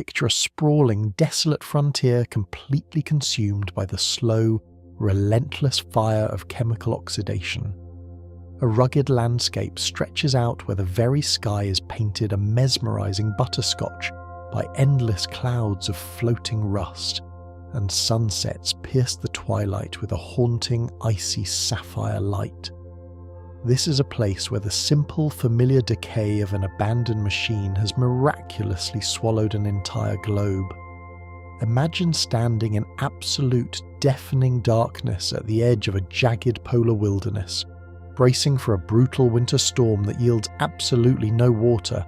picture a sprawling, desolate frontier completely consumed by the slow, relentless fire of chemical oxidation. A rugged landscape stretches out where the very sky is painted a mesmerizing butterscotch by endless clouds of floating rust, and sunsets pierce the twilight with a haunting, icy sapphire light. This is a place where the simple, familiar decay of an abandoned machine has miraculously swallowed an entire globe. Imagine standing in absolute, deafening darkness at the edge of a jagged polar wilderness, bracing for a brutal winter storm that yields absolutely no water.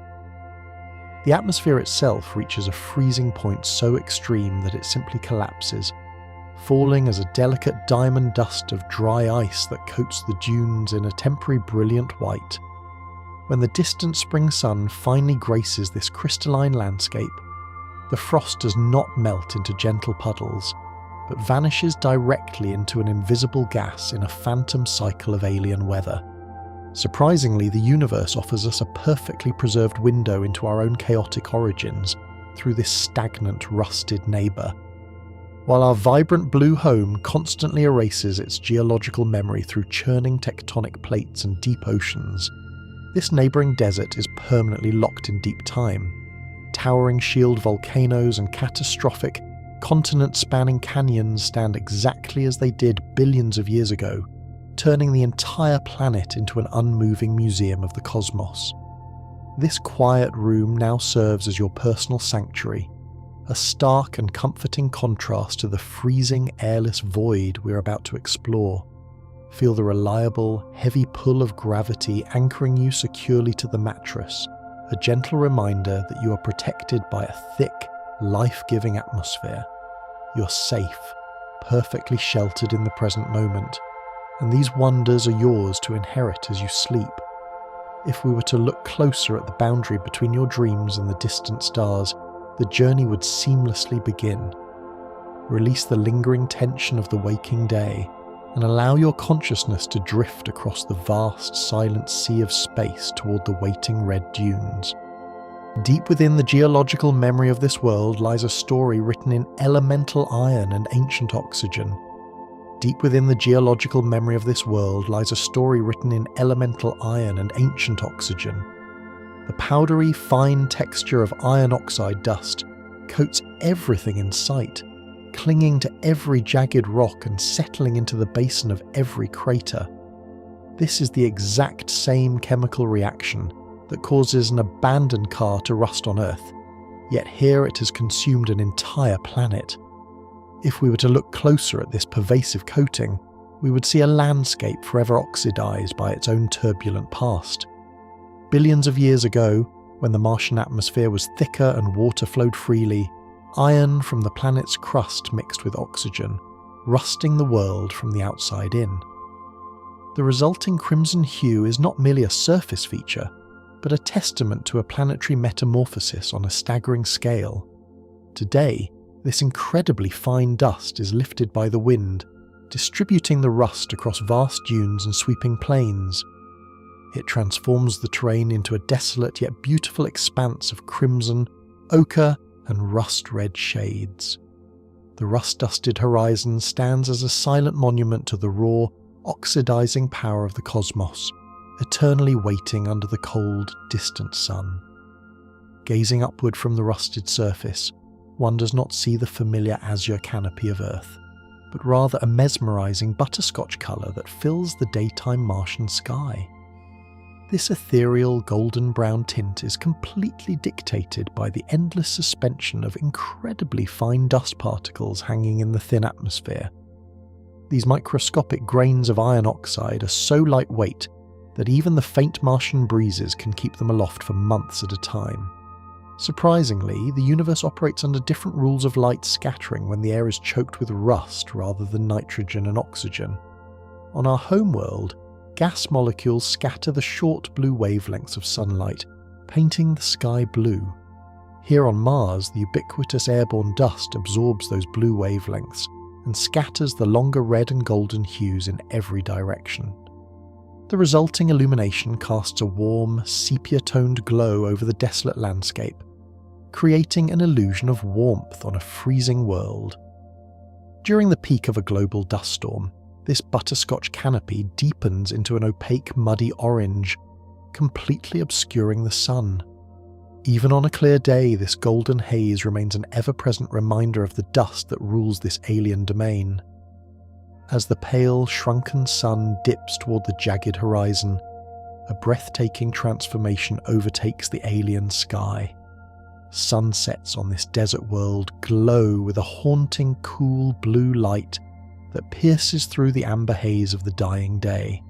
The atmosphere itself reaches a freezing point so extreme that it simply collapses, falling as a delicate diamond dust of dry ice that coats the dunes in a temporary brilliant white. When the distant spring sun finally graces this crystalline landscape, the frost does not melt into gentle puddles, but vanishes directly into an invisible gas in a phantom cycle of alien weather. Surprisingly, the universe offers us a perfectly preserved window into our own chaotic origins through this stagnant, rusted neighbour. While our vibrant blue home constantly erases its geological memory through churning tectonic plates and deep oceans, this neighbouring desert is permanently locked in deep time. Towering shield volcanoes and catastrophic, continent-spanning canyons stand exactly as they did billions of years ago, turning the entire planet into an unmoving museum of the cosmos. This quiet room now serves as your personal sanctuary, a stark and comforting contrast to the freezing, airless void we're about to explore. Feel the reliable, heavy pull of gravity anchoring you securely to the mattress, a gentle reminder that you are protected by a thick, life-giving atmosphere. You're safe, perfectly sheltered in the present moment, and these wonders are yours to inherit as you sleep. If we were to look closer at the boundary between your dreams and the distant stars, the journey would seamlessly begin. Release the lingering tension of the waking day, and allow your consciousness to drift across the vast, silent sea of space toward the waiting red dunes. Deep within the geological memory of this world lies a story written in elemental iron and ancient oxygen. Deep within the geological memory of this world lies a story written in elemental iron and ancient oxygen. The powdery, fine texture of iron oxide dust coats everything in sight, clinging to every jagged rock and settling into the basin of every crater. This is the exact same chemical reaction that causes an abandoned car to rust on Earth, yet here it has consumed an entire planet. If we were to look closer at this pervasive coating, we would see a landscape forever oxidized by its own turbulent past. Billions of years ago, when the Martian atmosphere was thicker and water flowed freely, iron from the planet's crust mixed with oxygen, rusting the world from the outside in. The resulting crimson hue is not merely a surface feature, but a testament to a planetary metamorphosis on a staggering scale. Today, this incredibly fine dust is lifted by the wind, distributing the rust across vast dunes and sweeping plains. It transforms the terrain into a desolate yet beautiful expanse of crimson, ochre, and rust-red shades. The rust-dusted horizon stands as a silent monument to the raw, oxidizing power of the cosmos, eternally waiting under the cold, distant sun. Gazing upward from the rusted surface, one does not see the familiar azure canopy of Earth, but rather a mesmerizing butterscotch colour that fills the daytime Martian sky. This ethereal golden-brown tint is completely dictated by the endless suspension of incredibly fine dust particles hanging in the thin atmosphere. These microscopic grains of iron oxide are so lightweight that even the faint Martian breezes can keep them aloft for months at a time. Surprisingly, the universe operates under different rules of light scattering when the air is choked with rust rather than nitrogen and oxygen. On our homeworld, gas molecules scatter the short blue wavelengths of sunlight, painting the sky blue. Here on Mars, the ubiquitous airborne dust absorbs those blue wavelengths and scatters the longer red and golden hues in every direction. The resulting illumination casts a warm, sepia-toned glow over the desolate landscape, creating an illusion of warmth on a freezing world. During the peak of a global dust storm, this butterscotch canopy deepens into an opaque muddy orange, completely obscuring the sun. Even on a clear day, this golden haze remains an ever-present reminder of the dust that rules this alien domain. As the pale, shrunken sun dips toward the jagged horizon, a breathtaking transformation overtakes the alien sky. Sunsets on this desert world glow with a haunting, cool blue light that pierces through the amber haze of the dying day.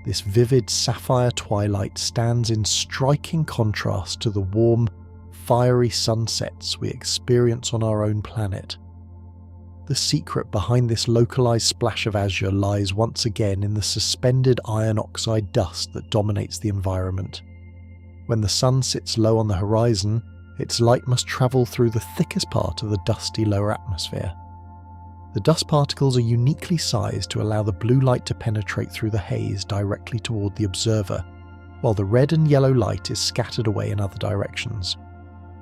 This vivid sapphire twilight stands in striking contrast to the warm, fiery sunsets we experience on our own planet. The secret behind this localized splash of azure lies once again in the suspended iron oxide dust that dominates the environment. When the sun sits low on the horizon, its light must travel through the thickest part of the dusty lower atmosphere. The dust particles are uniquely sized to allow the blue light to penetrate through the haze directly toward the observer, while the red and yellow light is scattered away in other directions.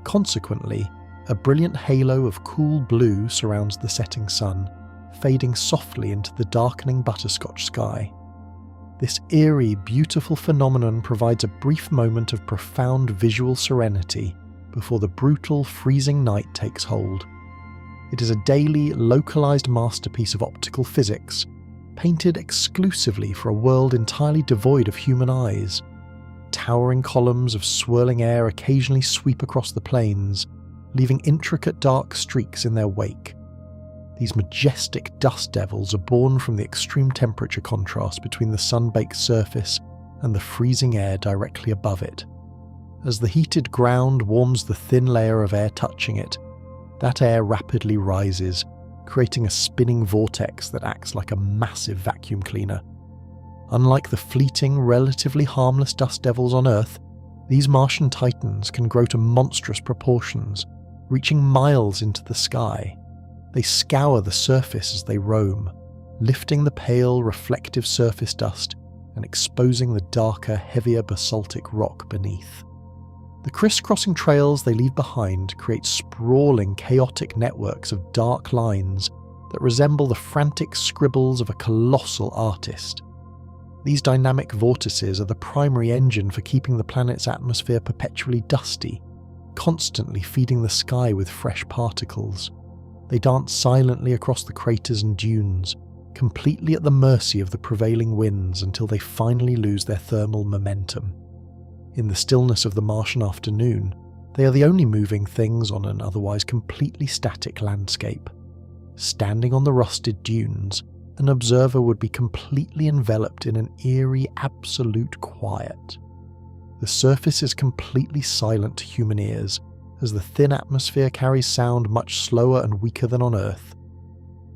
Consequently, a brilliant halo of cool blue surrounds the setting sun, fading softly into the darkening butterscotch sky. This eerie, beautiful phenomenon provides a brief moment of profound visual serenity before the brutal, freezing night takes hold. It is a daily, localized masterpiece of optical physics, painted exclusively for a world entirely devoid of human eyes. Towering columns of swirling air occasionally sweep across the plains, leaving intricate dark streaks in their wake. These majestic dust devils are born from the extreme temperature contrast between the sun-baked surface and the freezing air directly above it. As the heated ground warms the thin layer of air touching it, that air rapidly rises, creating a spinning vortex that acts like a massive vacuum cleaner. Unlike the fleeting, relatively harmless dust devils on Earth, these Martian titans can grow to monstrous proportions, reaching miles into the sky. They scour the surface as they roam, lifting the pale, reflective surface dust and exposing the darker, heavier basaltic rock beneath. The crisscrossing trails they leave behind create sprawling, chaotic networks of dark lines that resemble the frantic scribbles of a colossal artist. These dynamic vortices are the primary engine for keeping the planet's atmosphere perpetually dusty, constantly feeding the sky with fresh particles. They dance silently across the craters and dunes, completely at the mercy of the prevailing winds until they finally lose their thermal momentum. In the stillness of the Martian afternoon, they are the only moving things on an otherwise completely static landscape. Standing on the rusted dunes, an observer would be completely enveloped in an eerie, absolute quiet. The surface is completely silent to human ears, as the thin atmosphere carries sound much slower and weaker than on Earth.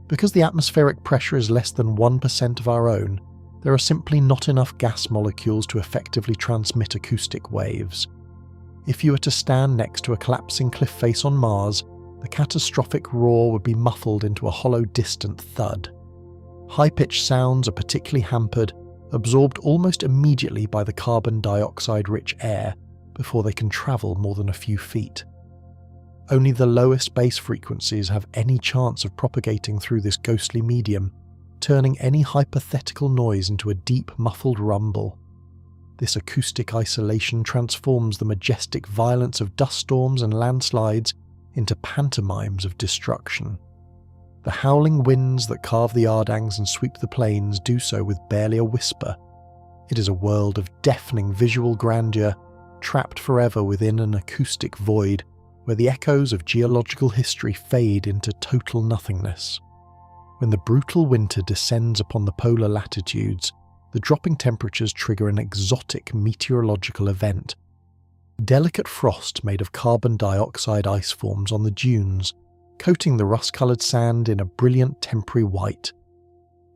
Because the atmospheric pressure is less than 1% of our own, there are simply not enough gas molecules to effectively transmit acoustic waves. If you were to stand next to a collapsing cliff face on Mars, the catastrophic roar would be muffled into a hollow, distant thud. High-pitched sounds are particularly hampered, absorbed almost immediately by the carbon dioxide-rich air before they can travel more than a few feet. Only the lowest bass frequencies have any chance of propagating through this ghostly medium, turning any hypothetical noise into a deep, muffled rumble. This acoustic isolation transforms the majestic violence of dust storms and landslides into pantomimes of destruction. The howling winds that carve the Ardangs and sweep the plains do so with barely a whisper. It is a world of deafening visual grandeur, trapped forever within an acoustic void, where the echoes of geological history fade into total nothingness. When the brutal winter descends upon the polar latitudes, the dropping temperatures trigger an exotic meteorological event. Delicate frost made of carbon dioxide ice forms on the dunes, coating the rust-coloured sand in a brilliant temporary white.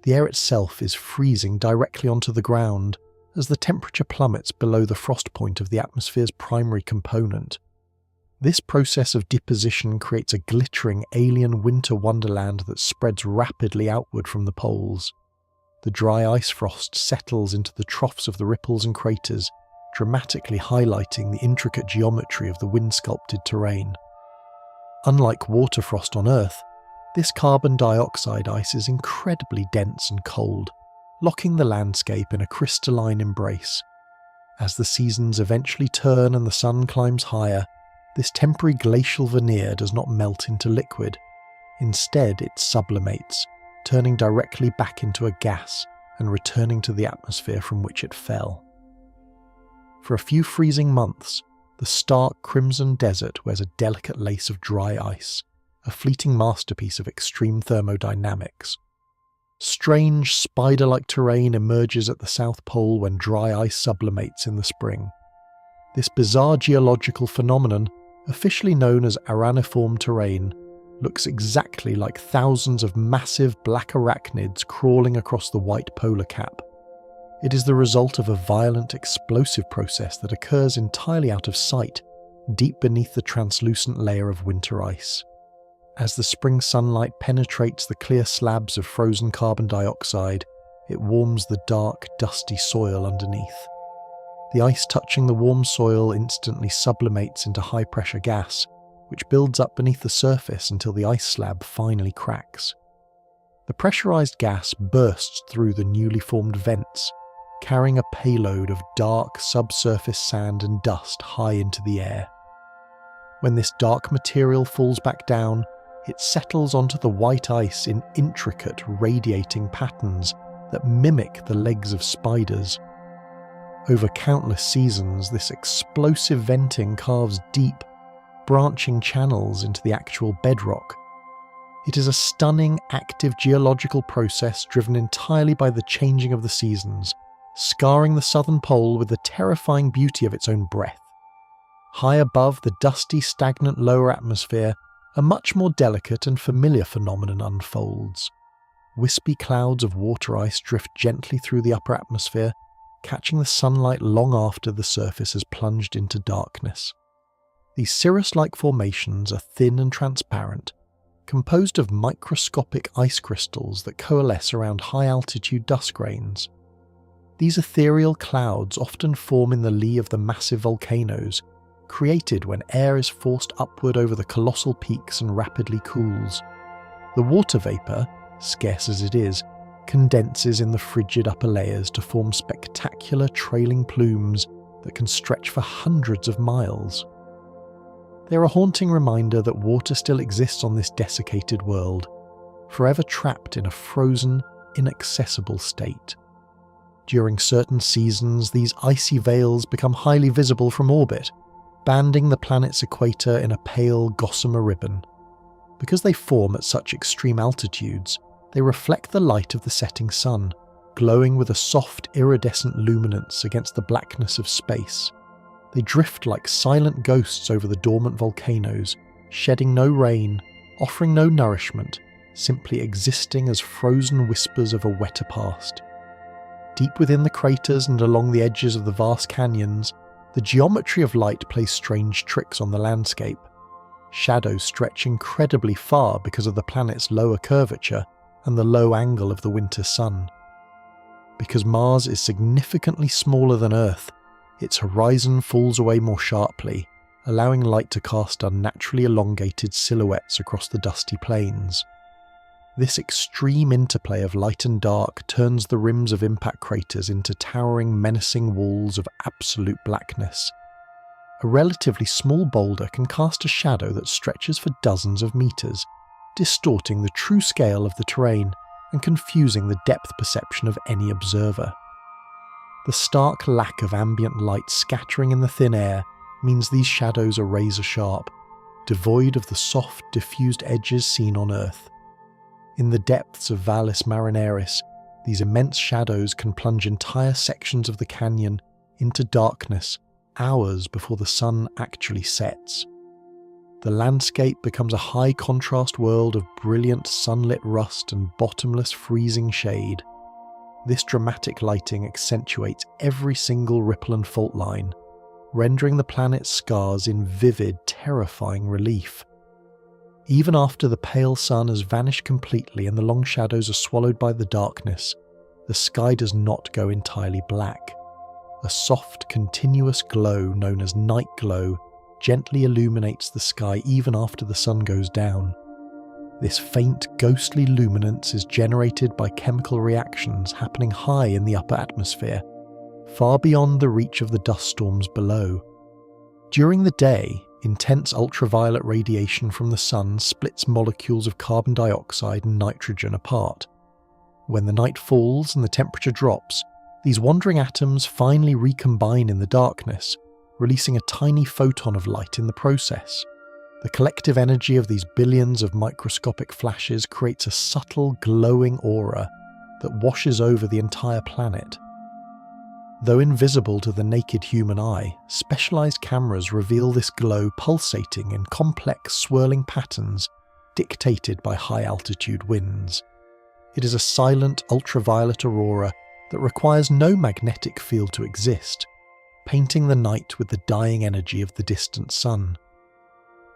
The air itself is freezing directly onto the ground as the temperature plummets below the frost point of the atmosphere's primary component. This process of deposition creates a glittering alien winter wonderland that spreads rapidly outward from the poles. The dry ice frost settles into the troughs of the ripples and craters, dramatically highlighting the intricate geometry of the wind-sculpted terrain. Unlike water frost on Earth, this carbon dioxide ice is incredibly dense and cold, locking the landscape in a crystalline embrace. As the seasons eventually turn and the sun climbs higher, this temporary glacial veneer does not melt into liquid. Instead, it sublimates, turning directly back into a gas and returning to the atmosphere from which it fell. For a few freezing months, the stark crimson desert wears a delicate lace of dry ice, a fleeting masterpiece of extreme thermodynamics. Strange, spider-like terrain emerges at the South Pole when dry ice sublimates in the spring. This bizarre geological phenomenon, officially known as araniform terrain, looks exactly like thousands of massive black arachnids crawling across the white polar cap. It is the result of a violent, explosive process that occurs entirely out of sight, deep beneath the translucent layer of winter ice. As the spring sunlight penetrates the clear slabs of frozen carbon dioxide, it warms the dark, dusty soil underneath. The ice touching the warm soil instantly sublimates into high-pressure gas, which builds up beneath the surface until the ice slab finally cracks. The pressurized gas bursts through the newly formed vents, carrying a payload of dark subsurface sand and dust high into the air. When this dark material falls back down, it settles onto the white ice in intricate radiating patterns that mimic the legs of spiders. Over countless seasons, this explosive venting carves deep, branching channels into the actual bedrock. It is a stunning, active geological process driven entirely by the changing of the seasons, scarring the southern pole with the terrifying beauty of its own breath. High above the dusty, stagnant lower atmosphere, a much more delicate and familiar phenomenon unfolds. Wispy clouds of water ice drift gently through the upper atmosphere, catching the sunlight long after the surface has plunged into darkness. These cirrus-like formations are thin and transparent, composed of microscopic ice crystals that coalesce around high-altitude dust grains. These ethereal clouds often form in the lee of the massive volcanoes, created when air is forced upward over the colossal peaks and rapidly cools. The water vapour, scarce as it is, condenses in the frigid upper layers to form spectacular trailing plumes that can stretch for hundreds of miles. They're a haunting reminder that water still exists on this desiccated world, forever trapped in a frozen, inaccessible state. During certain seasons, these icy veils become highly visible from orbit, banding the planet's equator in a pale gossamer ribbon. Because they form at such extreme altitudes, they reflect the light of the setting sun, glowing with a soft, iridescent luminance against the blackness of space. They drift like silent ghosts over the dormant volcanoes, shedding no rain, offering no nourishment, simply existing as frozen whispers of a wetter past. Deep within the craters and along the edges of the vast canyons, the geometry of light plays strange tricks on the landscape. Shadows stretch incredibly far because of the planet's lower curvature and the low angle of the winter sun. Because Mars is significantly smaller than Earth, its horizon falls away more sharply, allowing light to cast unnaturally elongated silhouettes across the dusty plains. This extreme interplay of light and dark turns the rims of impact craters into towering, menacing walls of absolute blackness. A relatively small boulder can cast a shadow that stretches for dozens of meters, distorting the true scale of the terrain and confusing the depth perception of any observer. The stark lack of ambient light scattering in the thin air means these shadows are razor sharp, devoid of the soft, diffused edges seen on Earth. In the depths of Valles Marineris, these immense shadows can plunge entire sections of the canyon into darkness hours before the sun actually sets. The landscape becomes a high-contrast world of brilliant sunlit rust and bottomless freezing shade. This dramatic lighting accentuates every single ripple and fault line, rendering the planet's scars in vivid, terrifying relief. Even after the pale sun has vanished completely and the long shadows are swallowed by the darkness, the sky does not go entirely black. A soft, continuous glow known as night glow gently illuminates the sky even after the sun goes down. This faint, ghostly luminance is generated by chemical reactions happening high in the upper atmosphere, far beyond the reach of the dust storms below. During the day, intense ultraviolet radiation from the sun splits molecules of carbon dioxide and nitrogen apart. When the night falls and the temperature drops, these wandering atoms finally recombine in the darkness, releasing a tiny photon of light in the process. The collective energy of these billions of microscopic flashes creates a subtle, glowing aura that washes over the entire planet. Though invisible to the naked human eye, specialized cameras reveal this glow pulsating in complex, swirling patterns dictated by high-altitude winds. It is a silent, ultraviolet aurora that requires no magnetic field to exist, painting the night with the dying energy of the distant sun.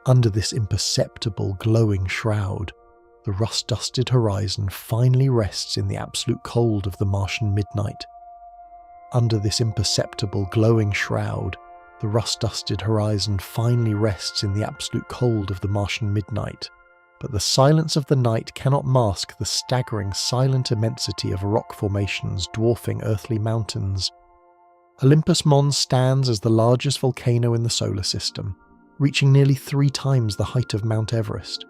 Under this imperceptible, glowing shroud, the rust-dusted horizon finally rests in the absolute cold of the Martian midnight. Under this imperceptible, glowing shroud, the rust-dusted horizon finally rests in the absolute cold of the Martian midnight. But the silence of the night cannot mask the staggering, silent immensity of rock formations dwarfing earthly mountains. Olympus Mons stands as the largest volcano in the solar system, reaching nearly 3 times the height of Mount Everest.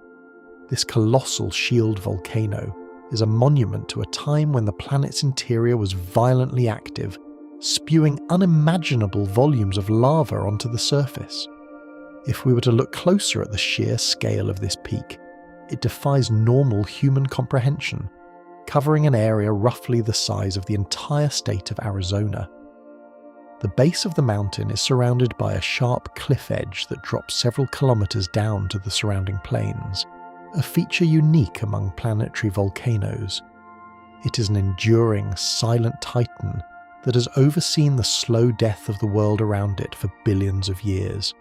This colossal shield volcano is a monument to a time when the planet's interior was violently active, spewing unimaginable volumes of lava onto the surface. If we were to look closer at the sheer scale of this peak, it defies normal human comprehension, covering an area roughly the size of the entire state of Arizona. The base of the mountain is surrounded by a sharp cliff edge that drops several kilometers down to the surrounding plains, a feature unique among planetary volcanoes. It is an enduring, silent titan that has overseen the slow death of the world around it for billions of years.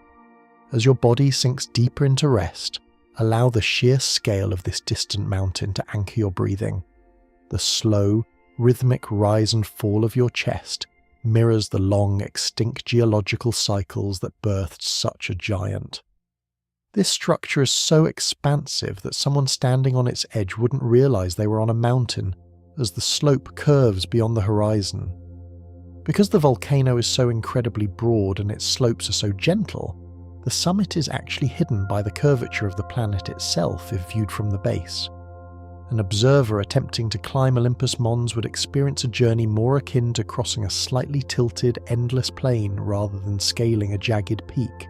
As your body sinks deeper into rest, allow the sheer scale of this distant mountain to anchor your breathing. The slow, rhythmic rise and fall of your chest mirrors the long, extinct geological cycles that birthed such a giant. This structure is so expansive that someone standing on its edge wouldn't realize they were on a mountain, as the slope curves beyond the horizon. Because the volcano is so incredibly broad and its slopes are so gentle, the summit is actually hidden by the curvature of the planet itself if viewed from the base. An observer attempting to climb Olympus Mons would experience a journey more akin to crossing a slightly tilted, endless plain rather than scaling a jagged peak.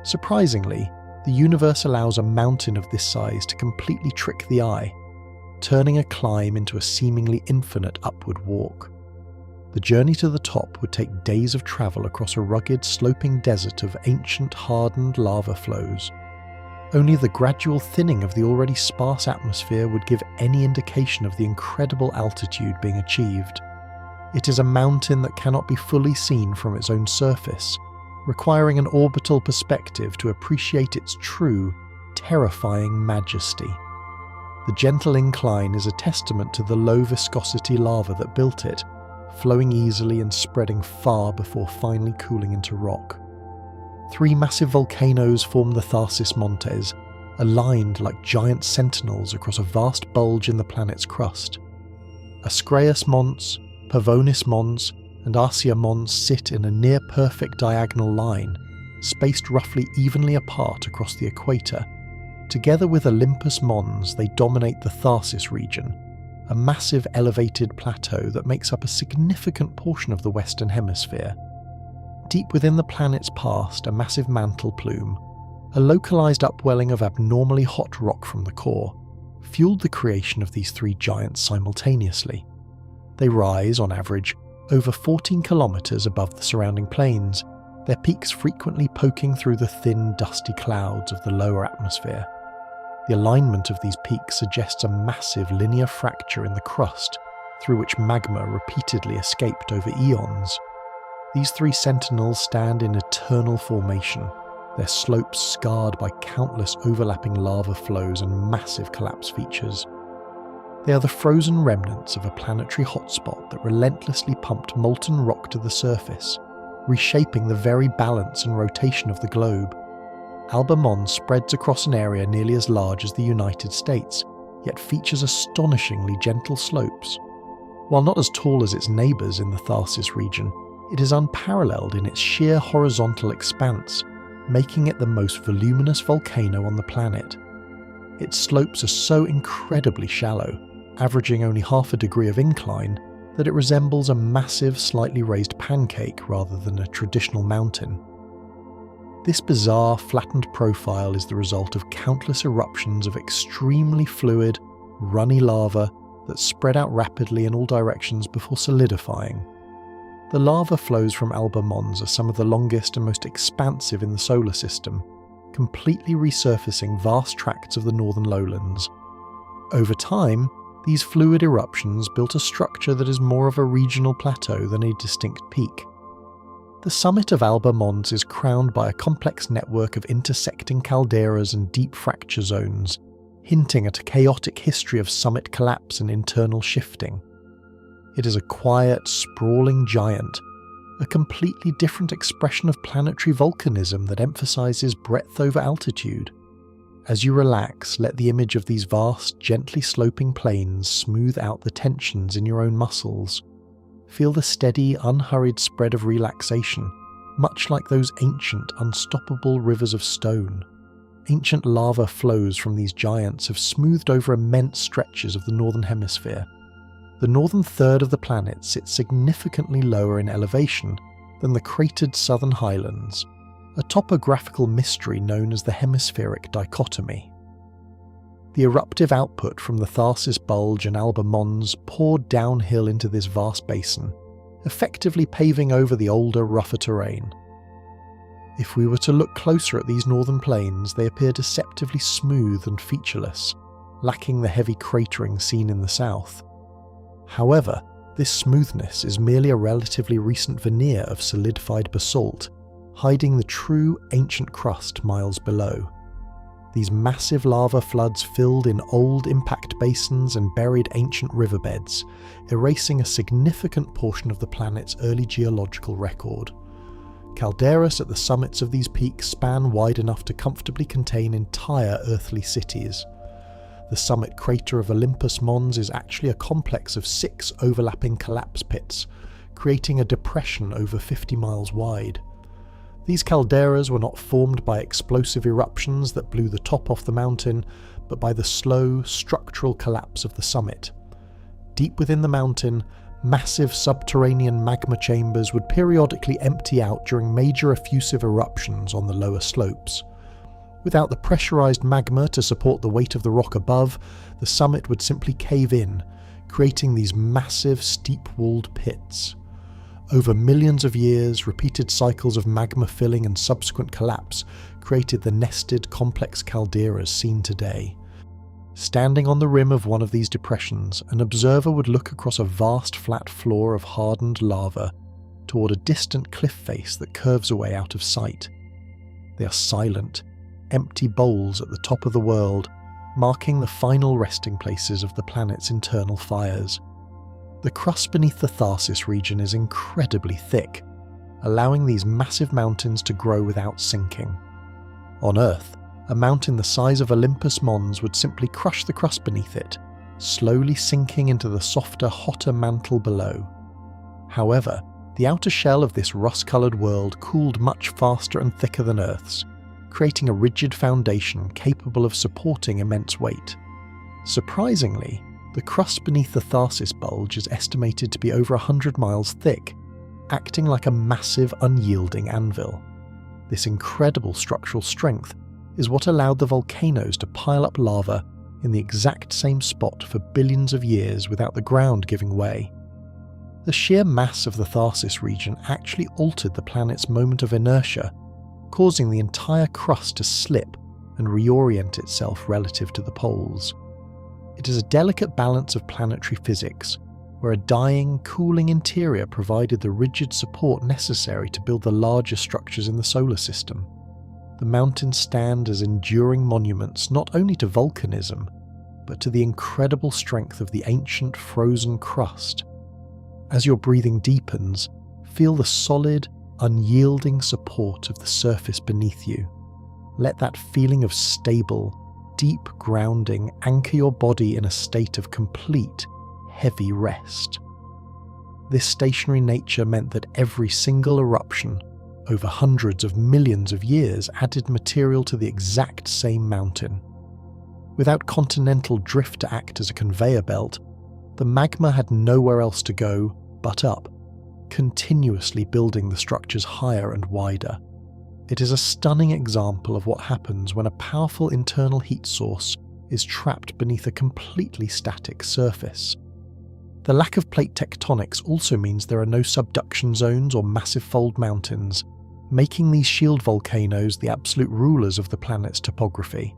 Surprisingly, the universe allows a mountain of this size to completely trick the eye, turning a climb into a seemingly infinite upward walk. The journey to the top would take days of travel across a rugged, sloping desert of ancient, hardened lava flows. Only the gradual thinning of the already sparse atmosphere would give any indication of the incredible altitude being achieved. It is a mountain that cannot be fully seen from its own surface, requiring an orbital perspective to appreciate its true, terrifying majesty. The gentle incline is a testament to the low viscosity lava that built it, flowing easily and spreading far before finally cooling into rock. 3 massive volcanoes form the Tharsis Montes, aligned like giant sentinels across a vast bulge in the planet's crust. Ascraeus Mons, Pavonis Mons, and Arsia Mons sit in a near-perfect diagonal line, spaced roughly evenly apart across the equator. Together with Olympus Mons, they dominate the Tharsis region, a massive elevated plateau that makes up a significant portion of the Western Hemisphere. Deep within the planet's past, a massive mantle plume, a localized upwelling of abnormally hot rock from the core, fueled the creation of these 3 giants simultaneously. They rise, on average, over 14 kilometers above the surrounding plains, their peaks frequently poking through the thin, dusty clouds of the lower atmosphere. The alignment of these peaks suggests a massive linear fracture in the crust through which magma repeatedly escaped over eons. These 3 sentinels stand in eternal formation, their slopes scarred by countless overlapping lava flows and massive collapse features. They are the frozen remnants of a planetary hotspot that relentlessly pumped molten rock to the surface, reshaping the very balance and rotation of the globe. Alba Mons spreads across an area nearly as large as the United States, yet features astonishingly gentle slopes. While not as tall as its neighbours in the Tharsis region, it is unparalleled in its sheer horizontal expanse, making it the most voluminous volcano on the planet. Its slopes are so incredibly shallow, averaging only half a degree of incline, that it resembles a massive, slightly raised pancake rather than a traditional mountain. This bizarre, flattened profile is the result of countless eruptions of extremely fluid, runny lava that spread out rapidly in all directions before solidifying. The lava flows from Alba Mons are some of the longest and most expansive in the solar system, completely resurfacing vast tracts of the northern lowlands. Over time, these fluid eruptions built a structure that is more of a regional plateau than a distinct peak. The summit of Alba Mons is crowned by a complex network of intersecting calderas and deep fracture zones, hinting at a chaotic history of summit collapse and internal shifting. It is a quiet, sprawling giant, a completely different expression of planetary volcanism that emphasizes breadth over altitude. As you relax, let the image of these vast, gently sloping plains smooth out the tensions in your own muscles. Feel the steady, unhurried spread of relaxation, much like those ancient, unstoppable rivers of stone. Ancient lava flows from these giants have smoothed over immense stretches of the northern hemisphere. The northern third of the planet sits significantly lower in elevation than the cratered southern highlands, a topographical mystery known as the hemispheric dichotomy. The eruptive output from the Tharsis Bulge and Alba Mons poured downhill into this vast basin, effectively paving over the older, rougher terrain. If we were to look closer at these northern plains, they appear deceptively smooth and featureless, lacking the heavy cratering seen in the south. However, this smoothness is merely a relatively recent veneer of solidified basalt, hiding the true ancient crust miles below. These massive lava floods filled in old impact basins and buried ancient riverbeds, erasing a significant portion of the planet's early geological record. Calderas at the summits of these peaks span wide enough to comfortably contain entire earthly cities. The summit crater of Olympus Mons is actually a complex of 6 overlapping collapse pits, creating a depression over 50 miles wide. These calderas were not formed by explosive eruptions that blew the top off the mountain, but by the slow, structural collapse of the summit. Deep within the mountain, massive subterranean magma chambers would periodically empty out during major effusive eruptions on the lower slopes. Without the pressurized magma to support the weight of the rock above, the summit would simply cave in, creating these massive, steep-walled pits. Over millions of years, repeated cycles of magma filling and subsequent collapse created the nested, complex calderas seen today. Standing on the rim of one of these depressions, an observer would look across a vast flat floor of hardened lava toward a distant cliff face that curves away out of sight. They are silent, empty bowls at the top of the world, marking the final resting places of the planet's internal fires. The crust beneath the Tharsis region is incredibly thick, allowing these massive mountains to grow without sinking. On Earth, a mountain the size of Olympus Mons would simply crush the crust beneath it, slowly sinking into the softer, hotter mantle below. However, the outer shell of this rust-coloured world cooled much faster and thicker than Earth's, creating a rigid foundation capable of supporting immense weight. Surprisingly, the crust beneath the Tharsis Bulge is estimated to be over 100 miles thick, acting like a massive, unyielding anvil. This incredible structural strength is what allowed the volcanoes to pile up lava in the exact same spot for billions of years without the ground giving way. The sheer mass of the Tharsis region actually altered the planet's moment of inertia, causing the entire crust to slip and reorient itself relative to the poles. It is a delicate balance of planetary physics, where a dying, cooling interior provided the rigid support necessary to build the larger structures in the solar system. The mountains stand as enduring monuments not only to volcanism, but to the incredible strength of the ancient frozen crust. As your breathing deepens, feel the solid, unyielding support of the surface beneath you. Let that feeling of stable, deep grounding anchor your body in a state of complete, heavy rest. This stationary nature meant that every single eruption, over hundreds of millions of years, added material to the exact same mountain. Without continental drift to act as a conveyor belt, the magma had nowhere else to go but up, continuously building the structures higher and wider. It is a stunning example of what happens when a powerful internal heat source is trapped beneath a completely static surface. The lack of plate tectonics also means there are no subduction zones or massive fold mountains, making these shield volcanoes the absolute rulers of the planet's topography.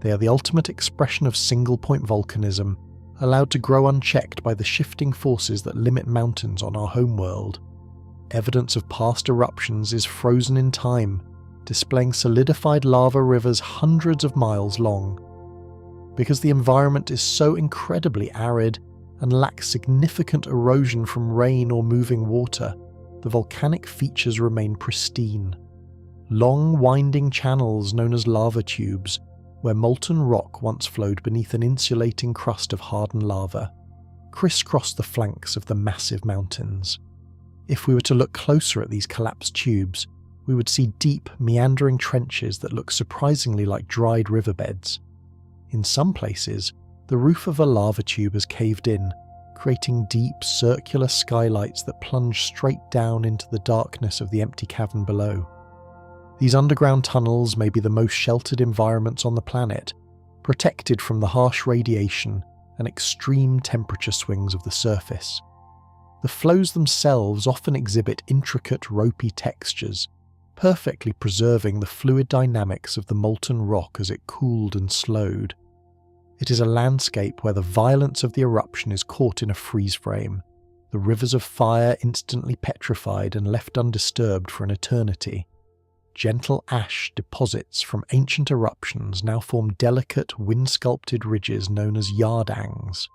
They are the ultimate expression of single-point volcanism, allowed to grow unchecked by the shifting forces that limit mountains on our homeworld. Evidence of past eruptions is frozen in time, displaying solidified lava rivers hundreds of miles long. Because the environment is so incredibly arid and lacks significant erosion from rain or moving water, the volcanic features remain pristine. Long, winding channels known as lava tubes, where molten rock once flowed beneath an insulating crust of hardened lava, crisscross the flanks of the massive mountains. If we were to look closer at these collapsed tubes, we would see deep, meandering trenches that look surprisingly like dried riverbeds. In some places, the roof of a lava tube has caved in, creating deep, circular skylights that plunge straight down into the darkness of the empty cavern below. These underground tunnels may be the most sheltered environments on the planet, protected from the harsh radiation and extreme temperature swings of the surface. The flows themselves often exhibit intricate, ropey textures, perfectly preserving the fluid dynamics of the molten rock as it cooled and slowed. It is a landscape where the violence of the eruption is caught in a freeze frame, the rivers of fire instantly petrified and left undisturbed for an eternity. Gentle ash deposits from ancient eruptions now form delicate, wind-sculpted ridges known as yardangs.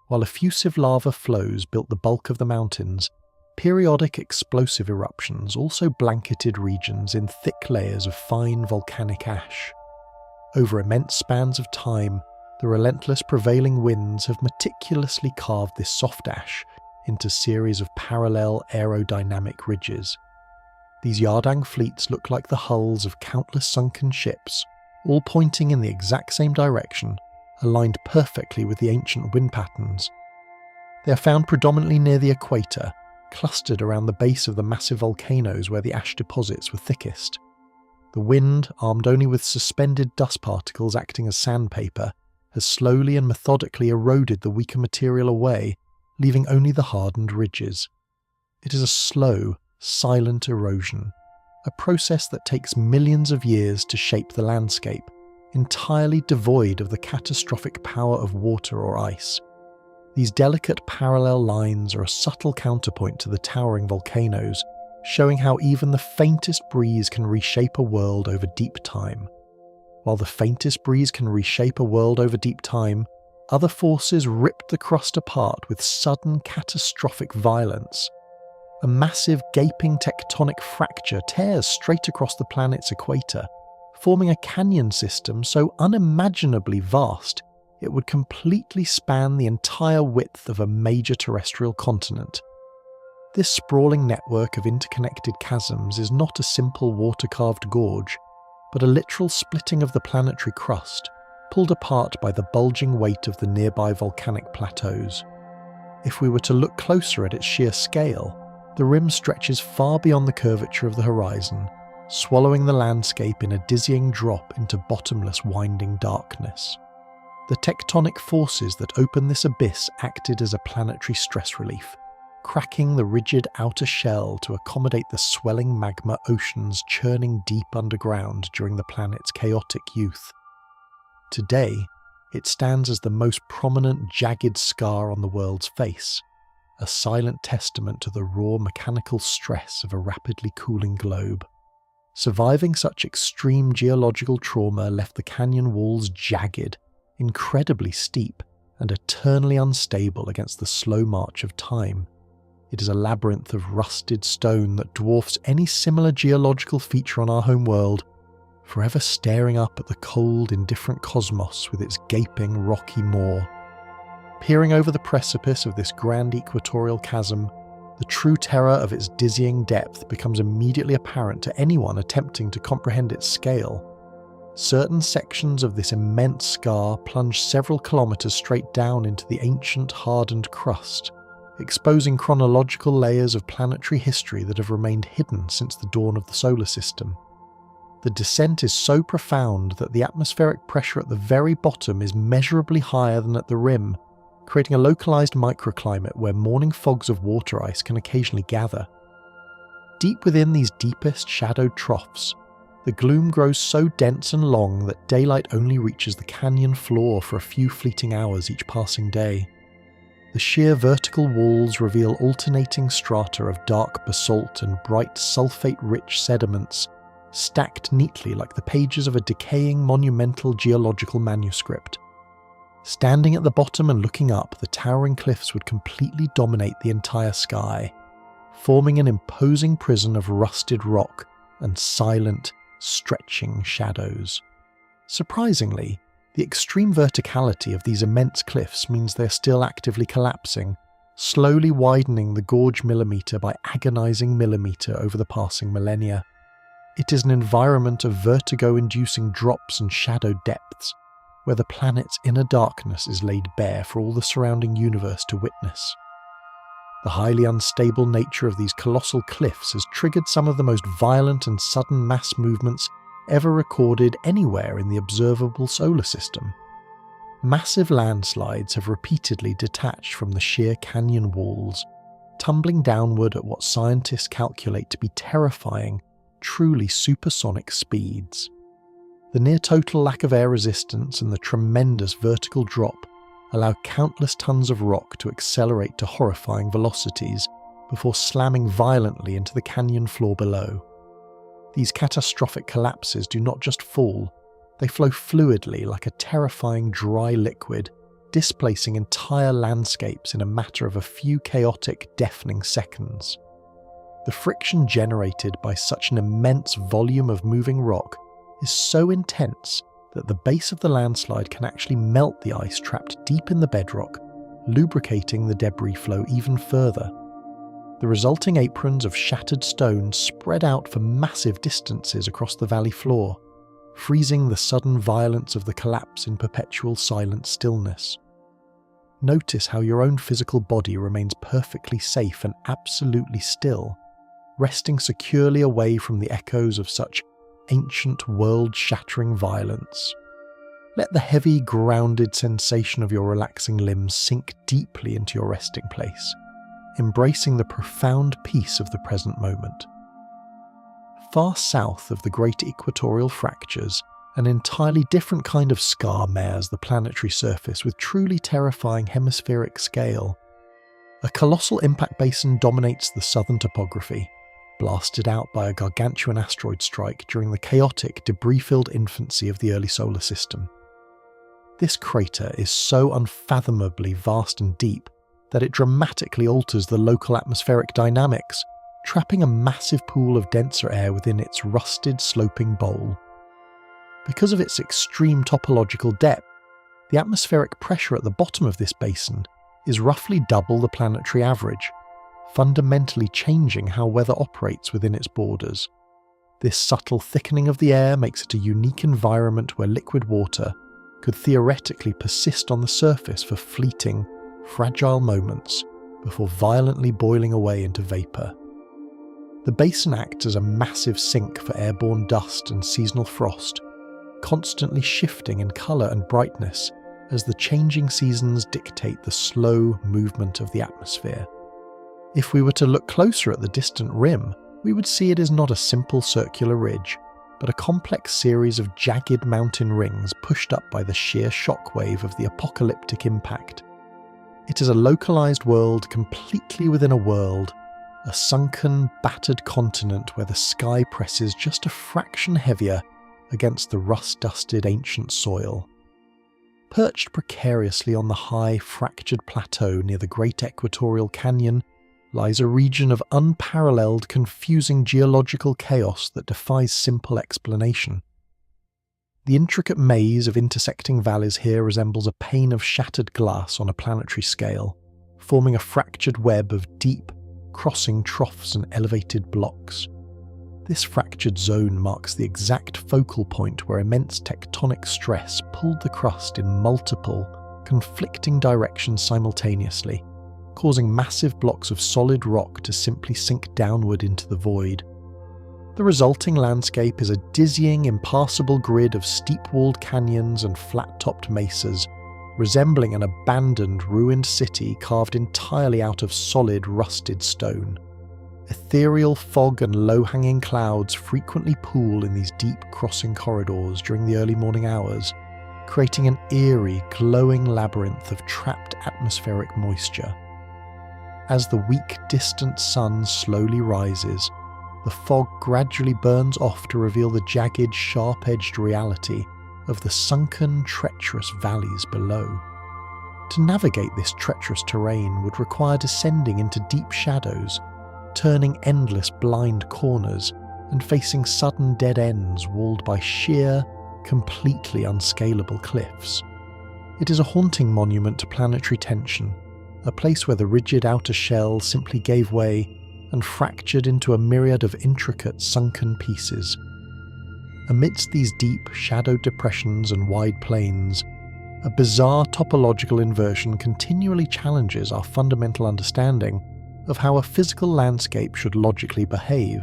While effusive lava flows built the bulk of the mountains, periodic explosive eruptions also blanketed regions in thick layers of fine volcanic ash. Over immense spans of time, the relentless prevailing winds have meticulously carved this soft ash into series of parallel aerodynamic ridges. These yardang fleets look like the hulls of countless sunken ships, all pointing in the exact same direction, aligned perfectly with the ancient wind patterns. They are found predominantly near the equator, clustered around the base of the massive volcanoes where the ash deposits were thickest. The wind, armed only with suspended dust particles acting as sandpaper, has slowly and methodically eroded the weaker material away, leaving only the hardened ridges. It is a slow, silent erosion, a process that takes millions of years to shape the landscape, entirely devoid of the catastrophic power of water or ice. These delicate parallel lines are a subtle counterpoint to the towering volcanoes, showing how even the faintest breeze can reshape a world over deep time. While the faintest breeze can reshape a world over deep time, other forces rip the crust apart with sudden catastrophic violence. A massive gaping tectonic fracture tears straight across the planet's equator, forming a canyon system so unimaginably vast it would completely span the entire width of a major terrestrial continent. This sprawling network of interconnected chasms is not a simple water-carved gorge, but a literal splitting of the planetary crust, pulled apart by the bulging weight of the nearby volcanic plateaus. If we were to look closer at its sheer scale, the rim stretches far beyond the curvature of the horizon, swallowing the landscape in a dizzying drop into bottomless winding darkness. The tectonic forces that opened this abyss acted as a planetary stress relief, cracking the rigid outer shell to accommodate the swelling magma oceans churning deep underground during the planet's chaotic youth. Today, it stands as the most prominent jagged scar on the world's face, a silent testament to the raw mechanical stress of a rapidly cooling globe. Surviving such extreme geological trauma left the canyon walls jagged, incredibly steep and eternally unstable against the slow march of time. It is a labyrinth of rusted stone that dwarfs any similar geological feature on our home world, forever staring up at the cold, indifferent cosmos with its gaping, rocky maw. Peering over the precipice of this grand equatorial chasm, the true terror of its dizzying depth becomes immediately apparent to anyone attempting to comprehend its scale. Certain sections of this immense scar plunge several kilometers straight down into the ancient, hardened crust, exposing chronological layers of planetary history that have remained hidden since the dawn of the solar system. The descent is so profound that the atmospheric pressure at the very bottom is measurably higher than at the rim, creating a localized microclimate where morning fogs of water ice can occasionally gather. Deep within these deepest shadowed troughs, the gloom grows so dense and long that daylight only reaches the canyon floor for a few fleeting hours each passing day. The sheer vertical walls reveal alternating strata of dark basalt and bright sulfate-rich sediments, stacked neatly like the pages of a decaying monumental geological manuscript. Standing at the bottom and looking up, the towering cliffs would completely dominate the entire sky, forming an imposing prison of rusted rock and silent, stretching shadows. Surprisingly, the extreme verticality of these immense cliffs means they're still actively collapsing, slowly widening the gorge millimeter by agonizing millimeter over the passing millennia. It is an environment of vertigo-inducing drops and shadowed depths, where the planet's inner darkness is laid bare for all the surrounding universe to witness. The highly unstable nature of these colossal cliffs has triggered some of the most violent and sudden mass movements ever recorded anywhere in the observable solar system. Massive landslides have repeatedly detached from the sheer canyon walls, tumbling downward at what scientists calculate to be terrifying, truly supersonic speeds. The near-total lack of air resistance and the tremendous vertical drop allow countless tons of rock to accelerate to horrifying velocities before slamming violently into the canyon floor below. These catastrophic collapses do not just fall, they flow fluidly like a terrifying dry liquid, displacing entire landscapes in a matter of a few chaotic, deafening seconds. The friction generated by such an immense volume of moving rock is so intense that the base of the landslide can actually melt the ice trapped deep in the bedrock, lubricating the debris flow even further. The resulting aprons of shattered stone spread out for massive distances across the valley floor, freezing the sudden violence of the collapse in perpetual silent stillness. Notice how your own physical body remains perfectly safe and absolutely still, resting securely away from the echoes of such ancient, world-shattering violence. Let the heavy, grounded sensation of your relaxing limbs sink deeply into your resting place, embracing the profound peace of the present moment. Far south of the great equatorial fractures, an entirely different kind of scar mares the planetary surface with truly terrifying hemispheric scale. A colossal impact basin dominates the southern topography, blasted out by a gargantuan asteroid strike during the chaotic, debris-filled infancy of the early solar system. This crater is so unfathomably vast and deep that it dramatically alters the local atmospheric dynamics, trapping a massive pool of denser air within its rusted, sloping bowl. Because of its extreme topological depth, the atmospheric pressure at the bottom of this basin is roughly double the planetary average, fundamentally changing how weather operates within its borders. This subtle thickening of the air makes it a unique environment where liquid water could theoretically persist on the surface for fleeting, fragile moments before violently boiling away into vapour. The basin acts as a massive sink for airborne dust and seasonal frost, constantly shifting in colour and brightness as the changing seasons dictate the slow movement of the atmosphere. If we were to look closer at the distant rim, we would see it is not a simple circular ridge, but a complex series of jagged mountain rings pushed up by the sheer shockwave of the apocalyptic impact. It is a localized world completely within a world, a sunken, battered continent where the sky presses just a fraction heavier against the rust-dusted ancient soil. Perched precariously on the high, fractured plateau near the Great Equatorial Canyon lies a region of unparalleled, confusing geological chaos that defies simple explanation. The intricate maze of intersecting valleys here resembles a pane of shattered glass on a planetary scale, forming a fractured web of deep, crossing troughs and elevated blocks. This fractured zone marks the exact focal point where immense tectonic stress pulled the crust in multiple, conflicting directions simultaneously, causing massive blocks of solid rock to simply sink downward into the void. The resulting landscape is a dizzying, impassable grid of steep-walled canyons and flat-topped mesas, resembling an abandoned, ruined city carved entirely out of solid, rusted stone. Ethereal fog and low-hanging clouds frequently pool in these deep crossing corridors during the early morning hours, creating an eerie, glowing labyrinth of trapped atmospheric moisture. As the weak, distant sun slowly rises, the fog gradually burns off to reveal the jagged, sharp-edged reality of the sunken, treacherous valleys below. To navigate this treacherous terrain would require descending into deep shadows, turning endless blind corners, and facing sudden dead ends walled by sheer, completely unscalable cliffs. It is a haunting monument to planetary tension, a place where the rigid outer shell simply gave way and fractured into a myriad of intricate sunken pieces. Amidst these deep, shadowed depressions and wide plains, a bizarre topological inversion continually challenges our fundamental understanding of how a physical landscape should logically behave.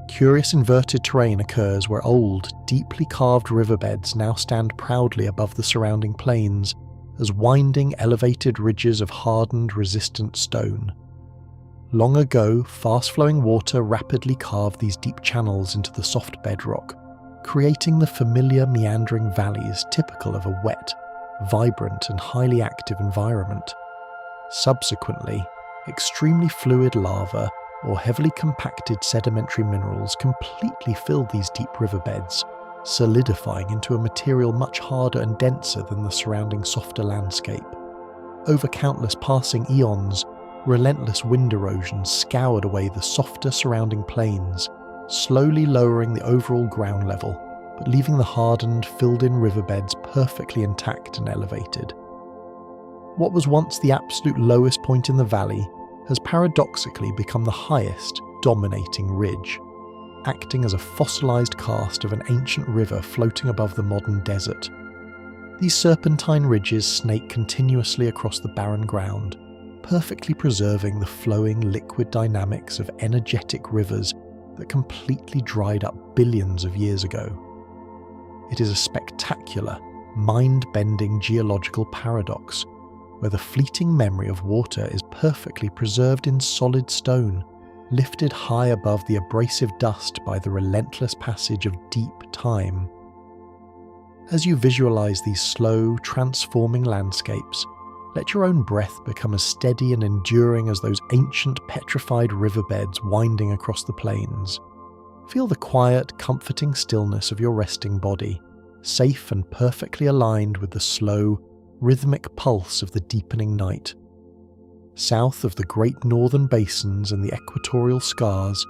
Curious inverted terrain occurs where old, deeply carved riverbeds now stand proudly above the surrounding plains as winding, elevated ridges of hardened, resistant stone. Long ago, fast-flowing water rapidly carved these deep channels into the soft bedrock, creating the familiar meandering valleys typical of a wet, vibrant and highly active environment. Subsequently, extremely fluid lava or heavily compacted sedimentary minerals completely filled these deep riverbeds, solidifying into a material much harder and denser than the surrounding softer landscape. Over countless passing eons, relentless wind erosion scoured away the softer surrounding plains, slowly lowering the overall ground level, but leaving the hardened, filled-in riverbeds perfectly intact and elevated. What was once the absolute lowest point in the valley has paradoxically become the highest, dominating ridge, acting as a fossilized cast of an ancient river floating above the modern desert. These serpentine ridges snake continuously across the barren ground, perfectly preserving the flowing liquid dynamics of energetic rivers that completely dried up billions of years ago. It is a spectacular, mind-bending geological paradox, where the fleeting memory of water is perfectly preserved in solid stone, lifted high above the abrasive dust by the relentless passage of deep time. As you visualize these slow, transforming landscapes, let your own breath become as steady and enduring as those ancient petrified riverbeds winding across the plains. Feel the quiet, comforting stillness of your resting body, safe and perfectly aligned with the slow, rhythmic pulse of the deepening night. South of the great northern basins and the equatorial scars,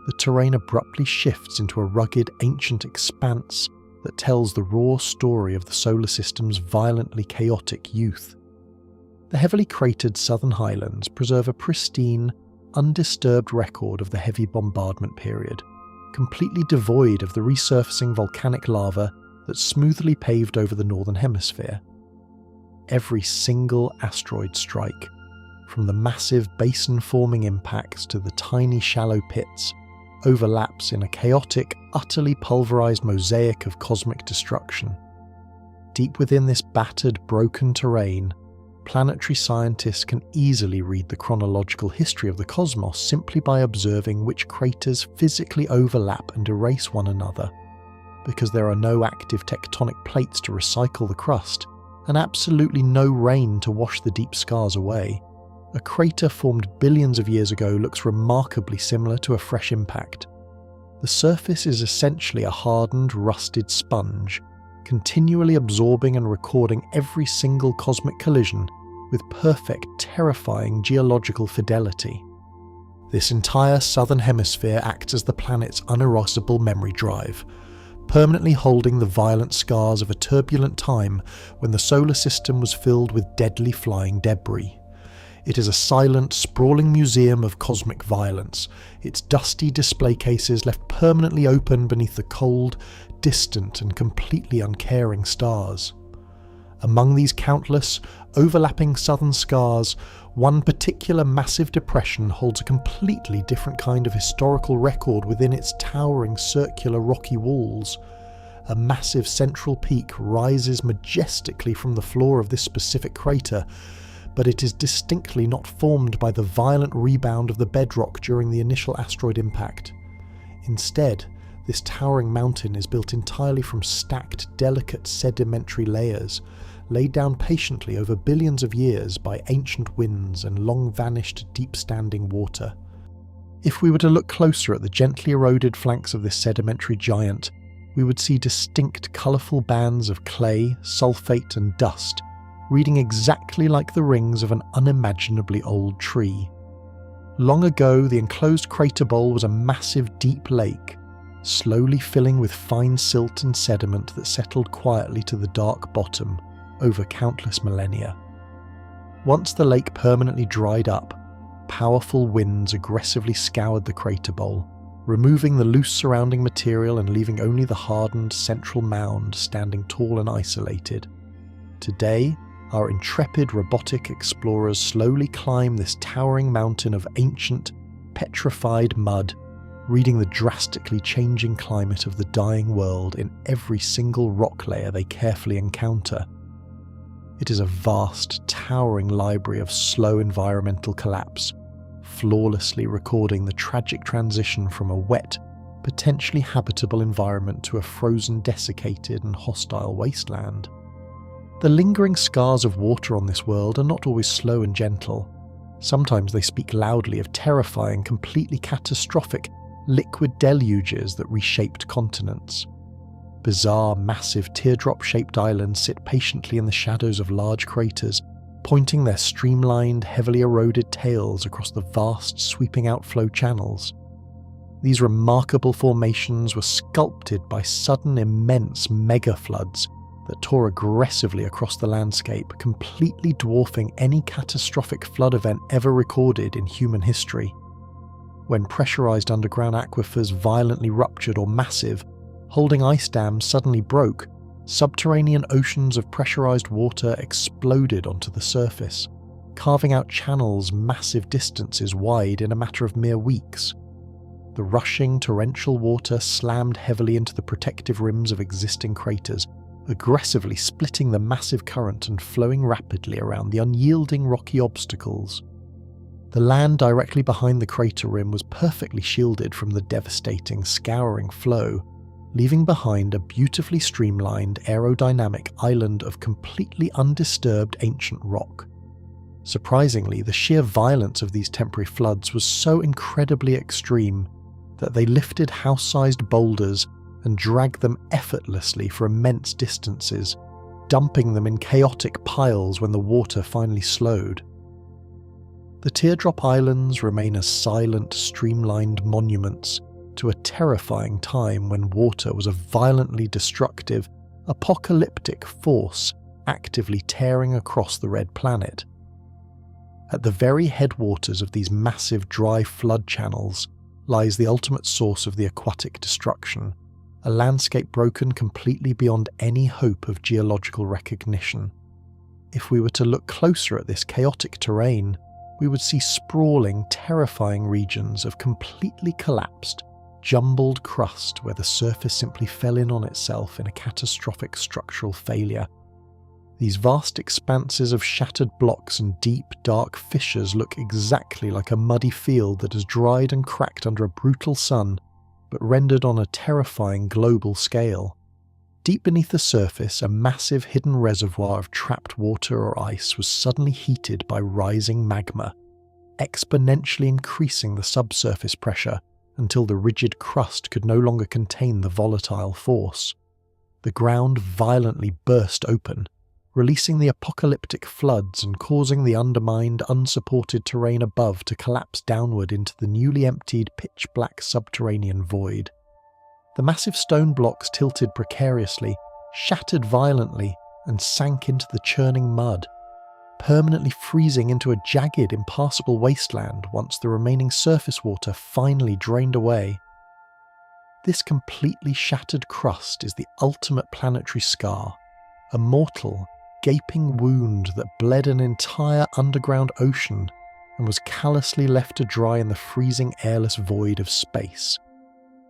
the terrain abruptly shifts into a rugged, ancient expanse that tells the raw story of the solar system's violently chaotic youth. The heavily cratered southern highlands preserve a pristine, undisturbed record of the heavy bombardment period, completely devoid of the resurfacing volcanic lava that smoothly paved over the northern hemisphere. Every single asteroid strike, from the massive basin-forming impacts to the tiny shallow pits, overlaps in a chaotic, utterly pulverized mosaic of cosmic destruction. Deep within this battered, broken terrain, planetary scientists can easily read the chronological history of the cosmos simply by observing which craters physically overlap and erase one another. Because there are no active tectonic plates to recycle the crust, and absolutely no rain to wash the deep scars away, a crater formed billions of years ago looks remarkably similar to a fresh impact. The surface is essentially a hardened, rusted sponge, continually absorbing and recording every single cosmic collision with perfect, terrifying geological fidelity. This entire southern hemisphere acts as the planet's unerasable memory drive, permanently holding the violent scars of a turbulent time when the solar system was filled with deadly flying debris. It is a silent, sprawling museum of cosmic violence, its dusty display cases left permanently open beneath the cold, distant and completely uncaring stars. Among these countless, overlapping southern scars, one particular massive depression holds a completely different kind of historical record within its towering circular rocky walls. A massive central peak rises majestically from the floor of this specific crater, but it is distinctly not formed by the violent rebound of the bedrock during the initial asteroid impact. Instead, this towering mountain is built entirely from stacked, delicate sedimentary layers, laid down patiently over billions of years by ancient winds and long-vanished deep-standing water. If we were to look closer at the gently eroded flanks of this sedimentary giant, we would see distinct colourful bands of clay, sulfate and dust, reading exactly like the rings of an unimaginably old tree. Long ago, the enclosed crater bowl was a massive deep lake, slowly filling with fine silt and sediment that settled quietly to the dark bottom over countless millennia. Once the lake permanently dried up, powerful winds aggressively scoured the crater bowl, removing the loose surrounding material and leaving only the hardened central mound standing tall and isolated. Today, our intrepid robotic explorers slowly climb this towering mountain of ancient, petrified mud, reading the drastically changing climate of the dying world in every single rock layer they carefully encounter. It is a vast, towering library of slow environmental collapse, flawlessly recording the tragic transition from a wet, potentially habitable environment to a frozen, desiccated and hostile wasteland. The lingering scars of water on this world are not always slow and gentle. Sometimes they speak loudly of terrifying, completely catastrophic, liquid deluges that reshaped continents. Bizarre, massive, teardrop-shaped islands sit patiently in the shadows of large craters, pointing their streamlined, heavily eroded tails across the vast, sweeping outflow channels. These remarkable formations were sculpted by sudden, immense mega-floods that tore aggressively across the landscape, completely dwarfing any catastrophic flood event ever recorded in human history. When pressurized underground aquifers violently ruptured or massive, holding ice dams suddenly broke, subterranean oceans of pressurized water exploded onto the surface, carving out channels massive distances wide in a matter of mere weeks. The rushing torrential water slammed heavily into the protective rims of existing craters, aggressively splitting the massive current and flowing rapidly around the unyielding rocky obstacles. The land directly behind the crater rim was perfectly shielded from the devastating, scouring flow, leaving behind a beautifully streamlined, aerodynamic island of completely undisturbed ancient rock. Surprisingly, the sheer violence of these temporary floods was so incredibly extreme that they lifted house-sized boulders and dragged them effortlessly for immense distances, dumping them in chaotic piles when the water finally slowed. The teardrop islands remain as silent, streamlined monuments to a terrifying time when water was a violently destructive, apocalyptic force actively tearing across the red planet. At the very headwaters of these massive dry flood channels lies the ultimate source of the aquatic destruction, a landscape broken completely beyond any hope of geological recognition. If we were to look closer at this chaotic terrain, we would see sprawling, terrifying regions of completely collapsed, jumbled crust where the surface simply fell in on itself in a catastrophic structural failure. These vast expanses of shattered blocks and deep, dark fissures look exactly like a muddy field that has dried and cracked under a brutal sun, but rendered on a terrifying global scale. Deep beneath the surface, a massive hidden reservoir of trapped water or ice was suddenly heated by rising magma, exponentially increasing the subsurface pressure until the rigid crust could no longer contain the volatile force. the ground violently burst open, releasing the apocalyptic floods and causing the undermined, unsupported terrain above to collapse downward into the newly emptied pitch-black subterranean void. The massive stone blocks tilted precariously, shattered violently, and sank into the churning mud, permanently freezing into a jagged, impassable wasteland once the remaining surface water finally drained away. This completely shattered crust is the ultimate planetary scar, a mortal, gaping wound that bled an entire underground ocean and was callously left to dry in the freezing airless void of space.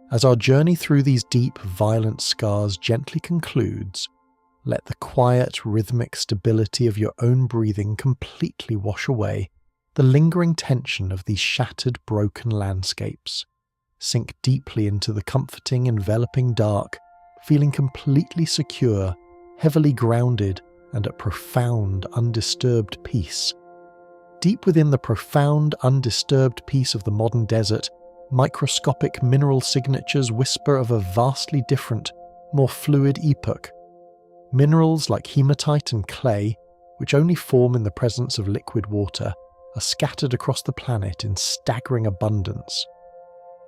As our journey through these deep, violent scars gently concludes, let the quiet, rhythmic stability of your own breathing completely wash away the lingering tension of these shattered, broken landscapes. Sink deeply into the comforting, enveloping dark, feeling completely secure, heavily grounded, and at profound, undisturbed peace. Deep within the profound, undisturbed peace of the modern desert, microscopic mineral signatures whisper of a vastly different, more fluid epoch. Minerals like hematite and clay, which only form in the presence of liquid water, are scattered across the planet in staggering abundance.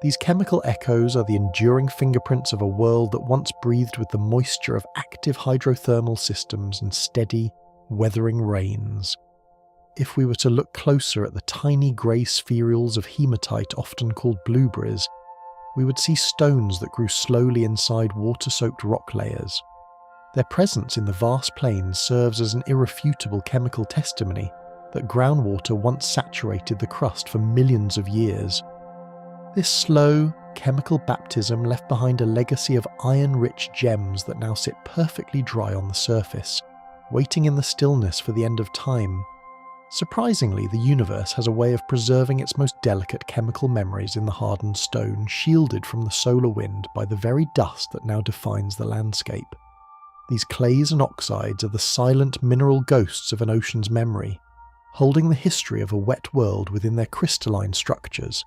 These chemical echoes are the enduring fingerprints of a world that once breathed with the moisture of active hydrothermal systems and steady, weathering rains. If we were to look closer at the tiny grey spherules of hematite often called blueberries, we would see stones that grew slowly inside water-soaked rock layers. Their presence in the vast plains serves as an irrefutable chemical testimony that groundwater once saturated the crust for millions of years. This slow, chemical baptism left behind a legacy of iron-rich gems that now sit perfectly dry on the surface, waiting in the stillness for the end of time. Surprisingly, the universe has a way of preserving its most delicate chemical memories in the hardened stone, shielded from the solar wind by the very dust that now defines the landscape. These clays and oxides are the silent mineral ghosts of an ocean's memory, holding the history of a wet world within their crystalline structures.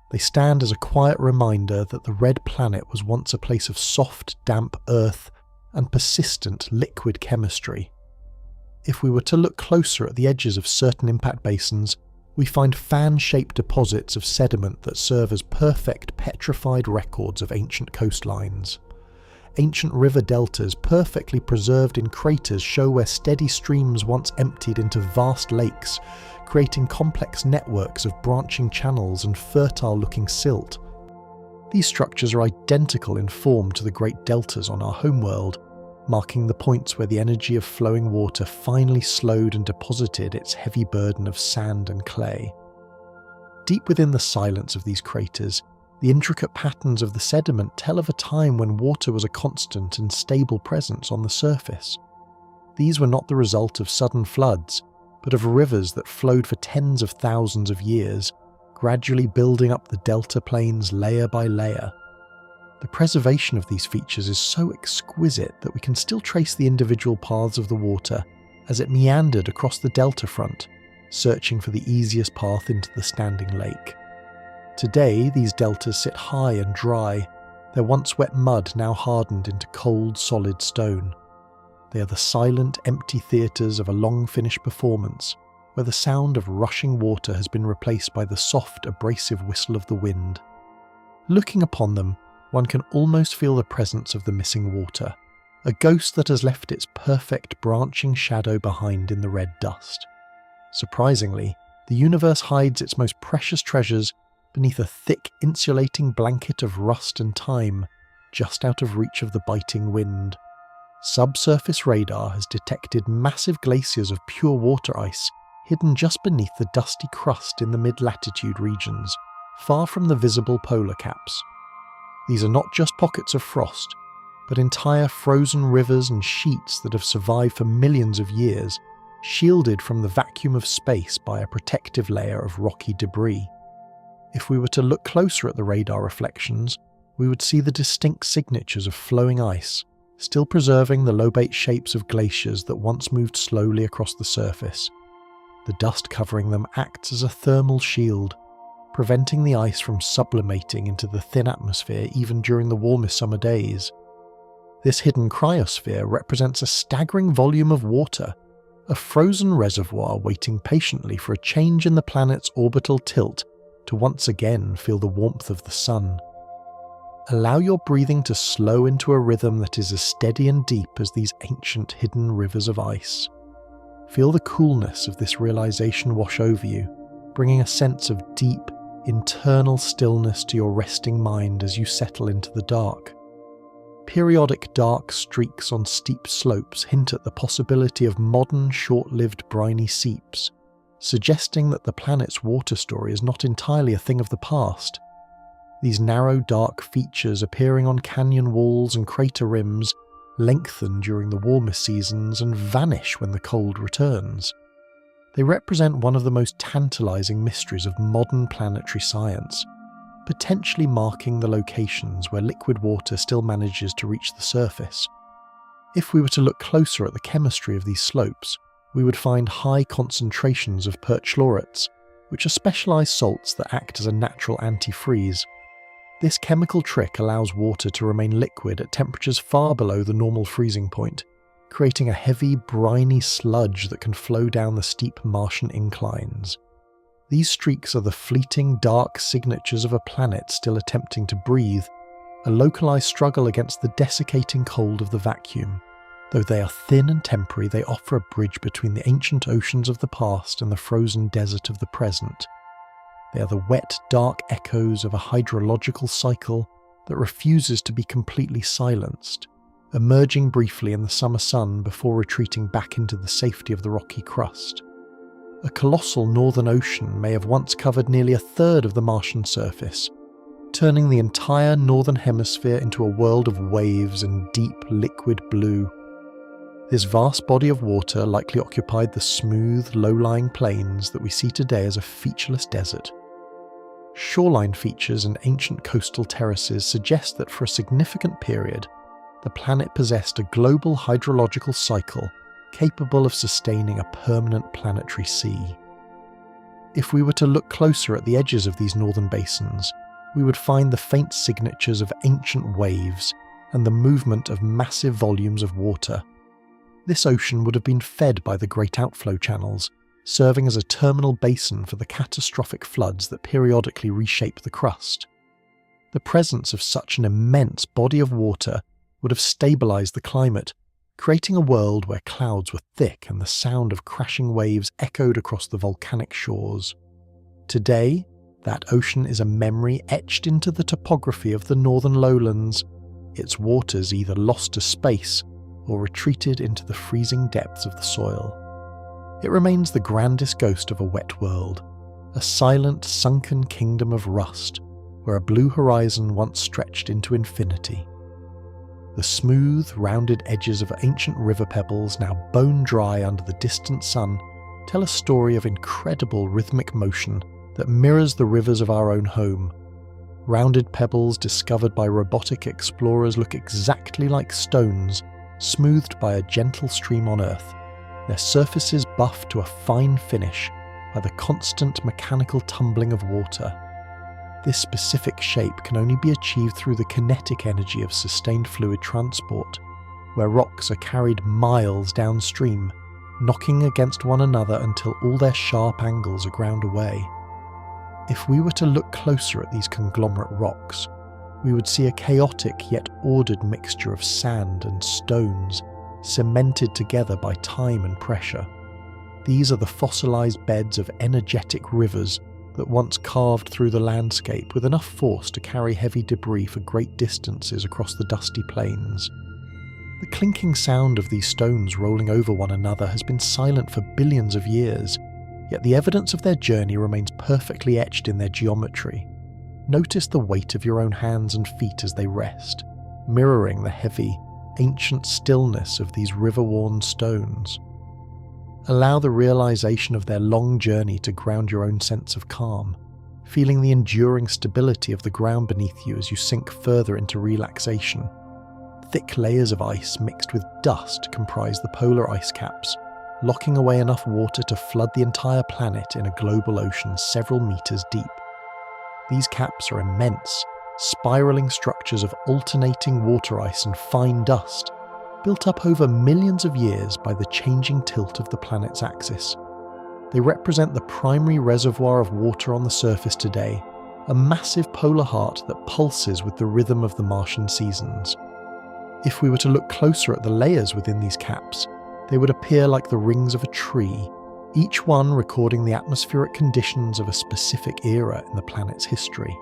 They stand as a quiet reminder that the red planet was once a place of soft, damp earth and persistent liquid chemistry. If we were to look closer at the edges of certain impact basins, we find fan-shaped deposits of sediment that serve as perfect petrified records of ancient coastlines. Ancient river deltas perfectly preserved in craters show where steady streams once emptied into vast lakes, creating complex networks of branching channels and fertile-looking silt. These structures are identical in form to the great deltas on our homeworld, marking the points where the energy of flowing water finally slowed and deposited its heavy burden of sand and clay. Deep within the silence of these craters, the intricate patterns of the sediment tell of a time when water was a constant and stable presence on the surface. These were not the result of sudden floods, but of rivers that flowed for tens of thousands of years, gradually building up the delta plains layer by layer. The preservation of these features is so exquisite that we can still trace the individual paths of the water as it meandered across the delta front, searching for the easiest path into the standing lake. Today, these deltas sit high and dry, their once wet mud now hardened into cold, solid stone. They are the silent, empty theatres of a long-finished performance, where the sound of rushing water has been replaced by the soft, abrasive whistle of the wind. Looking upon them, one can almost feel the presence of the missing water, a ghost that has left its perfect branching shadow behind in the red dust. Surprisingly, the universe hides its most precious treasures beneath a thick, insulating blanket of rust and time, just out of reach of the biting wind. Subsurface radar has detected massive glaciers of pure water ice hidden just beneath the dusty crust in the mid-latitude regions, far from the visible polar caps. These are not just pockets of frost, but entire frozen rivers and sheets that have survived for millions of years, shielded from the vacuum of space by a protective layer of rocky debris. If we were to look closer at the radar reflections, we would see the distinct signatures of flowing ice, still preserving the lobate shapes of glaciers that once moved slowly across the surface. The dust covering them acts as a thermal shield, preventing the ice from sublimating into the thin atmosphere even during the warmest summer days. This hidden cryosphere represents a staggering volume of water, a frozen reservoir waiting patiently for a change in the planet's orbital tilt to once again feel the warmth of the sun. Allow your breathing to slow into a rhythm that is as steady and deep as these ancient hidden rivers of ice. Feel the coolness of this realization wash over you, bringing a sense of deep, internal stillness to your resting mind as you settle into the dark. Periodic dark streaks on steep slopes hint at the possibility of modern, short-lived briny seeps, suggesting that the planet's water story is not entirely a thing of the past. These narrow, dark features appearing on canyon walls and crater rims lengthen during the warmer seasons and vanish when the cold returns. They represent one of the most tantalizing mysteries of modern planetary science, potentially marking the locations where liquid water still manages to reach the surface. If we were to look closer at the chemistry of these slopes, we would find high concentrations of perchlorates, which are specialized salts that act as a natural antifreeze. This chemical trick allows water to remain liquid at temperatures far below the normal freezing point, creating a heavy, briny sludge that can flow down the steep Martian inclines. These streaks are the fleeting, dark signatures of a planet still attempting to breathe, a localized struggle against the desiccating cold of the vacuum. Though they are thin and temporary, they offer a bridge between the ancient oceans of the past and the frozen desert of the present. They are the wet, dark echoes of a hydrological cycle that refuses to be completely silenced, emerging briefly in the summer sun before retreating back into the safety of the rocky crust. A colossal northern ocean may have once covered nearly a third of the Martian surface, turning the entire northern hemisphere into a world of waves and deep liquid blue. This vast body of water likely occupied the smooth, low-lying plains that we see today as a featureless desert. Shoreline features and ancient coastal terraces suggest that for a significant period, the planet possessed a global hydrological cycle capable of sustaining a permanent planetary sea. If we were to look closer at the edges of these northern basins, we would find the faint signatures of ancient waves and the movement of massive volumes of water. This ocean would have been fed by the great outflow channels, serving as a terminal basin for the catastrophic floods that periodically reshape the crust. The presence of such an immense body of water would have stabilized the climate, creating a world where clouds were thick and the sound of crashing waves echoed across the volcanic shores. Today, that ocean is a memory etched into the topography of the northern lowlands, its waters either lost to space or retreated into the freezing depths of the soil. It remains the grandest ghost of a wet world, a silent, sunken kingdom of rust, where a blue horizon once stretched into infinity. The smooth, rounded edges of ancient river pebbles, now bone dry under the distant sun, tell a story of incredible rhythmic motion that mirrors the rivers of our own home. Rounded pebbles discovered by robotic explorers look exactly like stones, smoothed by a gentle stream on Earth, their surfaces buffed to a fine finish by the constant mechanical tumbling of water. This specific shape can only be achieved through the kinetic energy of sustained fluid transport, where rocks are carried miles downstream, knocking against one another until all their sharp angles are ground away. If we were to look closer at these conglomerate rocks, we would see a chaotic yet ordered mixture of sand and stones, cemented together by time and pressure. These are the fossilized beds of energetic rivers that once carved through the landscape with enough force to carry heavy debris for great distances across the dusty plains. The clinking sound of these stones rolling over one another has been silent for billions of years, yet the evidence of their journey remains perfectly etched in their geometry. Notice the weight of your own hands and feet as they rest, mirroring the heavy, ancient stillness of these river-worn stones. Allow the realization of their long journey to ground your own sense of calm, feeling the enduring stability of the ground beneath you as you sink further into relaxation. Thick layers of ice mixed with dust comprise the polar ice caps, locking away enough water to flood the entire planet in a global ocean several meters deep. These caps are immense, spiraling structures of alternating water ice and fine dust, built up over millions of years by the changing tilt of the planet's axis. They represent the primary reservoir of water on the surface today, a massive polar heart that pulses with the rhythm of the Martian seasons. If we were to look closer at the layers within these caps, they would appear like the rings of a tree, each one recording the atmospheric conditions of a specific era in the planet's history.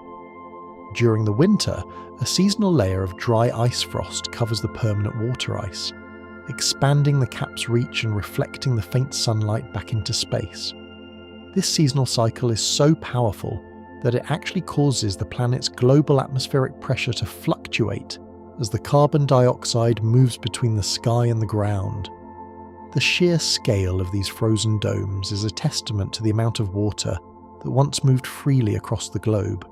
During the winter, a seasonal layer of dry ice frost covers the permanent water ice, expanding the cap's reach and reflecting the faint sunlight back into space. This seasonal cycle is so powerful that it actually causes the planet's global atmospheric pressure to fluctuate as the carbon dioxide moves between the sky and the ground. The sheer scale of these frozen domes is a testament to the amount of water that once moved freely across the globe.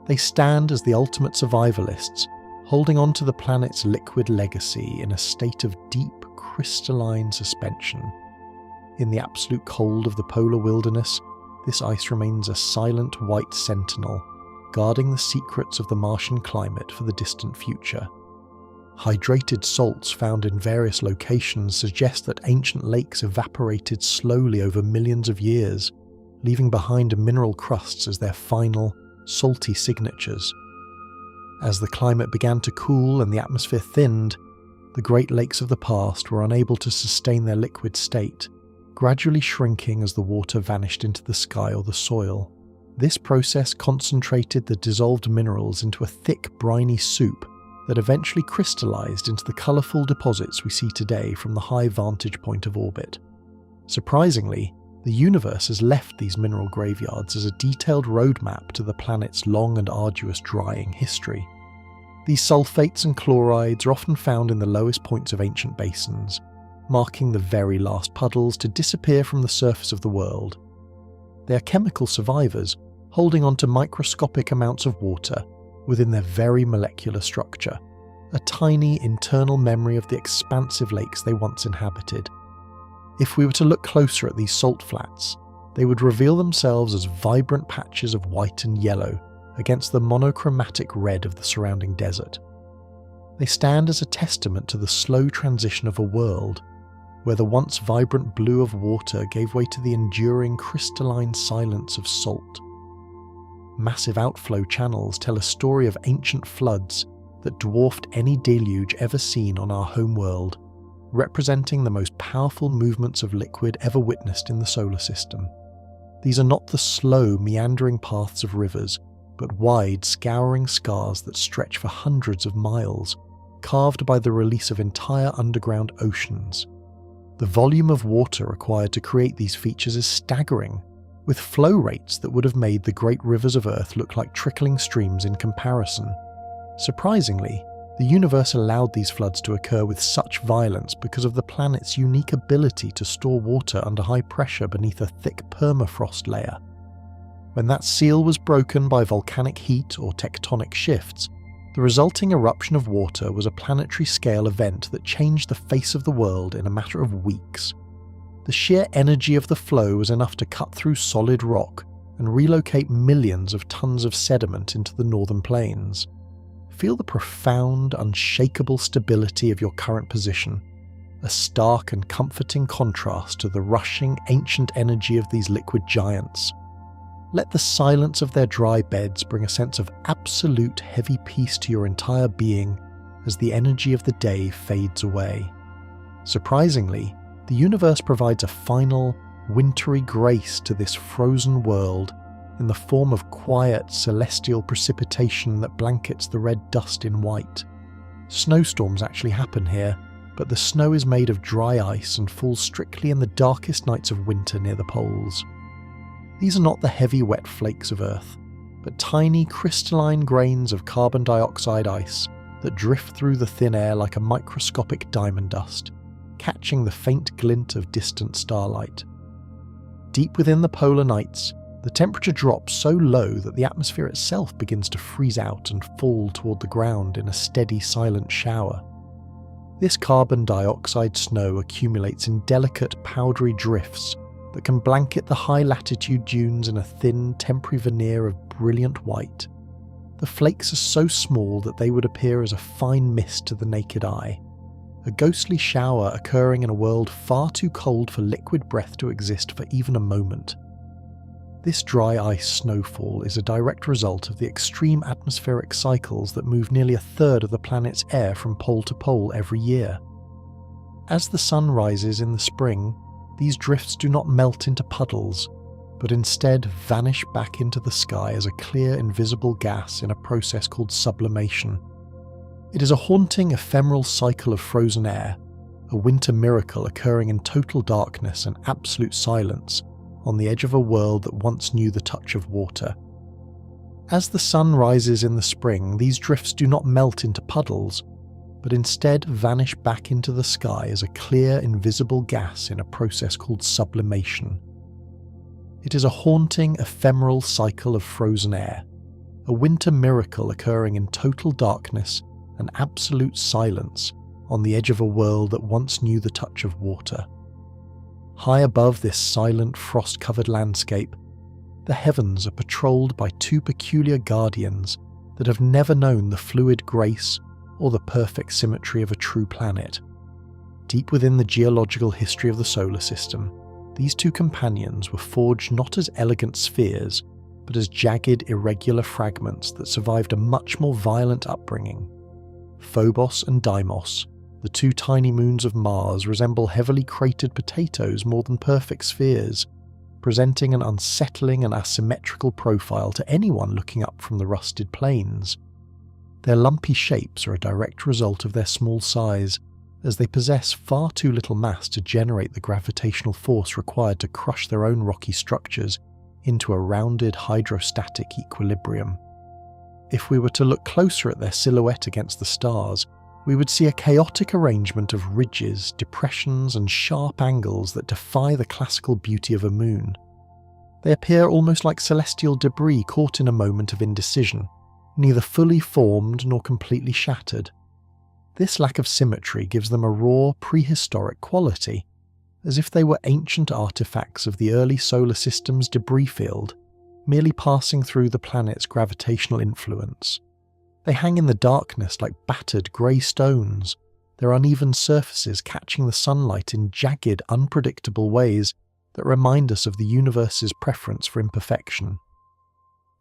They stand as the ultimate survivalists, holding on to the planet's liquid legacy in a state of deep, crystalline suspension. In the absolute cold of the polar wilderness, this ice remains a silent white sentinel, guarding the secrets of the Martian climate for the distant future. Hydrated salts found in various locations suggest that ancient lakes evaporated slowly over millions of years, leaving behind mineral crusts as their final, salty signatures. As the climate began to cool and the atmosphere thinned, the Great Lakes of the past were unable to sustain their liquid state, gradually shrinking as the water vanished into the sky or the soil. This process concentrated the dissolved minerals into a thick, briny soup that eventually crystallized into the colourful deposits we see today from the high vantage point of orbit. Surprisingly, the universe has left these mineral graveyards as a detailed roadmap to the planet's long and arduous drying history. These sulfates and chlorides are often found in the lowest points of ancient basins, marking the very last puddles to disappear from the surface of the world. They are chemical survivors, holding on to microscopic amounts of water within their very molecular structure, a tiny internal memory of the expansive lakes they once inhabited. If we were to look closer at these salt flats, they would reveal themselves as vibrant patches of white and yellow against the monochromatic red of the surrounding desert. They stand as a testament to the slow transition of a world where the once vibrant blue of water gave way to the enduring crystalline silence of salt. Massive outflow channels tell a story of ancient floods that dwarfed any deluge ever seen on our home world, representing the most powerful movements of liquid ever witnessed in the solar system. These are not the slow, meandering paths of rivers, but wide, scouring scars that stretch for hundreds of miles, carved by the release of entire underground oceans. The volume of water required to create these features is staggering, with flow rates that would have made the great rivers of Earth look like trickling streams in comparison. Surprisingly, the universe allowed these floods to occur with such violence because of the planet's unique ability to store water under high pressure beneath a thick permafrost layer. When that seal was broken by volcanic heat or tectonic shifts, the resulting eruption of water was a planetary-scale event that changed the face of the world in a matter of weeks. The sheer energy of the flow was enough to cut through solid rock and relocate millions of tons of sediment into the northern plains. Feel the profound, unshakable stability of your current position, a stark and comforting contrast to the rushing, ancient energy of these liquid giants. Let the silence of their dry beds bring a sense of absolute heavy peace to your entire being as the energy of the day fades away. Surprisingly, the universe provides a final, wintry grace to this frozen world in the form of quiet, celestial precipitation that blankets the red dust in white. Snowstorms actually happen here, but the snow is made of dry ice and falls strictly in the darkest nights of winter near the poles. These are not the heavy, wet flakes of Earth, but tiny, crystalline grains of carbon dioxide ice that drift through the thin air like a microscopic diamond dust, catching the faint glint of distant starlight. Deep within the polar nights, the temperature drops so low that the atmosphere itself begins to freeze out and fall toward the ground in a steady, silent shower. This carbon dioxide snow accumulates in delicate, powdery drifts that can blanket the high-latitude dunes in a thin, temporary veneer of brilliant white. The flakes are so small that they would appear as a fine mist to the naked eye, a ghostly shower occurring in a world far too cold for liquid breath to exist for even a moment. This dry ice snowfall is a direct result of the extreme atmospheric cycles that move nearly a third of the planet's air from pole to pole every year. As the sun rises in the spring, these drifts do not melt into puddles, but instead vanish back into the sky as a clear, invisible gas in a process called sublimation. It is a haunting, ephemeral cycle of frozen air, a winter miracle occurring in total darkness and absolute silence on the edge of a world that once knew the touch of water. As the sun rises in the spring, these drifts do not melt into puddles, but instead vanish back into the sky as a clear, invisible gas in a process called sublimation. It is a haunting, ephemeral cycle of frozen air, a winter miracle occurring in total darkness and absolute silence on the edge of a world that once knew the touch of water. High above this silent, frost-covered landscape, the heavens are patrolled by two peculiar guardians that have never known the fluid grace or the perfect symmetry of a true planet. Deep within the geological history of the solar system, these two companions were forged not as elegant spheres, but as jagged, irregular fragments that survived a much more violent upbringing. Phobos and Deimos, the two tiny moons of Mars, resemble heavily cratered potatoes more than perfect spheres, presenting an unsettling and asymmetrical profile to anyone looking up from the rusted plains. Their lumpy shapes are a direct result of their small size, as they possess far too little mass to generate the gravitational force required to crush their own rocky structures into a rounded hydrostatic equilibrium. If we were to look closer at their silhouette against the stars, we would see a chaotic arrangement of ridges, depressions, and sharp angles that defy the classical beauty of a moon. They appear almost like celestial debris caught in a moment of indecision, neither fully formed nor completely shattered. This lack of symmetry gives them a raw, prehistoric quality, as if they were ancient artifacts of the early solar system's debris field, merely passing through the planet's gravitational influence. They hang in the darkness like battered grey stones, their uneven surfaces catching the sunlight in jagged, unpredictable ways that remind us of the universe's preference for imperfection.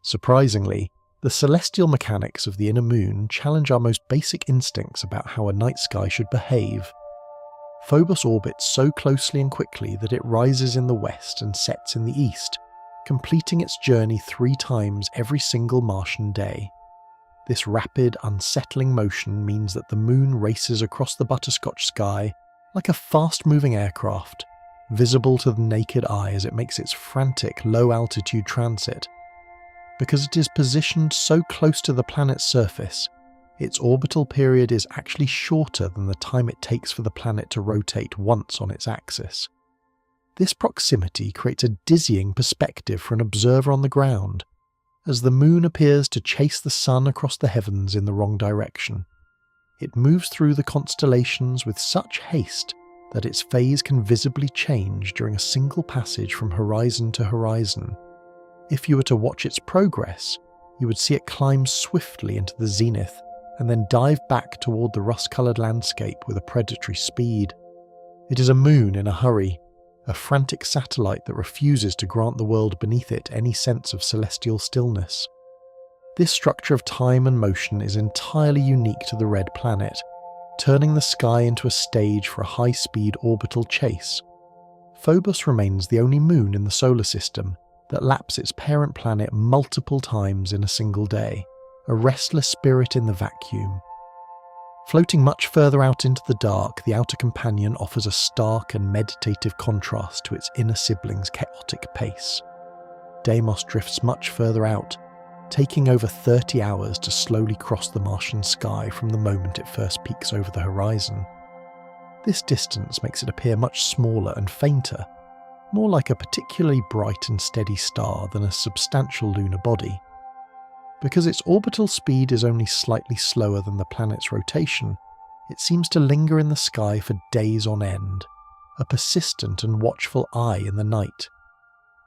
Surprisingly, the celestial mechanics of the inner moon challenge our most basic instincts about how a night sky should behave. Phobos orbits so closely and quickly that it rises in the west and sets in the east, completing its journey 3 times every single Martian day. This rapid, unsettling motion means that the moon races across the butterscotch sky like a fast-moving aircraft, visible to the naked eye as it makes its frantic, low-altitude transit. Because it is positioned so close to the planet's surface, its orbital period is actually shorter than the time it takes for the planet to rotate once on its axis. This proximity creates a dizzying perspective for an observer on the ground, as the moon appears to chase the sun across the heavens in the wrong direction. It moves through the constellations with such haste that its phase can visibly change during a single passage from horizon to horizon. If you were to watch its progress, you would see it climb swiftly into the zenith and then dive back toward the rust-coloured landscape with a predatory speed. It is a moon in a hurry, a frantic satellite that refuses to grant the world beneath it any sense of celestial stillness. This structure of time and motion is entirely unique to the red planet, turning the sky into a stage for a high-speed orbital chase. Phobos remains the only moon in the solar system that laps its parent planet multiple times in a single day, a restless spirit in the vacuum. Floating much further out into the dark, the outer companion offers a stark and meditative contrast to its inner sibling's chaotic pace. Deimos drifts much further out, taking over 30 hours to slowly cross the Martian sky from the moment it first peeks over the horizon. This distance makes it appear much smaller and fainter, more like a particularly bright and steady star than a substantial lunar body. Because its orbital speed is only slightly slower than the planet's rotation, it seems to linger in the sky for days on end, a persistent and watchful eye in the night.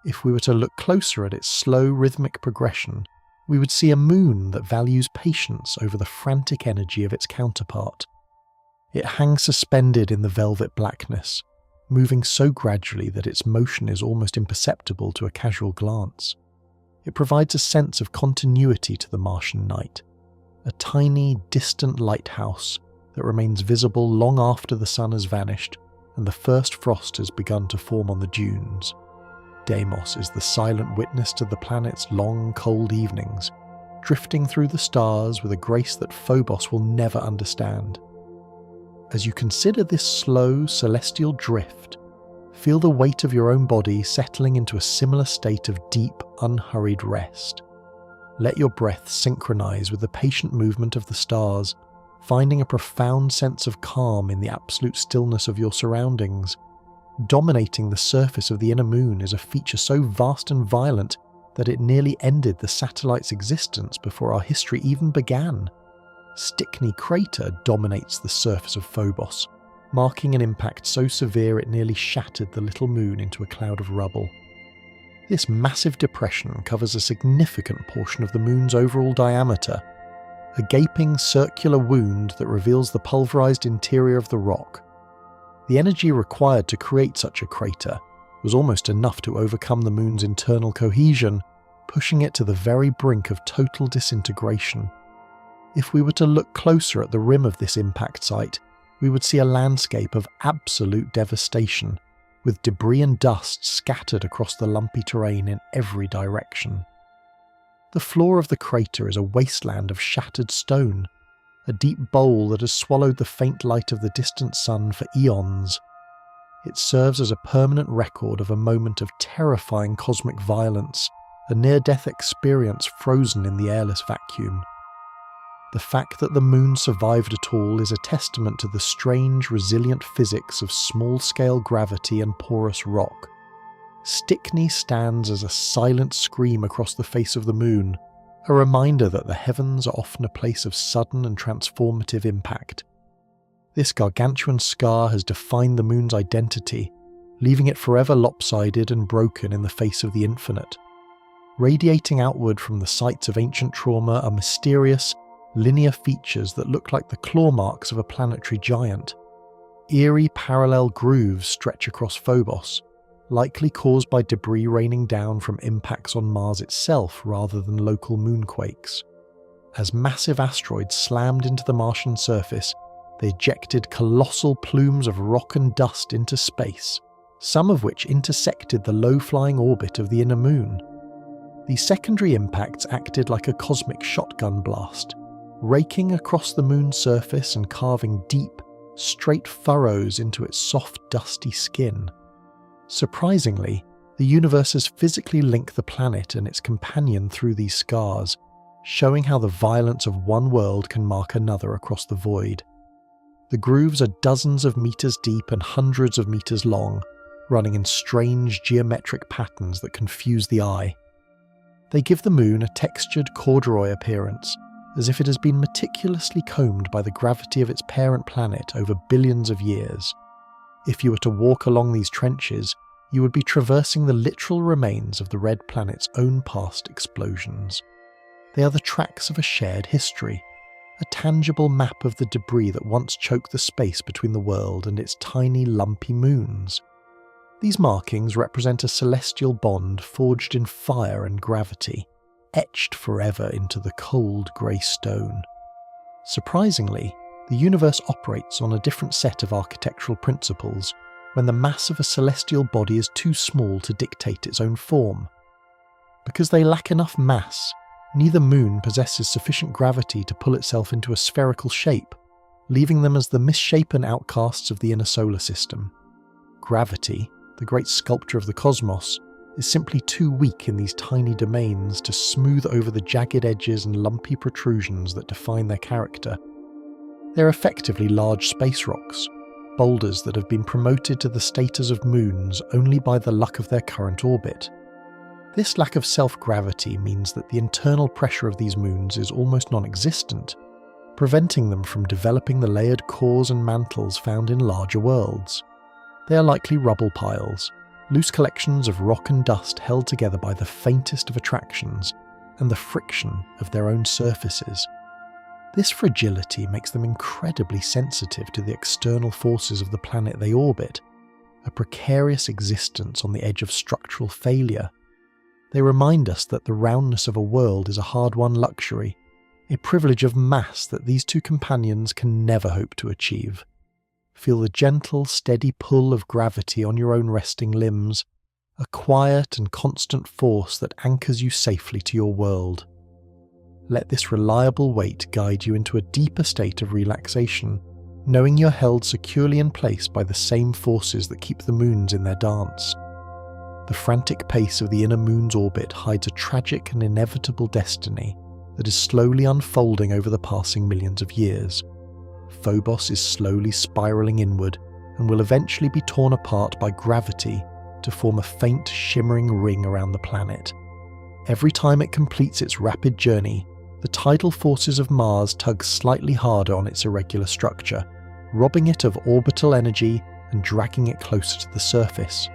If we were to look closer at its slow, rhythmic progression, we would see a moon that values patience over the frantic energy of its counterpart. It hangs suspended in the velvet blackness, moving so gradually that its motion is almost imperceptible to a casual glance. It provides a sense of continuity to the Martian night, a tiny, distant lighthouse that remains visible long after the sun has vanished and the first frost has begun to form on the dunes. Deimos is the silent witness to the planet's long, cold evenings, drifting through the stars with a grace that Phobos will never understand. As you consider this slow, celestial drift, feel the weight of your own body settling into a similar state of deep, unhurried rest. Let your breath synchronize with the patient movement of the stars, finding a profound sense of calm in the absolute stillness of your surroundings. Dominating the surface of the inner moon is a feature so vast and violent that it nearly ended the satellite's existence before our history even began. Stickney Crater dominates the surface of Phobos, marking an impact so severe it nearly shattered the little moon into a cloud of rubble. This massive depression covers a significant portion of the moon's overall diameter, a gaping circular wound that reveals the pulverized interior of the rock. The energy required to create such a crater was almost enough to overcome the moon's internal cohesion, pushing it to the very brink of total disintegration. If we were to look closer at the rim of this impact site, we would see a landscape of absolute devastation, with debris and dust scattered across the lumpy terrain in every direction. The floor of the crater is a wasteland of shattered stone, a deep bowl that has swallowed the faint light of the distant sun for eons. It serves as a permanent record of a moment of terrifying cosmic violence, a near-death experience frozen in the airless vacuum. The fact that the moon survived at all is a testament to the strange, resilient physics of small-scale gravity and porous rock. Stickney stands as a silent scream across the face of the moon, a reminder that the heavens are often a place of sudden and transformative impact. This gargantuan scar has defined the moon's identity, leaving it forever lopsided and broken in the face of the infinite. Radiating outward from the sites of ancient trauma are mysterious, linear features that look like the claw marks of a planetary giant. Eerie parallel grooves stretch across Phobos, likely caused by debris raining down from impacts on Mars itself rather than local moonquakes. As massive asteroids slammed into the Martian surface, they ejected colossal plumes of rock and dust into space, some of which intersected the low-flying orbit of the inner moon. These secondary impacts acted like a cosmic shotgun blast, raking across the moon's surface and carving deep, straight furrows into its soft, dusty skin. Surprisingly, the universes physically link the planet and its companion through these scars, showing how the violence of one world can mark another across the void. The grooves are dozens of meters deep and hundreds of meters long, running in strange geometric patterns that confuse the eye. They give the moon a textured corduroy appearance, as if it has been meticulously combed by the gravity of its parent planet over billions of years. If you were to walk along these trenches, you would be traversing the literal remains of the red planet's own past explosions. They are the tracks of a shared history, a tangible map of the debris that once choked the space between the world and its tiny, lumpy moons. These markings represent a celestial bond forged in fire and gravity, etched forever into the cold grey stone. Surprisingly, the universe operates on a different set of architectural principles when the mass of a celestial body is too small to dictate its own form. Because they lack enough mass, neither moon possesses sufficient gravity to pull itself into a spherical shape, leaving them as the misshapen outcasts of the inner solar system. Gravity, the great sculptor of the cosmos, is simply too weak in these tiny domains to smooth over the jagged edges and lumpy protrusions that define their character. They're effectively large space rocks, boulders that have been promoted to the status of moons only by the luck of their current orbit. This lack of self-gravity means that the internal pressure of these moons is almost non-existent, preventing them from developing the layered cores and mantles found in larger worlds. They are likely rubble piles, loose collections of rock and dust held together by the faintest of attractions, and the friction of their own surfaces. This fragility makes them incredibly sensitive to the external forces of the planet they orbit, a precarious existence on the edge of structural failure. They remind us that the roundness of a world is a hard-won luxury, a privilege of mass that these two companions can never hope to achieve. Feel the gentle, steady pull of gravity on your own resting limbs, a quiet and constant force that anchors you safely to your world. Let this reliable weight guide you into a deeper state of relaxation, knowing you're held securely in place by the same forces that keep the moons in their dance. The frantic pace of the inner moon's orbit hides a tragic and inevitable destiny that is slowly unfolding over the passing millions of years. Phobos is slowly spiraling inward and will eventually be torn apart by gravity to form a faint, shimmering ring around the planet. Every time it completes its rapid journey, the tidal forces of Mars tug slightly harder on its irregular structure, robbing it of orbital energy and dragging it closer to the surface.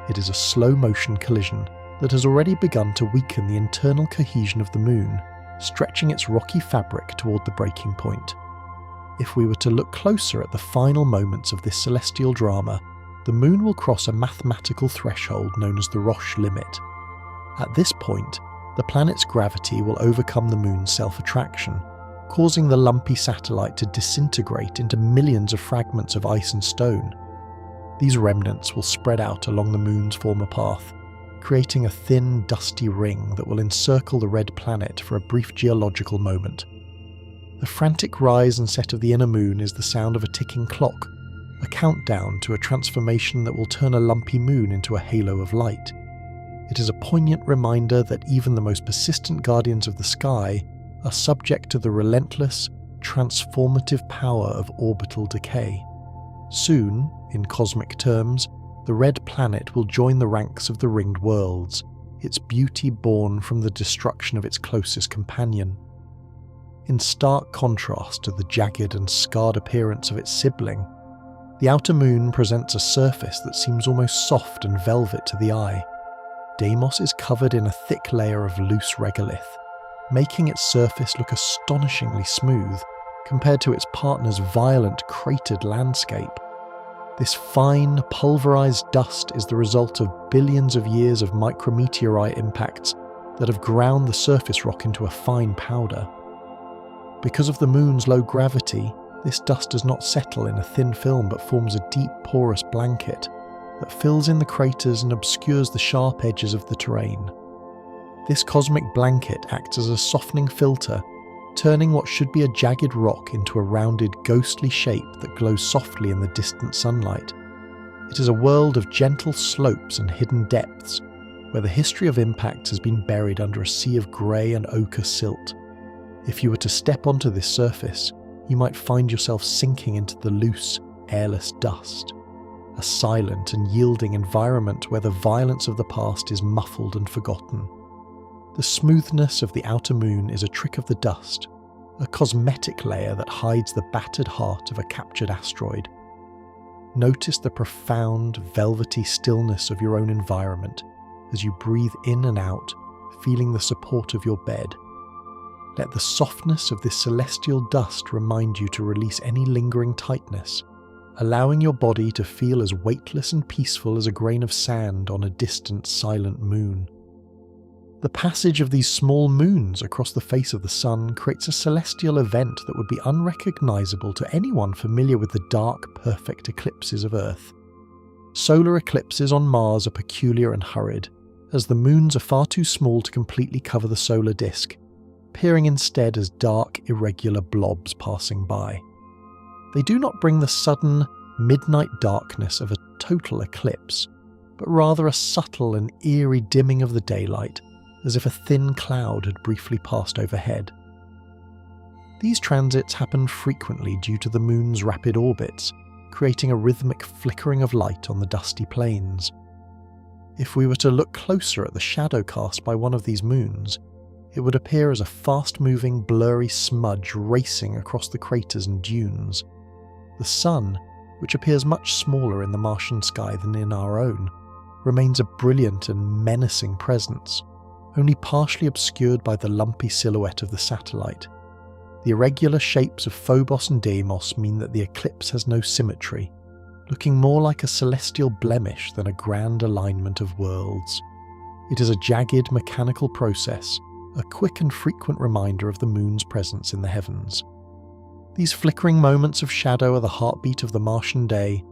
It is a slow-motion collision that has already begun to weaken the internal cohesion of the Moon, stretching its rocky fabric toward the breaking point. If we were to look closer at the final moments of this celestial drama, the Moon will cross a mathematical threshold known as the Roche limit. At this point, the planet's gravity will overcome the Moon's self-attraction, causing the lumpy satellite to disintegrate into millions of fragments of ice and stone. These remnants will spread out along the Moon's former path, creating a thin, dusty ring that will encircle the red planet for a brief geological moment. The frantic rise and set of the inner Moon is the sound of a ticking clock, a countdown to a transformation that will turn a lumpy moon into a halo of light. It is a poignant reminder that even the most persistent guardians of the sky are subject to the relentless, transformative power of orbital decay. Soon, in cosmic terms, the red planet will join the ranks of the ringed worlds, its beauty born from the destruction of its closest companion. In stark contrast to the jagged and scarred appearance of its sibling, the outer Moon presents a surface that seems almost soft and velvet to the eye. Deimos is covered in a thick layer of loose regolith, making its surface look astonishingly smooth compared to its partner's violent, cratered landscape. This fine, pulverized dust is the result of billions of years of micrometeorite impacts that have ground the surface rock into a fine powder. Because of the Moon's low gravity, this dust does not settle in a thin film but forms a deep, porous blanket that fills in the craters and obscures the sharp edges of the terrain. This cosmic blanket acts as a softening filter, turning what should be a jagged rock into a rounded, ghostly shape that glows softly in the distant sunlight. It is a world of gentle slopes and hidden depths, where the history of impacts has been buried under a sea of grey and ochre silt. If you were to step onto this surface, you might find yourself sinking into the loose, airless dust. A silent and yielding environment where the violence of the past is muffled and forgotten. The smoothness of the outer Moon is a trick of the dust, a cosmetic layer that hides the battered heart of a captured asteroid. Notice the profound, velvety stillness of your own environment as you breathe in and out, feeling the support of your bed. Let the softness of this celestial dust remind you to release any lingering tightness, allowing your body to feel as weightless and peaceful as a grain of sand on a distant, silent moon. The passage of these small moons across the face of the Sun creates a celestial event that would be unrecognizable to anyone familiar with the dark, perfect eclipses of Earth. Solar eclipses on Mars are peculiar and hurried, as the moons are far too small to completely cover the solar disk, appearing instead as dark, irregular blobs passing by. They do not bring the sudden, midnight darkness of a total eclipse, but rather a subtle and eerie dimming of the daylight, as if a thin cloud had briefly passed overhead. These transits happen frequently due to the Moon's rapid orbits, creating a rhythmic flickering of light on the dusty plains. If we were to look closer at the shadow cast by one of these moons, it would appear as a fast-moving, blurry smudge racing across the craters and dunes. The Sun, which appears much smaller in the Martian sky than in our own, remains a brilliant and menacing presence, only partially obscured by the lumpy silhouette of the satellite. The irregular shapes of Phobos and Deimos mean that the eclipse has no symmetry, looking more like a celestial blemish than a grand alignment of worlds. It is a jagged mechanical process, a quick and frequent reminder of the moon's presence in the heavens. These flickering moments of shadow are the heartbeat of the Martian day,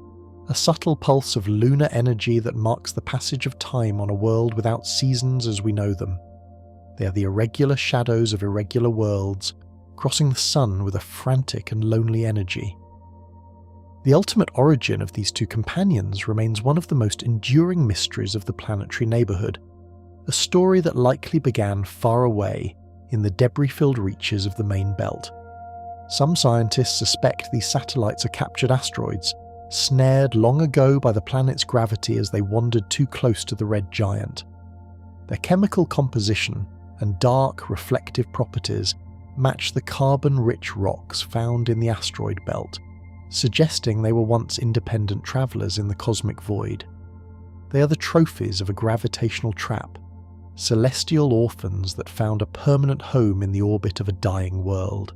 a subtle pulse of lunar energy that marks the passage of time on a world without seasons as we know them. They are the irregular shadows of irregular worlds, crossing the sun with a frantic and lonely energy. The ultimate origin of these two companions remains one of the most enduring mysteries of the planetary neighbourhood, a story that likely began far away in the debris-filled reaches of the main belt. Some scientists suspect these satellites are captured asteroids, snared long ago by the planet's gravity as they wandered too close to the red giant. Their chemical composition and dark, reflective properties match the carbon-rich rocks found in the asteroid belt, suggesting they were once independent travellers in the cosmic void. They are the trophies of a gravitational trap, celestial orphans that found a permanent home in the orbit of a dying world.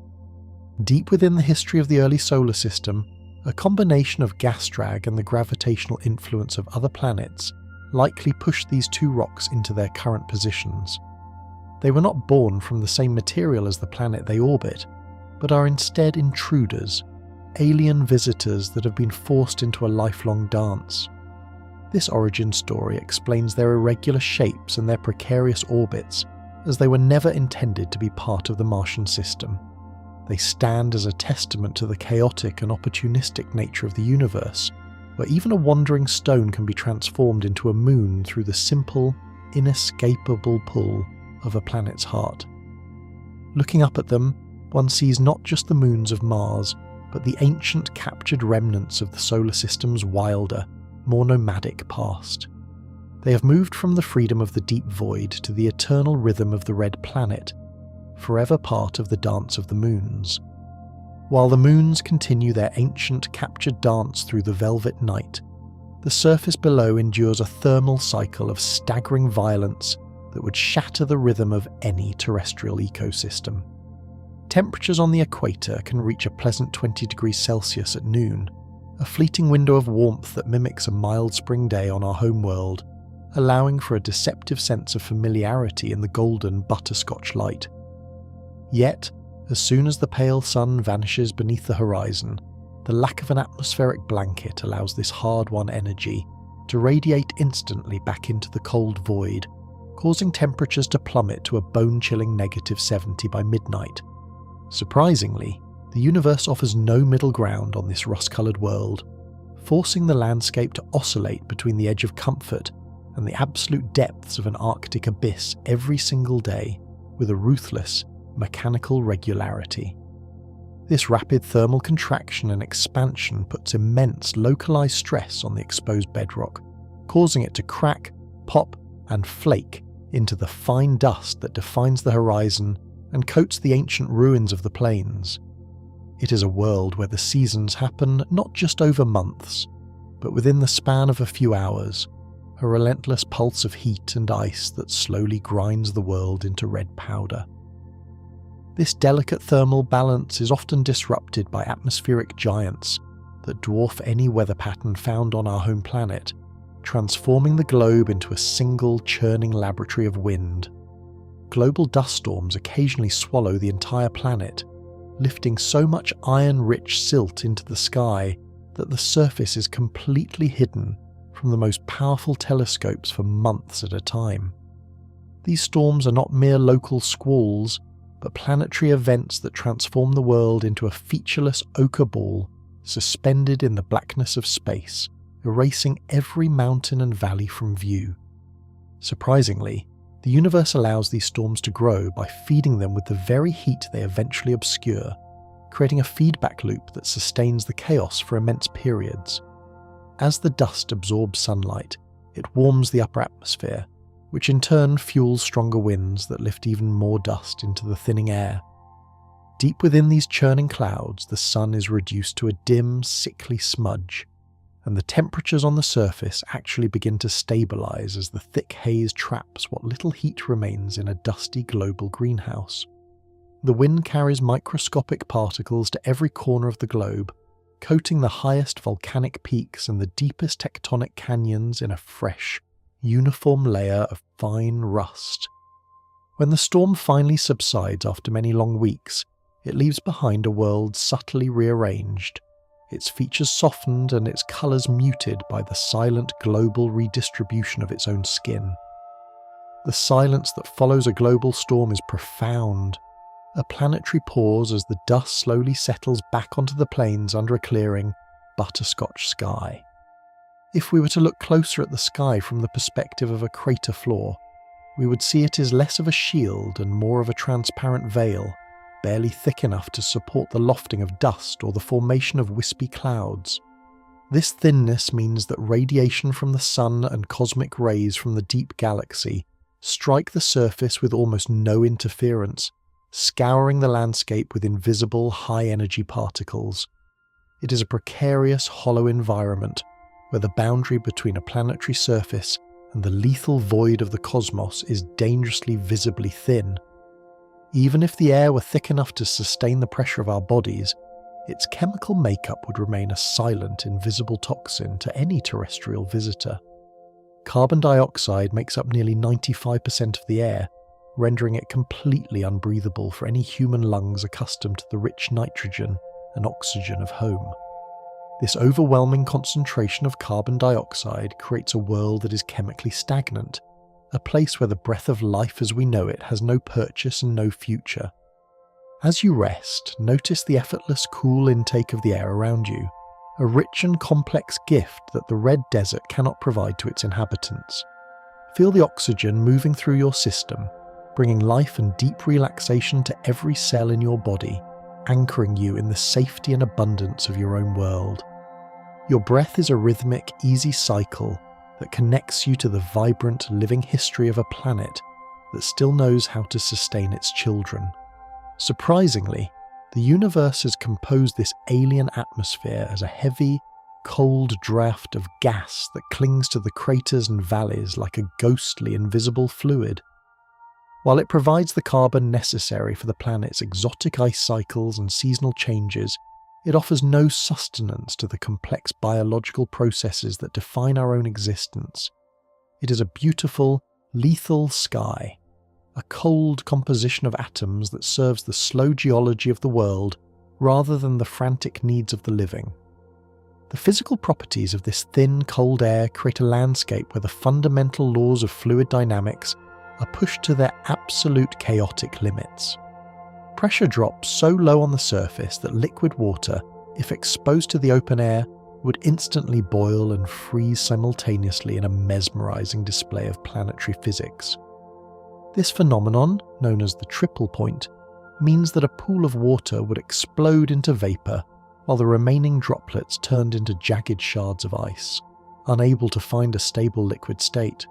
Deep within the history of the early solar system, a combination of gas drag and the gravitational influence of other planets likely pushed these two rocks into their current positions. They were not born from the same material as the planet they orbit, but are instead intruders, alien visitors that have been forced into a lifelong dance. This origin story explains their irregular shapes and their precarious orbits, as they were never intended to be part of the Martian system. They stand as a testament to the chaotic and opportunistic nature of the universe, where even a wandering stone can be transformed into a moon through the simple, inescapable pull of a planet's heart. Looking up at them, one sees not just the moons of Mars, but the ancient captured remnants of the solar system's wilder, more nomadic past. They have moved from the freedom of the deep void to the eternal rhythm of the red planet, forever part of the dance of the moons. While the moons continue their ancient captured dance through the velvet night, the surface below endures a thermal cycle of staggering violence that would shatter the rhythm of any terrestrial ecosystem. Temperatures on the equator can reach a pleasant 20 degrees Celsius at noon, a fleeting window of warmth that mimics a mild spring day on our homeworld, allowing for a deceptive sense of familiarity in the golden butterscotch light. Yet, as soon as the pale sun vanishes beneath the horizon, the lack of an atmospheric blanket allows this hard-won energy to radiate instantly back into the cold void, causing temperatures to plummet to a bone-chilling -70 by midnight. Surprisingly, the universe offers no middle ground on this rust-coloured world, forcing the landscape to oscillate between the edge of comfort and the absolute depths of an Arctic abyss every single day with a ruthless, mechanical regularity. This rapid thermal contraction and expansion puts immense localised stress on the exposed bedrock, causing it to crack, pop, and flake into the fine dust that defines the horizon and coats the ancient ruins of the plains. It is a world where the seasons happen not just over months, but within the span of a few hours, a relentless pulse of heat and ice that slowly grinds the world into red powder. This delicate thermal balance is often disrupted by atmospheric giants that dwarf any weather pattern found on our home planet, transforming the globe into a single churning laboratory of wind. Global dust storms occasionally swallow the entire planet, lifting so much iron-rich silt into the sky that the surface is completely hidden from the most powerful telescopes for months at a time. These storms are not mere local squalls, but planetary events that transform the world into a featureless ochre ball suspended in the blackness of space, erasing every mountain and valley from view. Surprisingly, the universe allows these storms to grow by feeding them with the very heat they eventually obscure, creating a feedback loop that sustains the chaos for immense periods. As the dust absorbs sunlight, it warms the upper atmosphere, which in turn fuels stronger winds that lift even more dust into the thinning air. Deep within these churning clouds, the sun is reduced to a dim, sickly smudge, and the temperatures on the surface actually begin to stabilize as the thick haze traps what little heat remains in a dusty global greenhouse. The wind carries microscopic particles to every corner of the globe, coating the highest volcanic peaks and the deepest tectonic canyons in a fresh, uniform layer of fine rust. When the storm finally subsides after many long weeks, it leaves behind a world subtly rearranged, its features softened and its colours muted by the silent global redistribution of its own skin. The silence that follows a global storm is profound, a planetary pause as the dust slowly settles back onto the plains under a clearing, butterscotch sky. If we were to look closer at the sky from the perspective of a crater floor, we would see it is less of a shield and more of a transparent veil, barely thick enough to support the lofting of dust or the formation of wispy clouds. This thinness means that radiation from the sun and cosmic rays from the deep galaxy strike the surface with almost no interference, scouring the landscape with invisible high-energy particles. It is a precarious, hollow environment where the boundary between a planetary surface and the lethal void of the cosmos is dangerously visibly thin. Even if the air were thick enough to sustain the pressure of our bodies, its chemical makeup would remain a silent, invisible toxin to any terrestrial visitor. Carbon dioxide makes up nearly 95% of the air, rendering it completely unbreathable for any human lungs accustomed to the rich nitrogen and oxygen of home. This overwhelming concentration of carbon dioxide creates a world that is chemically stagnant, a place where the breath of life as we know it has no purchase and no future. As you rest, notice the effortless, cool intake of the air around you, a rich and complex gift that the red desert cannot provide to its inhabitants. Feel the oxygen moving through your system, bringing life and deep relaxation to every cell in your body, anchoring you in the safety and abundance of your own world. Your breath is a rhythmic, easy cycle that connects you to the vibrant, living history of a planet that still knows how to sustain its children. Surprisingly, the universe has composed this alien atmosphere as a heavy, cold draft of gas that clings to the craters and valleys like a ghostly, invisible fluid. While it provides the carbon necessary for the planet's exotic ice cycles and seasonal changes, it offers no sustenance to the complex biological processes that define our own existence. It is a beautiful, lethal sky, a cold composition of atoms that serves the slow geology of the world rather than the frantic needs of the living. The physical properties of this thin, cold air create a landscape where the fundamental laws of fluid dynamics are pushed to their absolute chaotic limits. Pressure drops so low on the surface that liquid water, if exposed to the open air, would instantly boil and freeze simultaneously in a mesmerizing display of planetary physics. This phenomenon, known as the triple point, means that a pool of water would explode into vapor while the remaining droplets turned into jagged shards of ice, unable to find a stable liquid state.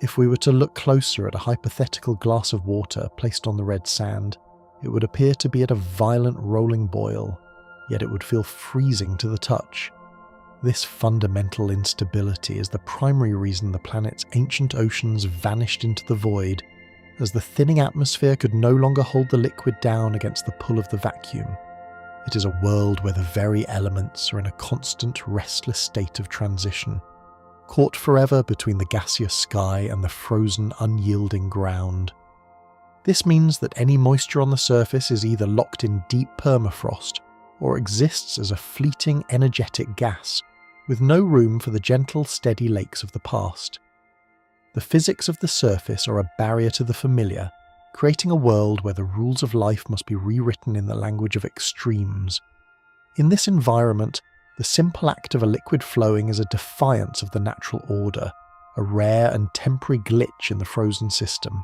If we were to look closer at a hypothetical glass of water placed on the red sand, it would appear to be at a violent rolling boil, yet it would feel freezing to the touch. This fundamental instability is the primary reason the planet's ancient oceans vanished into the void, as the thinning atmosphere could no longer hold the liquid down against the pull of the vacuum. It is a world where the very elements are in a constant, restless state of transition, caught forever between the gaseous sky and the frozen, unyielding ground. This means that any moisture on the surface is either locked in deep permafrost or exists as a fleeting, energetic gas, with no room for the gentle, steady lakes of the past. The physics of the surface are a barrier to the familiar, creating a world where the rules of life must be rewritten in the language of extremes. In this environment, the simple act of a liquid flowing is a defiance of the natural order, a rare and temporary glitch in the frozen system.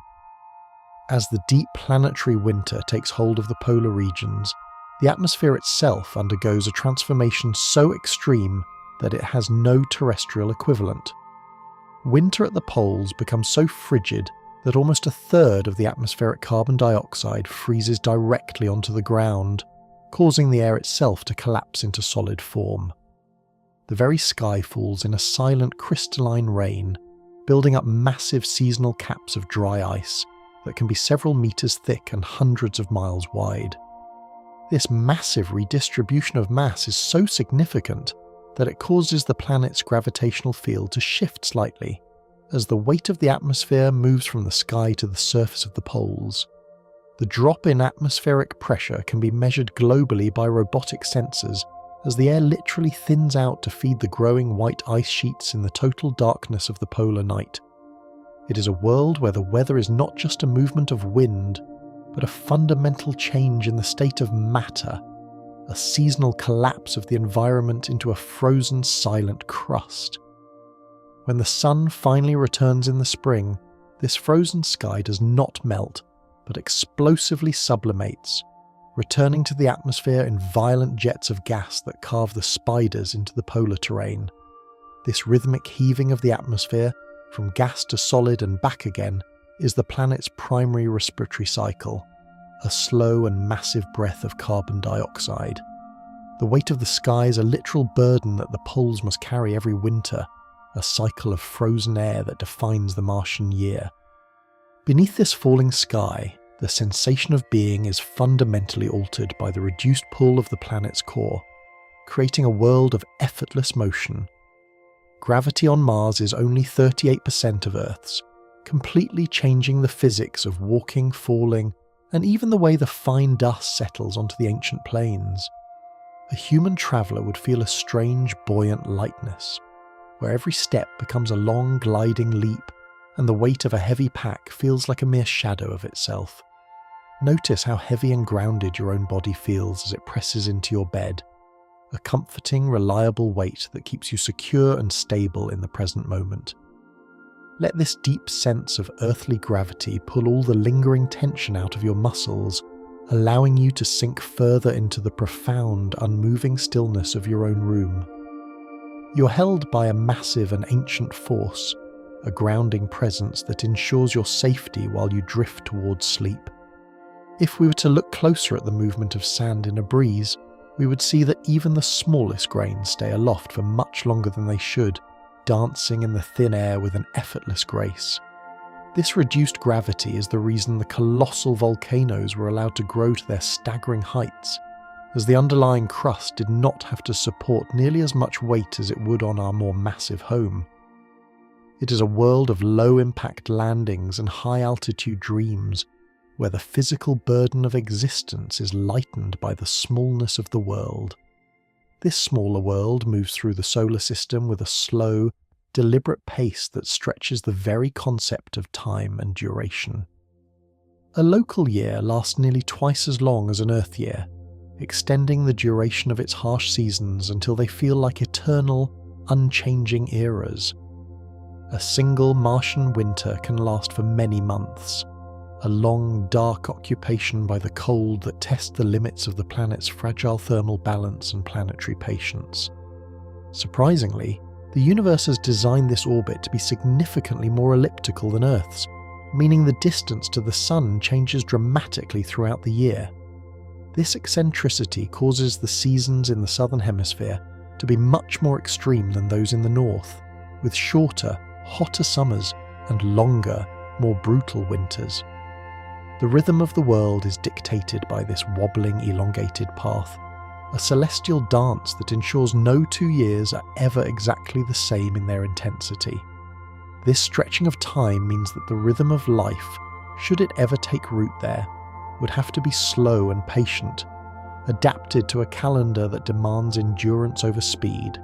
As the deep planetary winter takes hold of the polar regions, the atmosphere itself undergoes a transformation so extreme that it has no terrestrial equivalent. Winter at the poles becomes so frigid that almost a third of the atmospheric carbon dioxide freezes directly onto the ground, causing the air itself to collapse into solid form. the very sky falls in a silent crystalline rain, building up massive seasonal caps of dry ice that can be several meters thick and hundreds of miles wide. This massive redistribution of mass is so significant that it causes the planet's gravitational field to shift slightly as the weight of the atmosphere moves from the sky to the surface of the poles. The drop in atmospheric pressure can be measured globally by robotic sensors as the air literally thins out to feed the growing white ice sheets in the total darkness of the polar night. It is a world where the weather is not just a movement of wind, but a fundamental change in the state of matter, a seasonal collapse of the environment into a frozen, silent crust. When the sun finally returns in the spring, this frozen sky does not melt, but explosively sublimates, returning to the atmosphere in violent jets of gas that carve the spiders into the polar terrain. This rhythmic heaving of the atmosphere, from gas to solid and back again, is the planet's primary respiratory cycle, a slow and massive breath of carbon dioxide. The weight of the sky is a literal burden that the poles must carry every winter, a cycle of frozen air that defines the Martian year. Beneath this falling sky, the sensation of being is fundamentally altered by the reduced pull of the planet's core, creating a world of effortless motion. Gravity on Mars is only 38% of Earth's, completely changing the physics of walking, falling, and even the way the fine dust settles onto the ancient plains. A human traveller would feel a strange, buoyant lightness, where every step becomes a long, gliding leap, and the weight of a heavy pack feels like a mere shadow of itself. Notice how heavy and grounded your own body feels as it presses into your bed, a comforting, reliable weight that keeps you secure and stable in the present moment. Let this deep sense of earthly gravity pull all the lingering tension out of your muscles, allowing you to sink further into the profound, unmoving stillness of your own room. You're held by a massive and ancient force, a grounding presence that ensures your safety while you drift towards sleep. If we were to look closer at the movement of sand in a breeze, we would see that even the smallest grains stay aloft for much longer than they should, dancing in the thin air with an effortless grace. This reduced gravity is the reason the colossal volcanoes were allowed to grow to their staggering heights, as the underlying crust did not have to support nearly as much weight as it would on our more massive home. It is a world of low-impact landings and high-altitude dreams, where the physical burden of existence is lightened by the smallness of the world. This smaller world moves through the solar system with a slow, deliberate pace that stretches the very concept of time and duration. A local year lasts nearly twice as long as an Earth year, extending the duration of its harsh seasons until they feel like eternal, unchanging eras. A single Martian winter can last for many months, a long, dark occupation by the cold that tests the limits of the planet's fragile thermal balance and planetary patience. Surprisingly, the universe has designed this orbit to be significantly more elliptical than Earth's, meaning the distance to the Sun changes dramatically throughout the year. This eccentricity causes the seasons in the Southern Hemisphere to be much more extreme than those in the North, with shorter, hotter summers and longer, more brutal winters. The rhythm of the world is dictated by this wobbling, elongated path, a celestial dance that ensures no 2 years are ever exactly the same in their intensity. This stretching of time means that the rhythm of life, should it ever take root there, would have to be slow and patient, adapted to a calendar that demands endurance over speed.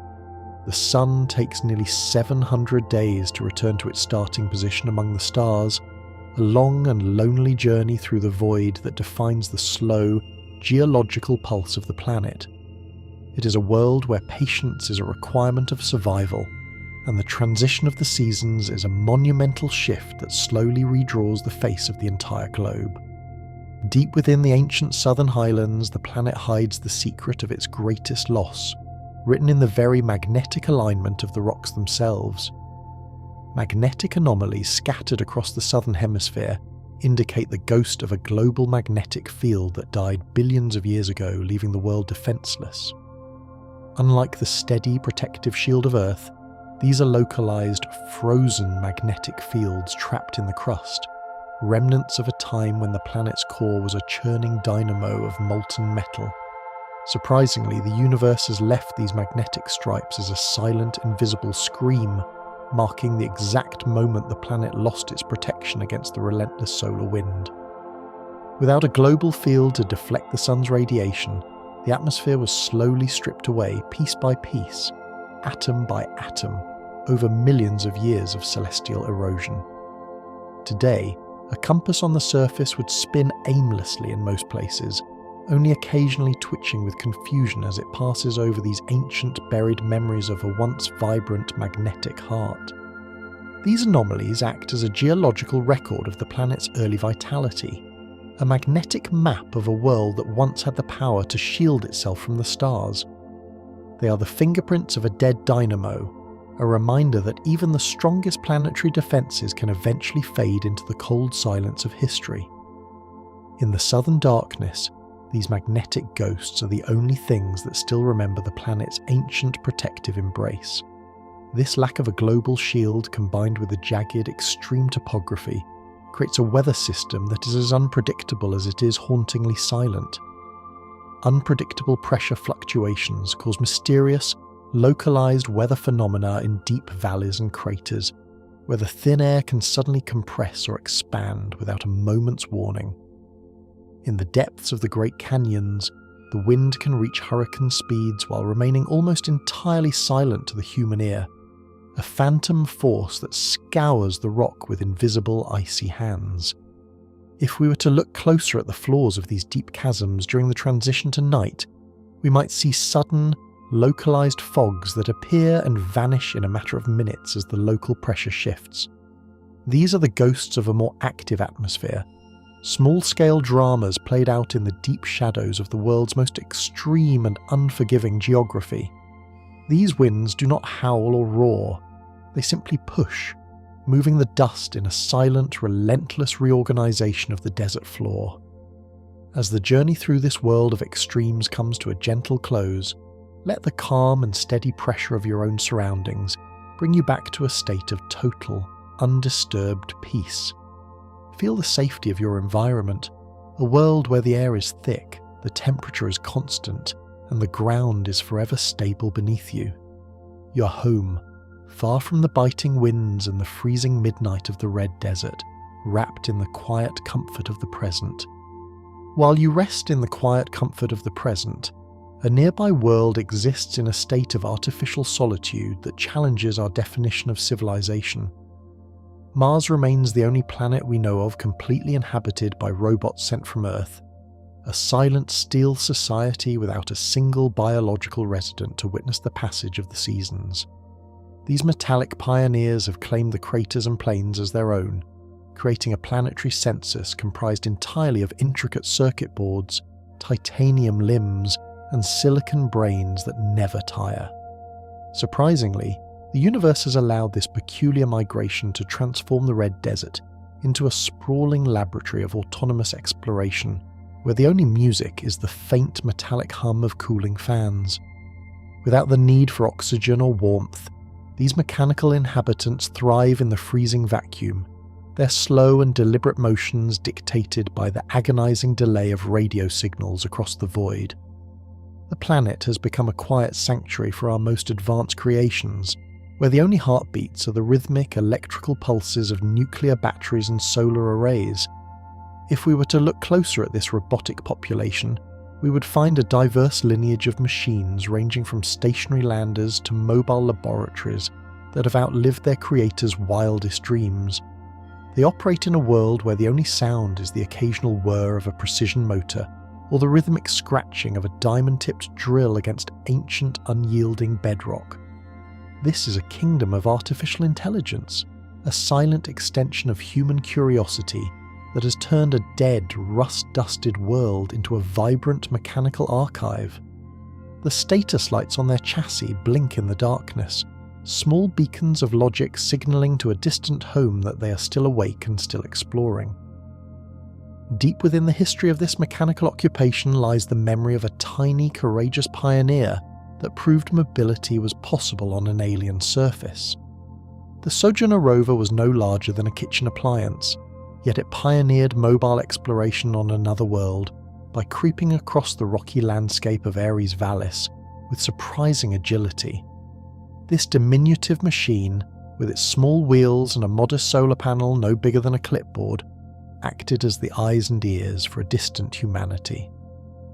The sun takes nearly 700 days to return to its starting position among the stars, a long and lonely journey through the void that defines the slow, geological pulse of the planet. It is a world where patience is a requirement of survival, and the transition of the seasons is a monumental shift that slowly redraws the face of the entire globe. Deep within the ancient southern highlands, the planet hides the secret of its greatest loss, written in the very magnetic alignment of the rocks themselves. Magnetic anomalies scattered across the southern hemisphere indicate the ghost of a global magnetic field that died billions of years ago, leaving the world defenseless. Unlike the steady protective shield of Earth, these are localized, frozen magnetic fields trapped in the crust, remnants of a time when the planet's core was a churning dynamo of molten metal. Surprisingly, the universe has left these magnetic stripes as a silent, invisible scream, marking the exact moment the planet lost its protection against the relentless solar wind. Without a global field to deflect the sun's radiation, the atmosphere was slowly stripped away piece by piece, atom by atom, over millions of years of celestial erosion. Today, a compass on the surface would spin aimlessly in most places, only occasionally twitching with confusion as it passes over these ancient buried memories of a once vibrant magnetic heart. These anomalies act as a geological record of the planet's early vitality, a magnetic map of a world that once had the power to shield itself from the stars. They are the fingerprints of a dead dynamo, a reminder that even the strongest planetary defences can eventually fade into the cold silence of history. In the southern darkness, these magnetic ghosts are the only things that still remember the planet's ancient protective embrace. This lack of a global shield, combined with the jagged, extreme topography, creates a weather system that is as unpredictable as it is hauntingly silent. Unpredictable pressure fluctuations cause mysterious, localized weather phenomena in deep valleys and craters, where the thin air can suddenly compress or expand without a moment's warning. In the depths of the Great Canyons, the wind can reach hurricane speeds while remaining almost entirely silent to the human ear, a phantom force that scours the rock with invisible icy hands. If we were to look closer at the floors of these deep chasms during the transition to night, we might see sudden, localized fogs that appear and vanish in a matter of minutes as the local pressure shifts. These are the ghosts of a more active atmosphere, small-scale dramas played out in the deep shadows of the world's most extreme and unforgiving geography. These winds do not howl or roar, they simply push, moving the dust in a silent, relentless reorganization of the desert floor. As the journey through this world of extremes comes to a gentle close, let the calm and steady pressure of your own surroundings bring you back to a state of total, undisturbed peace. Feel the safety of your environment, a world where the air is thick, the temperature is constant, and the ground is forever stable beneath you. Your home, far from the biting winds and the freezing midnight of the red desert, wrapped in the quiet comfort of the present. While you rest in the quiet comfort of the present, a nearby world exists in a state of artificial solitude that challenges our definition of civilization. Mars remains the only planet we know of completely inhabited by robots sent from Earth, a silent, still society without a single biological resident to witness the passage of the seasons. These metallic pioneers have claimed the craters and plains as their own, creating a planetary census comprised entirely of intricate circuit boards, titanium limbs, and silicon brains that never tire. Surprisingly, the universe has allowed this peculiar migration to transform the Red Desert into a sprawling laboratory of autonomous exploration, where the only music is the faint metallic hum of cooling fans. Without the need for oxygen or warmth, these mechanical inhabitants thrive in the freezing vacuum, their slow and deliberate motions dictated by the agonizing delay of radio signals across the void. The planet has become a quiet sanctuary for our most advanced creations, where the only heartbeats are the rhythmic electrical pulses of nuclear batteries and solar arrays. If we were to look closer at this robotic population, we would find a diverse lineage of machines ranging from stationary landers to mobile laboratories that have outlived their creators' wildest dreams. They operate in a world where the only sound is the occasional whir of a precision motor or the rhythmic scratching of a diamond-tipped drill against ancient, unyielding bedrock. This is a kingdom of artificial intelligence, a silent extension of human curiosity that has turned a dead, rust-dusted world into a vibrant mechanical archive. The status lights on their chassis blink in the darkness, small beacons of logic signalling to a distant home that they are still awake and still exploring. Deep within the history of this mechanical occupation lies the memory of a tiny, courageous pioneer that proved mobility was possible on an alien surface. The Sojourner rover was no larger than a kitchen appliance, yet it pioneered mobile exploration on another world by creeping across the rocky landscape of Ares Vallis with surprising agility. This diminutive machine, with its small wheels and a modest solar panel no bigger than a clipboard, acted as the eyes and ears for a distant humanity.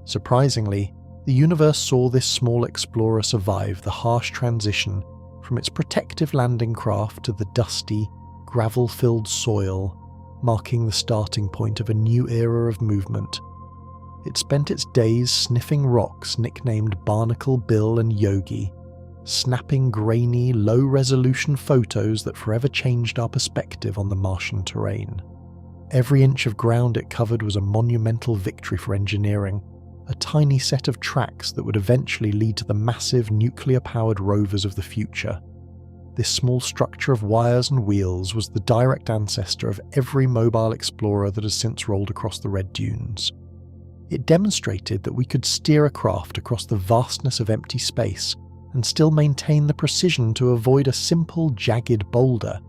Surprisingly, the universe saw this small explorer survive the harsh transition from its protective landing craft to the dusty, gravel-filled soil, marking the starting point of a new era of movement. It spent its days sniffing rocks nicknamed Barnacle Bill and Yogi, snapping grainy, low-resolution photos that forever changed our perspective on the Martian terrain. Every inch of ground it covered was a monumental victory for engineering, a tiny set of tracks that would eventually lead to the massive nuclear-powered rovers of the future. This small structure of wires and wheels was the direct ancestor of every mobile explorer that has since rolled across the Red Dunes. It demonstrated that we could steer a craft across the vastness of empty space and still maintain the precision to avoid a simple, jagged boulder.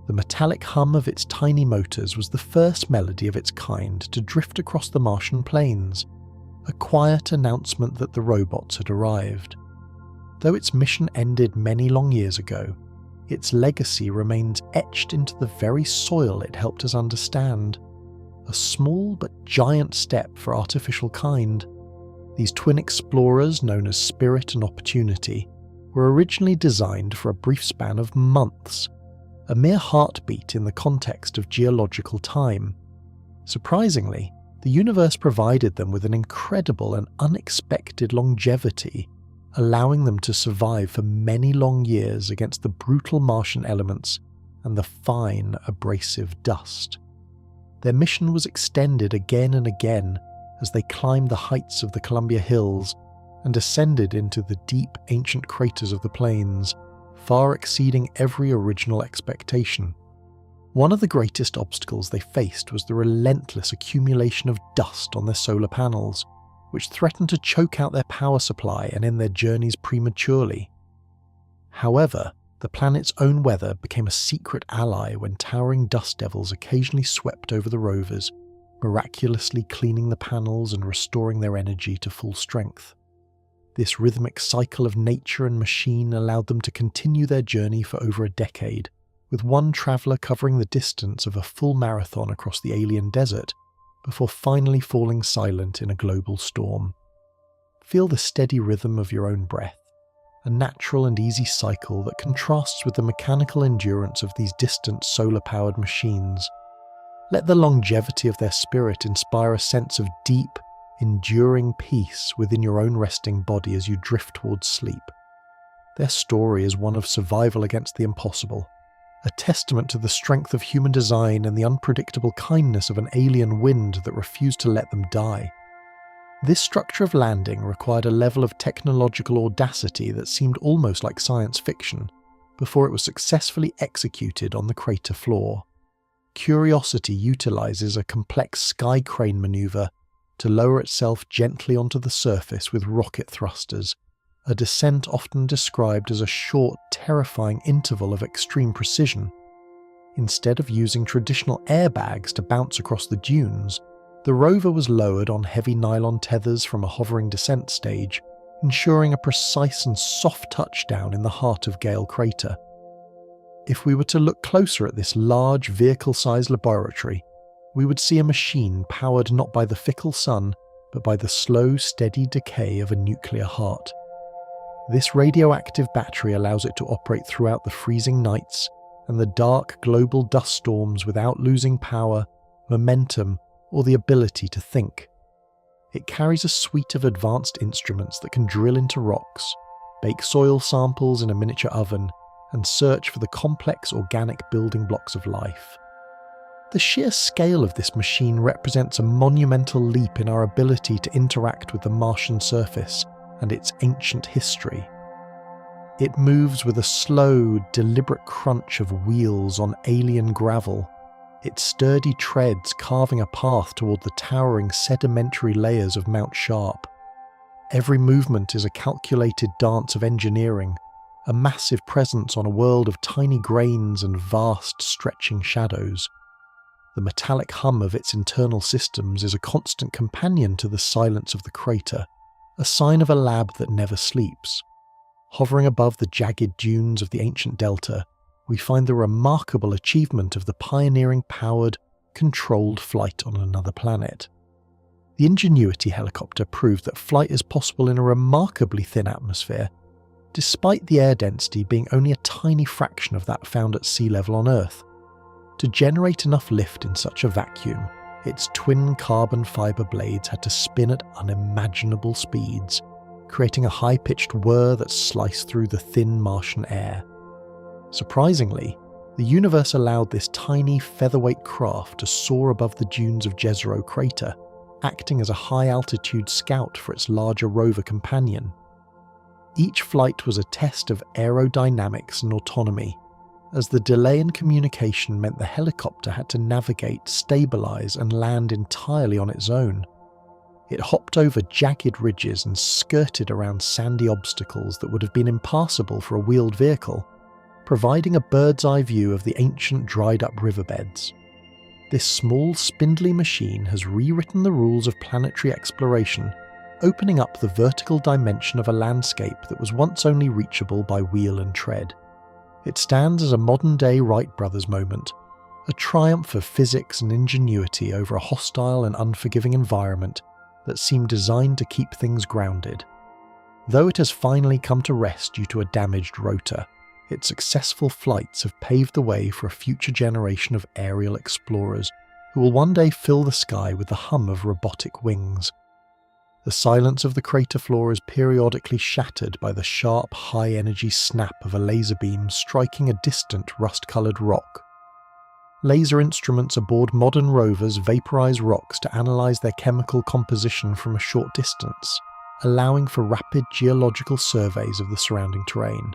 The metallic hum of its tiny motors was the first melody of its kind to drift across the Martian plains, a quiet announcement that the robots had arrived. Though its mission ended many long years ago, its legacy remains etched into the very soil it helped us understand. A small but giant step for artificial kind. These twin explorers, known as Spirit and Opportunity, were originally designed for a brief span of months, a mere heartbeat in the context of geological time. Surprisingly, the universe provided them with an incredible and unexpected longevity, allowing them to survive for many long years against the brutal Martian elements and the fine, abrasive dust. Their mission was extended again and again as they climbed the heights of the Columbia Hills and ascended into the deep, ancient craters of the plains, far exceeding every original expectation. One of the greatest obstacles they faced was the relentless accumulation of dust on their solar panels, which threatened to choke out their power supply and end their journeys prematurely. However, the planet's own weather became a secret ally when towering dust devils occasionally swept over the rovers, miraculously cleaning the panels and restoring their energy to full strength. This rhythmic cycle of nature and machine allowed them to continue their journey for over a decade, with one traveller covering the distance of a full marathon across the alien desert, before finally falling silent in a global storm. Feel the steady rhythm of your own breath, a natural and easy cycle that contrasts with the mechanical endurance of these distant solar-powered machines. Let the longevity of their spirit inspire a sense of deep, enduring peace within your own resting body as you drift towards sleep. Their story is one of survival against the impossible, a testament to the strength of human design and the unpredictable kindness of an alien wind that refused to let them die. This structure of landing required a level of technological audacity that seemed almost like science fiction, before it was successfully executed on the crater floor. Curiosity utilizes a complex sky crane maneuver to lower itself gently onto the surface with rocket thrusters, a descent often described as a short, terrifying interval of extreme precision. Instead of using traditional airbags to bounce across the dunes, the rover was lowered on heavy nylon tethers from a hovering descent stage, ensuring a precise and soft touchdown in the heart of Gale Crater. If we were to look closer at this large, vehicle-sized laboratory, we would see a machine powered not by the fickle sun, but by the slow, steady decay of a nuclear heart. This radioactive battery allows it to operate throughout the freezing nights and the dark global dust storms without losing power, momentum, or the ability to think. It carries a suite of advanced instruments that can drill into rocks, bake soil samples in a miniature oven, and search for the complex organic building blocks of life. The sheer scale of this machine represents a monumental leap in our ability to interact with the Martian surface and its ancient history. It moves with a slow, deliberate crunch of wheels on alien gravel, its sturdy treads carving a path toward the towering sedimentary layers of Mount Sharp. Every movement is a calculated dance of engineering, a massive presence on a world of tiny grains and vast stretching shadows. The metallic hum of its internal systems is a constant companion to the silence of the crater, a sign of a lab that never sleeps. Hovering above the jagged dunes of the ancient delta, we find the remarkable achievement of the pioneering-powered, controlled flight on another planet. The Ingenuity helicopter proved that flight is possible in a remarkably thin atmosphere, despite the air density being only a tiny fraction of that found at sea level on Earth. To generate enough lift in such a vacuum, its twin carbon fibre blades had to spin at unimaginable speeds, creating a high-pitched whir that sliced through the thin Martian air. Surprisingly, the universe allowed this tiny featherweight craft to soar above the dunes of Jezero crater, acting as a high-altitude scout for its larger rover companion. Each flight was a test of aerodynamics and autonomy, as the delay in communication meant the helicopter had to navigate, stabilise and land entirely on its own. It hopped over jagged ridges and skirted around sandy obstacles that would have been impassable for a wheeled vehicle, providing a bird's-eye view of the ancient dried-up riverbeds. This small, spindly machine has rewritten the rules of planetary exploration, opening up the vertical dimension of a landscape that was once only reachable by wheel and tread. It stands as a modern-day Wright brothers moment, a triumph of physics and ingenuity over a hostile and unforgiving environment that seemed designed to keep things grounded. Though it has finally come to rest due to a damaged rotor, its successful flights have paved the way for a future generation of aerial explorers who will one day fill the sky with the hum of robotic wings. The silence of the crater floor is periodically shattered by the sharp, high-energy snap of a laser beam striking a distant rust-coloured rock. Laser instruments aboard modern rovers vaporize rocks to analyze their chemical composition from a short distance, allowing for rapid geological surveys of the surrounding terrain.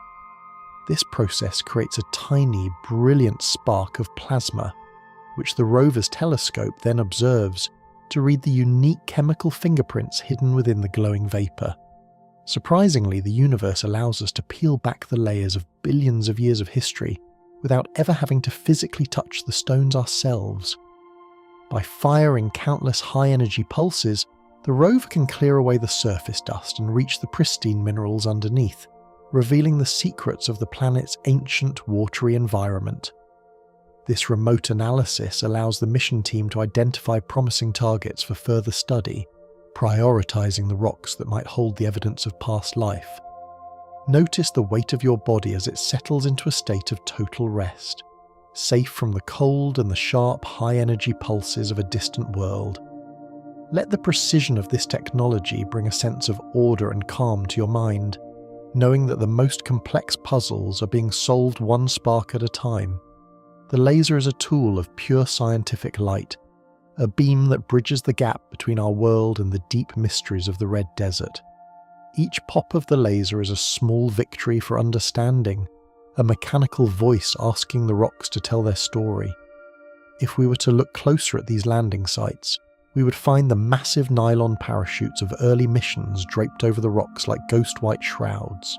This process creates a tiny, brilliant spark of plasma, which the rover's telescope then observes to read the unique chemical fingerprints hidden within the glowing vapour. Surprisingly, the universe allows us to peel back the layers of billions of years of history without ever having to physically touch the stones ourselves. By firing countless high-energy pulses, the rover can clear away the surface dust and reach the pristine minerals underneath, revealing the secrets of the planet's ancient watery environment. This remote analysis allows the mission team to identify promising targets for further study, prioritizing the rocks that might hold the evidence of past life. Notice the weight of your body as it settles into a state of total rest, safe from the cold and the sharp, high-energy pulses of a distant world. Let the precision of this technology bring a sense of order and calm to your mind, knowing that the most complex puzzles are being solved one spark at a time. The laser is a tool of pure scientific light, a beam that bridges the gap between our world and the deep mysteries of the Red Desert. Each pop of the laser is a small victory for understanding, a mechanical voice asking the rocks to tell their story. If we were to look closer at these landing sites, we would find the massive nylon parachutes of early missions draped over the rocks like ghost white shrouds.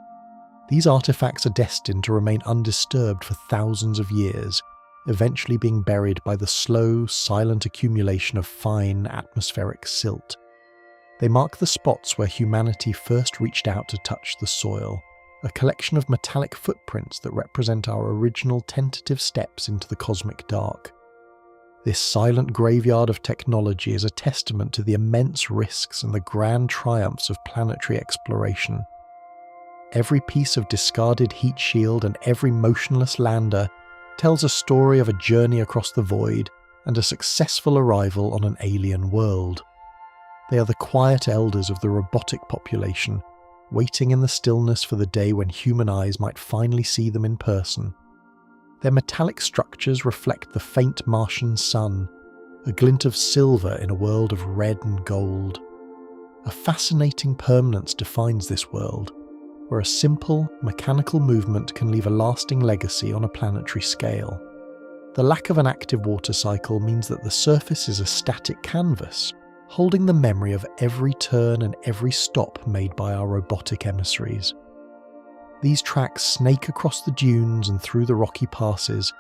These artifacts are destined to remain undisturbed for thousands of years, eventually being buried by the slow, silent accumulation of fine atmospheric silt. They mark the spots where humanity first reached out to touch the soil, a collection of metallic footprints that represent our original tentative steps into the cosmic dark. This silent graveyard of technology is a testament to the immense risks and the grand triumphs of planetary exploration. Every piece of discarded heat shield and every motionless lander tells a story of a journey across the void and a successful arrival on an alien world. They are the quiet elders of the robotic population, waiting in the stillness for the day when human eyes might finally see them in person. Their metallic structures reflect the faint Martian sun, a glint of silver in a world of red and gold. A fascinating permanence defines this world, where a simple, mechanical movement can leave a lasting legacy on a planetary scale. The lack of an active water cycle means that the surface is a static canvas, holding the memory of every turn and every stop made by our robotic emissaries. These tracks snake across the dunes and through the rocky passes,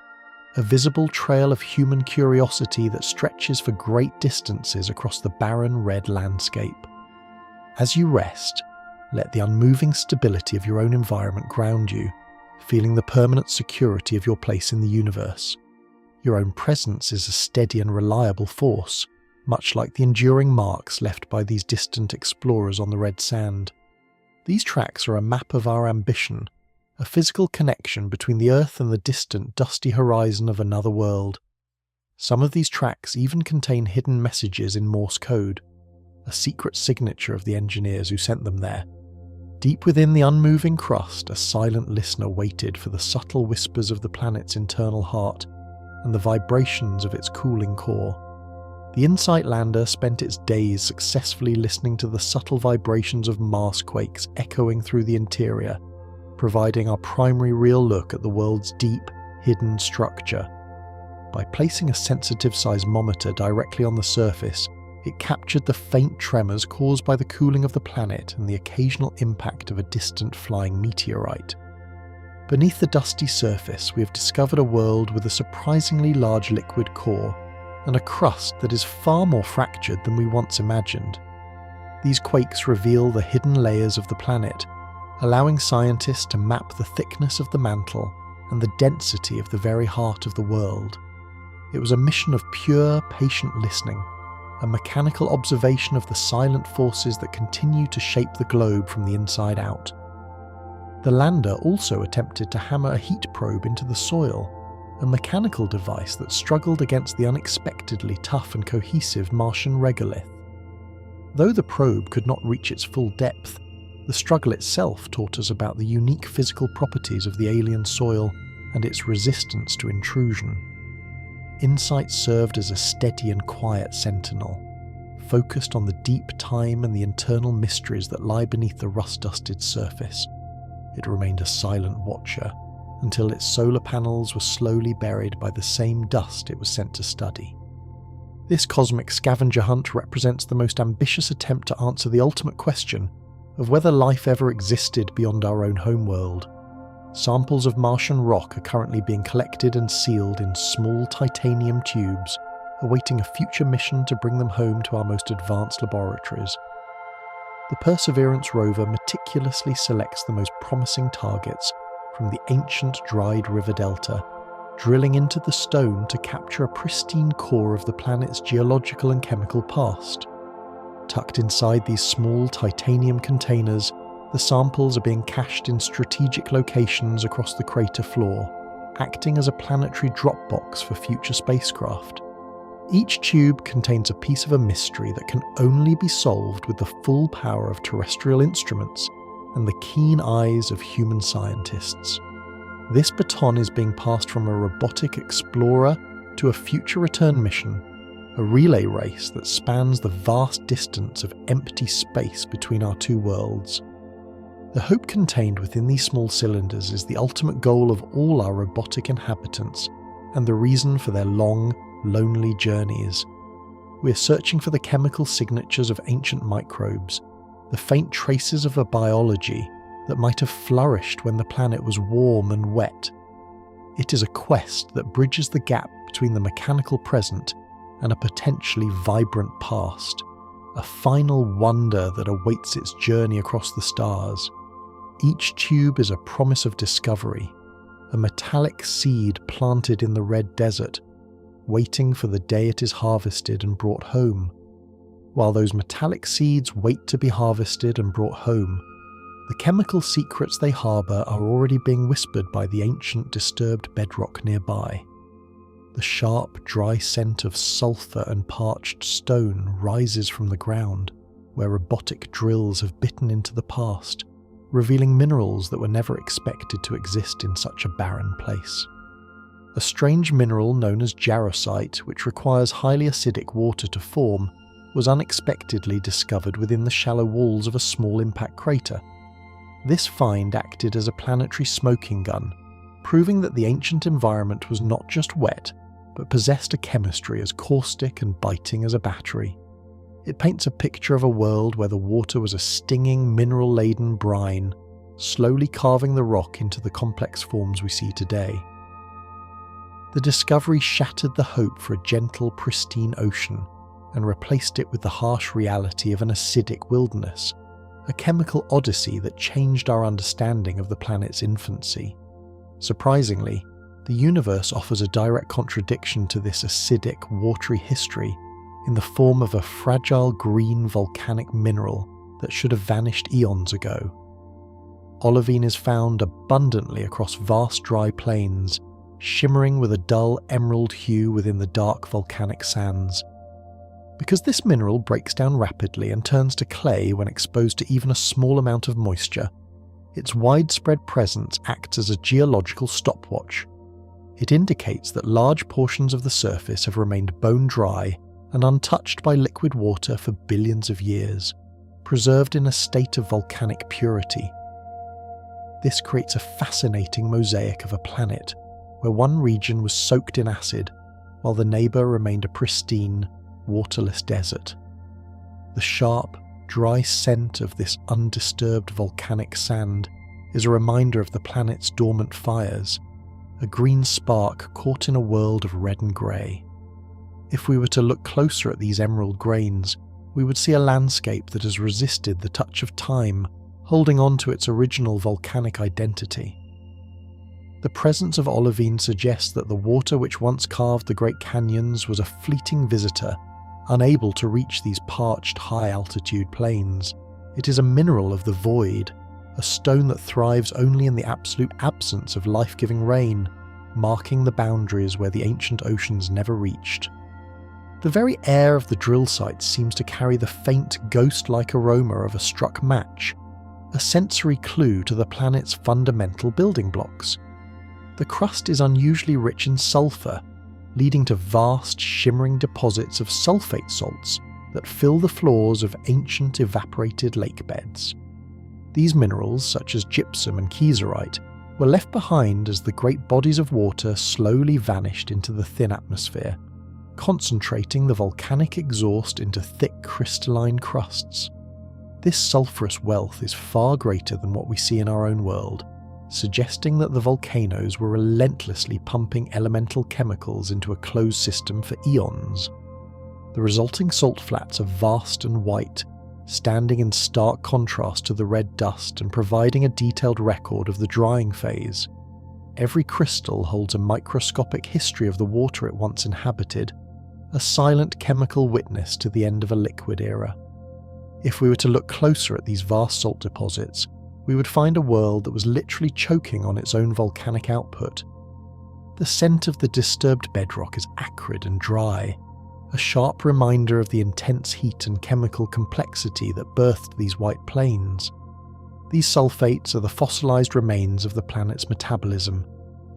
a visible trail of human curiosity that stretches for great distances across the barren red landscape. As you rest, let the unmoving stability of your own environment ground you, feeling the permanent security of your place in the universe. Your own presence is a steady and reliable force, much like the enduring marks left by these distant explorers on the red sand. These tracks are a map of our ambition, a physical connection between the Earth and the distant, dusty horizon of another world. Some of these tracks even contain hidden messages in Morse code, a secret signature of the engineers who sent them there. Deep within the unmoving crust, a silent listener waited for the subtle whispers of the planet's internal heart and the vibrations of its cooling core. The InSight lander spent its days successfully listening to the subtle vibrations of Mars quakes echoing through the interior, providing our primary real look at the world's deep, hidden structure. By placing a sensitive seismometer directly on the surface, it captured the faint tremors caused by the cooling of the planet and the occasional impact of a distant flying meteorite. Beneath the dusty surface, we have discovered a world with a surprisingly large liquid core and a crust that is far more fractured than we once imagined. These quakes reveal the hidden layers of the planet, allowing scientists to map the thickness of the mantle and the density of the very heart of the world. It was a mission of pure, patient listening, a mechanical observation of the silent forces that continue to shape the globe from the inside out. The lander also attempted to hammer a heat probe into the soil, a mechanical device that struggled against the unexpectedly tough and cohesive Martian regolith. Though the probe could not reach its full depth, the struggle itself taught us about the unique physical properties of the alien soil and its resistance to intrusion. InSight served as a steady and quiet sentinel, focused on the deep time and the internal mysteries that lie beneath the rust-dusted surface. It remained a silent watcher until its solar panels were slowly buried by the same dust it was sent to study. This cosmic scavenger hunt represents the most ambitious attempt to answer the ultimate question of whether life ever existed beyond our own homeworld. Samples of Martian rock are currently being collected and sealed in small titanium tubes, awaiting a future mission to bring them home to our most advanced laboratories. The Perseverance rover meticulously selects the most promising targets from the ancient dried river delta, drilling into the stone to capture a pristine core of the planet's geological and chemical past. Tucked inside these small titanium containers, the samples are being cached in strategic locations across the crater floor, acting as a planetary Dropbox for future spacecraft. Each tube contains a piece of a mystery that can only be solved with the full power of terrestrial instruments and the keen eyes of human scientists. This baton is being passed from a robotic explorer to a future return mission, a relay race that spans the vast distance of empty space between our two worlds. The hope contained within these small cylinders is the ultimate goal of all our robotic inhabitants and the reason for their long, lonely journeys. We are searching for the chemical signatures of ancient microbes, the faint traces of a biology that might have flourished when the planet was warm and wet. It is a quest that bridges the gap between the mechanical present and a potentially vibrant past, a final wonder that awaits its journey across the stars. Each tube is a promise of discovery, a metallic seed planted in the red desert, waiting for the day it is harvested and brought home. While those metallic seeds wait to be harvested and brought home, the chemical secrets they harbour are already being whispered by the ancient disturbed bedrock nearby. The sharp, dry scent of sulphur and parched stone rises from the ground, where robotic drills have bitten into the past, revealing minerals that were never expected to exist in such a barren place. A strange mineral known as jarosite, which requires highly acidic water to form, was unexpectedly discovered within the shallow walls of a small impact crater. This find acted as a planetary smoking gun, proving that the ancient environment was not just wet, but possessed a chemistry as caustic and biting as a battery. It paints a picture of a world where the water was a stinging, mineral-laden brine, slowly carving the rock into the complex forms we see today. The discovery shattered the hope for a gentle, pristine ocean and replaced it with the harsh reality of an acidic wilderness, a chemical odyssey that changed our understanding of the planet's infancy. Surprisingly, the universe offers a direct contradiction to this acidic, watery history in the form of a fragile green volcanic mineral that should have vanished eons ago. Olivine is found abundantly across vast dry plains, shimmering with a dull emerald hue within the dark volcanic sands. Because this mineral breaks down rapidly and turns to clay when exposed to even a small amount of moisture, its widespread presence acts as a geological stopwatch. It indicates that large portions of the surface have remained bone dry and untouched by liquid water for billions of years, preserved in a state of volcanic purity. This creates a fascinating mosaic of a planet where one region was soaked in acid, while the neighbour remained a pristine, waterless desert. The sharp, dry scent of this undisturbed volcanic sand is a reminder of the planet's dormant fires, a green spark caught in a world of red and grey. If we were to look closer at these emerald grains, we would see a landscape that has resisted the touch of time, holding on to its original volcanic identity. The presence of olivine suggests that the water which once carved the Great Canyons was a fleeting visitor, unable to reach these parched high-altitude plains. It is a mineral of the void, a stone that thrives only in the absolute absence of life-giving rain, marking the boundaries where the ancient oceans never reached. The very air of the drill site seems to carry the faint, ghost-like aroma of a struck match, a sensory clue to the planet's fundamental building blocks. The crust is unusually rich in sulfur, leading to vast, shimmering deposits of sulfate salts that fill the floors of ancient evaporated lake beds. These minerals, such as gypsum and kieserite, were left behind as the great bodies of water slowly vanished into the thin atmosphere, concentrating the volcanic exhaust into thick crystalline crusts. This sulphurous wealth is far greater than what we see in our own world, suggesting that the volcanoes were relentlessly pumping elemental chemicals into a closed system for eons. The resulting salt flats are vast and white, standing in stark contrast to the red dust and providing a detailed record of the drying phase. Every crystal holds a microscopic history of the water it once inhabited, a silent chemical witness to the end of a liquid era. If we were to look closer at these vast salt deposits, we would find a world that was literally choking on its own volcanic output. The scent of the disturbed bedrock is acrid and dry, a sharp reminder of the intense heat and chemical complexity that birthed these white plains. These sulfates are the fossilized remains of the planet's metabolism,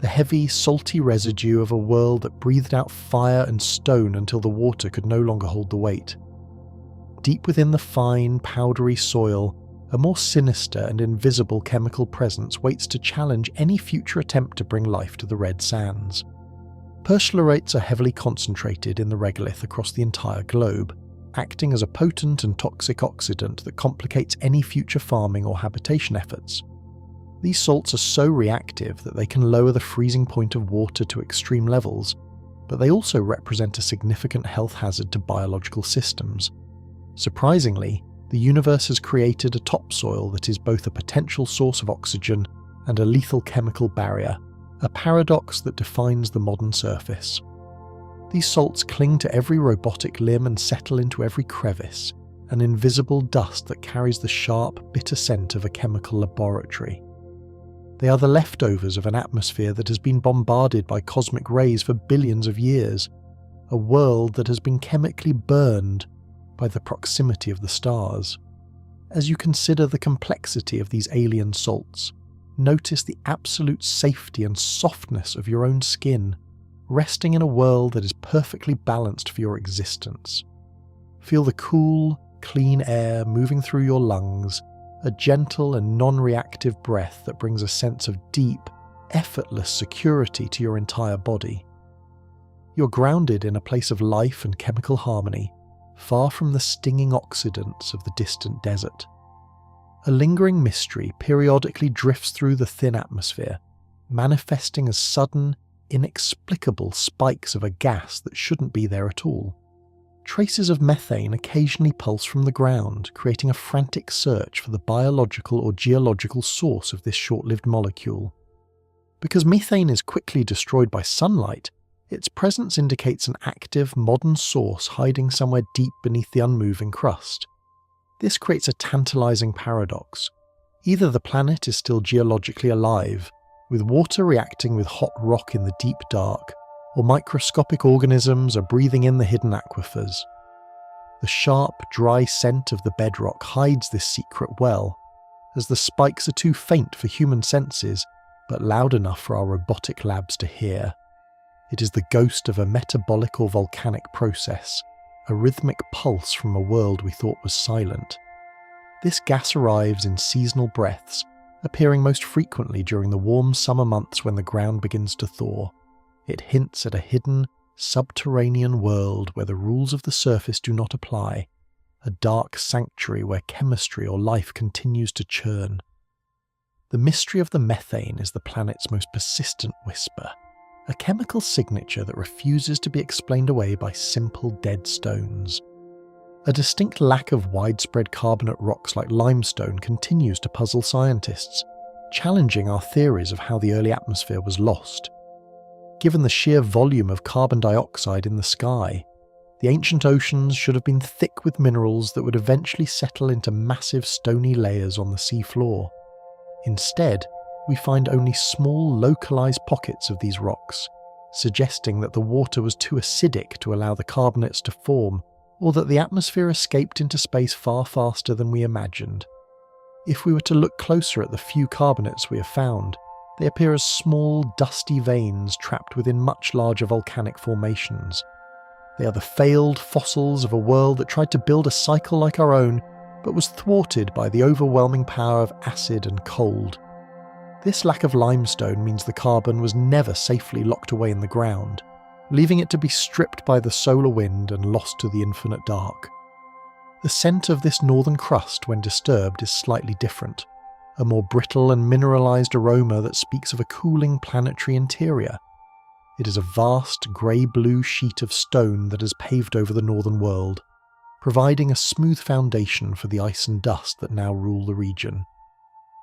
the heavy, salty residue of a world that breathed out fire and stone until the water could no longer hold the weight. Deep within the fine, powdery soil, a more sinister and invisible chemical presence waits to challenge any future attempt to bring life to the red sands. Perchlorates are heavily concentrated in the regolith across the entire globe, acting as a potent and toxic oxidant that complicates any future farming or habitation efforts. These salts are so reactive that they can lower the freezing point of water to extreme levels, but they also represent a significant health hazard to biological systems. Surprisingly, the universe has created a topsoil that is both a potential source of oxygen and a lethal chemical barrier, a paradox that defines the modern surface. These salts cling to every robotic limb and settle into every crevice, an invisible dust that carries the sharp, bitter scent of a chemical laboratory. They are the leftovers of an atmosphere that has been bombarded by cosmic rays for billions of years, a world that has been chemically burned by the proximity of the stars. As you consider the complexity of these alien salts, notice the absolute safety and softness of your own skin, resting in a world that is perfectly balanced for your existence. Feel the cool, clean air moving through your lungs, a gentle and non-reactive breath that brings a sense of deep, effortless security to your entire body. You're grounded in a place of life and chemical harmony, far from the stinging oxidants of the distant desert. A lingering mystery periodically drifts through the thin atmosphere, manifesting as sudden, inexplicable spikes of a gas that shouldn't be there at all. Traces of methane occasionally pulse from the ground, creating a frantic search for the biological or geological source of this short-lived molecule. Because methane is quickly destroyed by sunlight, its presence indicates an active, modern source hiding somewhere deep beneath the unmoving crust. This creates a tantalizing paradox. Either the planet is still geologically alive, with water reacting with hot rock in the deep dark, or microscopic organisms are breathing in the hidden aquifers. The sharp, dry scent of the bedrock hides this secret well, as the spikes are too faint for human senses, but loud enough for our robotic labs to hear. It is the ghost of a metabolic or volcanic process, a rhythmic pulse from a world we thought was silent. This gas arrives in seasonal breaths, appearing most frequently during the warm summer months when the ground begins to thaw. It hints at a hidden, subterranean world where the rules of the surface do not apply, a dark sanctuary where chemistry or life continues to churn. The mystery of the methane is the planet's most persistent whisper, a chemical signature that refuses to be explained away by simple dead stones. A distinct lack of widespread carbonate rocks like limestone continues to puzzle scientists, challenging our theories of how the early atmosphere was lost. Given the sheer volume of carbon dioxide in the sky, the ancient oceans should have been thick with minerals that would eventually settle into massive stony layers on the seafloor. Instead, we find only small, localized pockets of these rocks, suggesting that the water was too acidic to allow the carbonates to form, or that the atmosphere escaped into space far faster than we imagined. If we were to look closer at the few carbonates we have found, they appear as small, dusty veins trapped within much larger volcanic formations. They are the failed fossils of a world that tried to build a cycle like our own, but was thwarted by the overwhelming power of acid and cold. This lack of limestone means the carbon was never safely locked away in the ground, leaving it to be stripped by the solar wind and lost to the infinite dark. The scent of this northern crust when disturbed is slightly different, a more brittle and mineralized aroma that speaks of a cooling planetary interior. It is a vast grey-blue sheet of stone that has paved over the northern world, providing a smooth foundation for the ice and dust that now rule the region.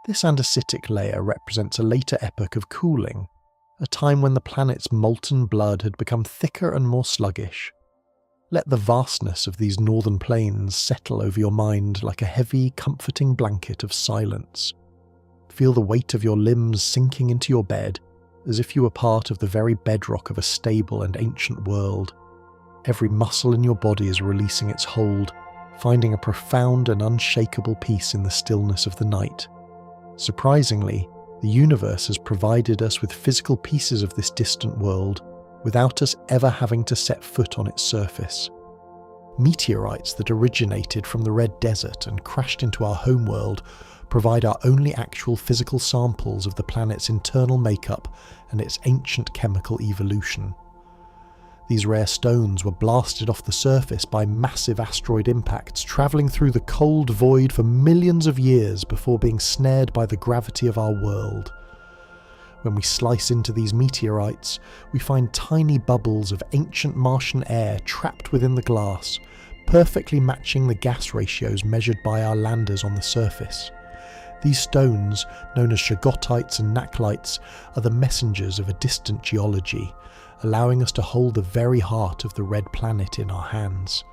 This andesitic layer represents a later epoch of cooling, a time when the planet's molten blood had become thicker and more sluggish. Let the vastness of these northern plains settle over your mind like a heavy, comforting blanket of silence. Feel the weight of your limbs sinking into your bed, as if you were part of the very bedrock of a stable and ancient world. Every muscle in your body is releasing its hold, finding a profound and unshakable peace in the stillness of the night. Surprisingly, the universe has provided us with physical pieces of this distant world, without us ever having to set foot on its surface. Meteorites that originated from the Red Desert and crashed into our homeworld provide our only actual physical samples of the planet's internal makeup and its ancient chemical evolution. These rare stones were blasted off the surface by massive asteroid impacts, travelling through the cold void for millions of years before being snared by the gravity of our world. When we slice into these meteorites, we find tiny bubbles of ancient Martian air trapped within the glass, perfectly matching the gas ratios measured by our landers on the surface. These stones, known as chagotites and naclites, are the messengers of a distant geology, allowing us to hold the very heart of the red planet in our hands.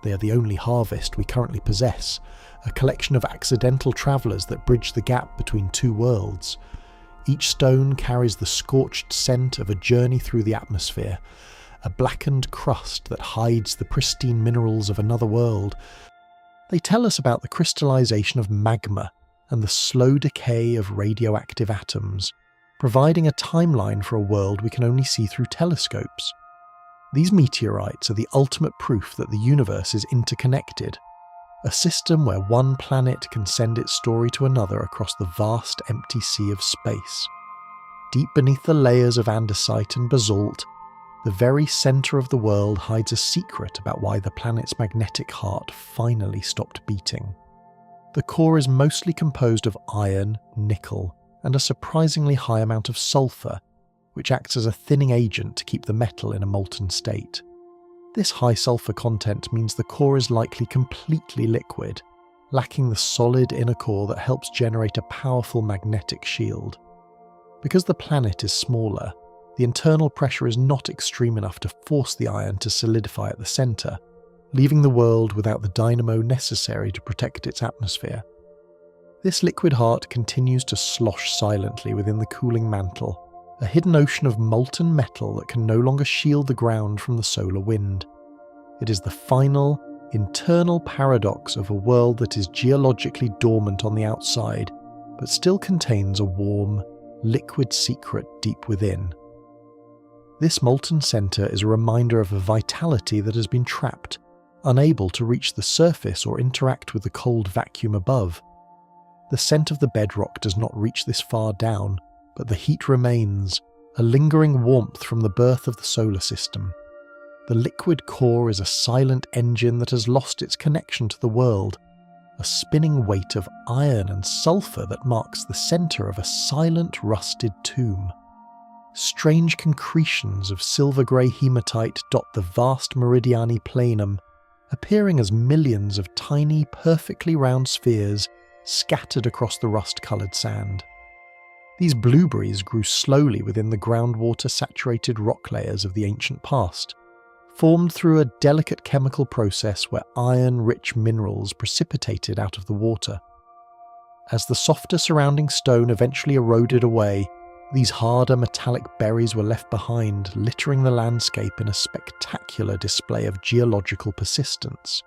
They are the only harvest we currently possess, a collection of accidental travellers that bridge the gap between two worlds. Each stone carries the scorched scent of a journey through the atmosphere, a blackened crust that hides the pristine minerals of another world. They tell us about the crystallization of magma and the slow decay of radioactive atoms, providing a timeline for a world we can only see through telescopes. These meteorites are the ultimate proof that the universe is interconnected, a system where one planet can send its story to another across the vast empty sea of space. Deep beneath the layers of andesite and basalt, the very centre of the world hides a secret about why the planet's magnetic heart finally stopped beating. The core is mostly composed of iron, nickel, and a surprisingly high amount of sulphur, which acts as a thinning agent to keep the metal in a molten state. This high sulphur content means the core is likely completely liquid, lacking the solid inner core that helps generate a powerful magnetic shield. Because the planet is smaller, the internal pressure is not extreme enough to force the iron to solidify at the centre, leaving the world without the dynamo necessary to protect its atmosphere. This liquid heart continues to slosh silently within the cooling mantle, a hidden ocean of molten metal that can no longer shield the ground from the solar wind. It is the final, internal paradox of a world that is geologically dormant on the outside, but still contains a warm, liquid secret deep within. This molten centre is a reminder of a vitality that has been trapped, unable to reach the surface or interact with the cold vacuum above. The scent of the bedrock does not reach this far down, but the heat remains, a lingering warmth from the birth of the solar system. The liquid core is a silent engine that has lost its connection to the world, a spinning weight of iron and sulphur that marks the centre of a silent, rusted tomb. Strange concretions of silver-grey hematite dot the vast meridiani planum, appearing as millions of tiny, perfectly round spheres scattered across the rust-coloured sand. These blueberries grew slowly within the groundwater-saturated rock layers of the ancient past, formed through a delicate chemical process where iron-rich minerals precipitated out of the water. As the softer surrounding stone eventually eroded away, these harder metallic berries were left behind, littering the landscape in a spectacular display of geological persistence.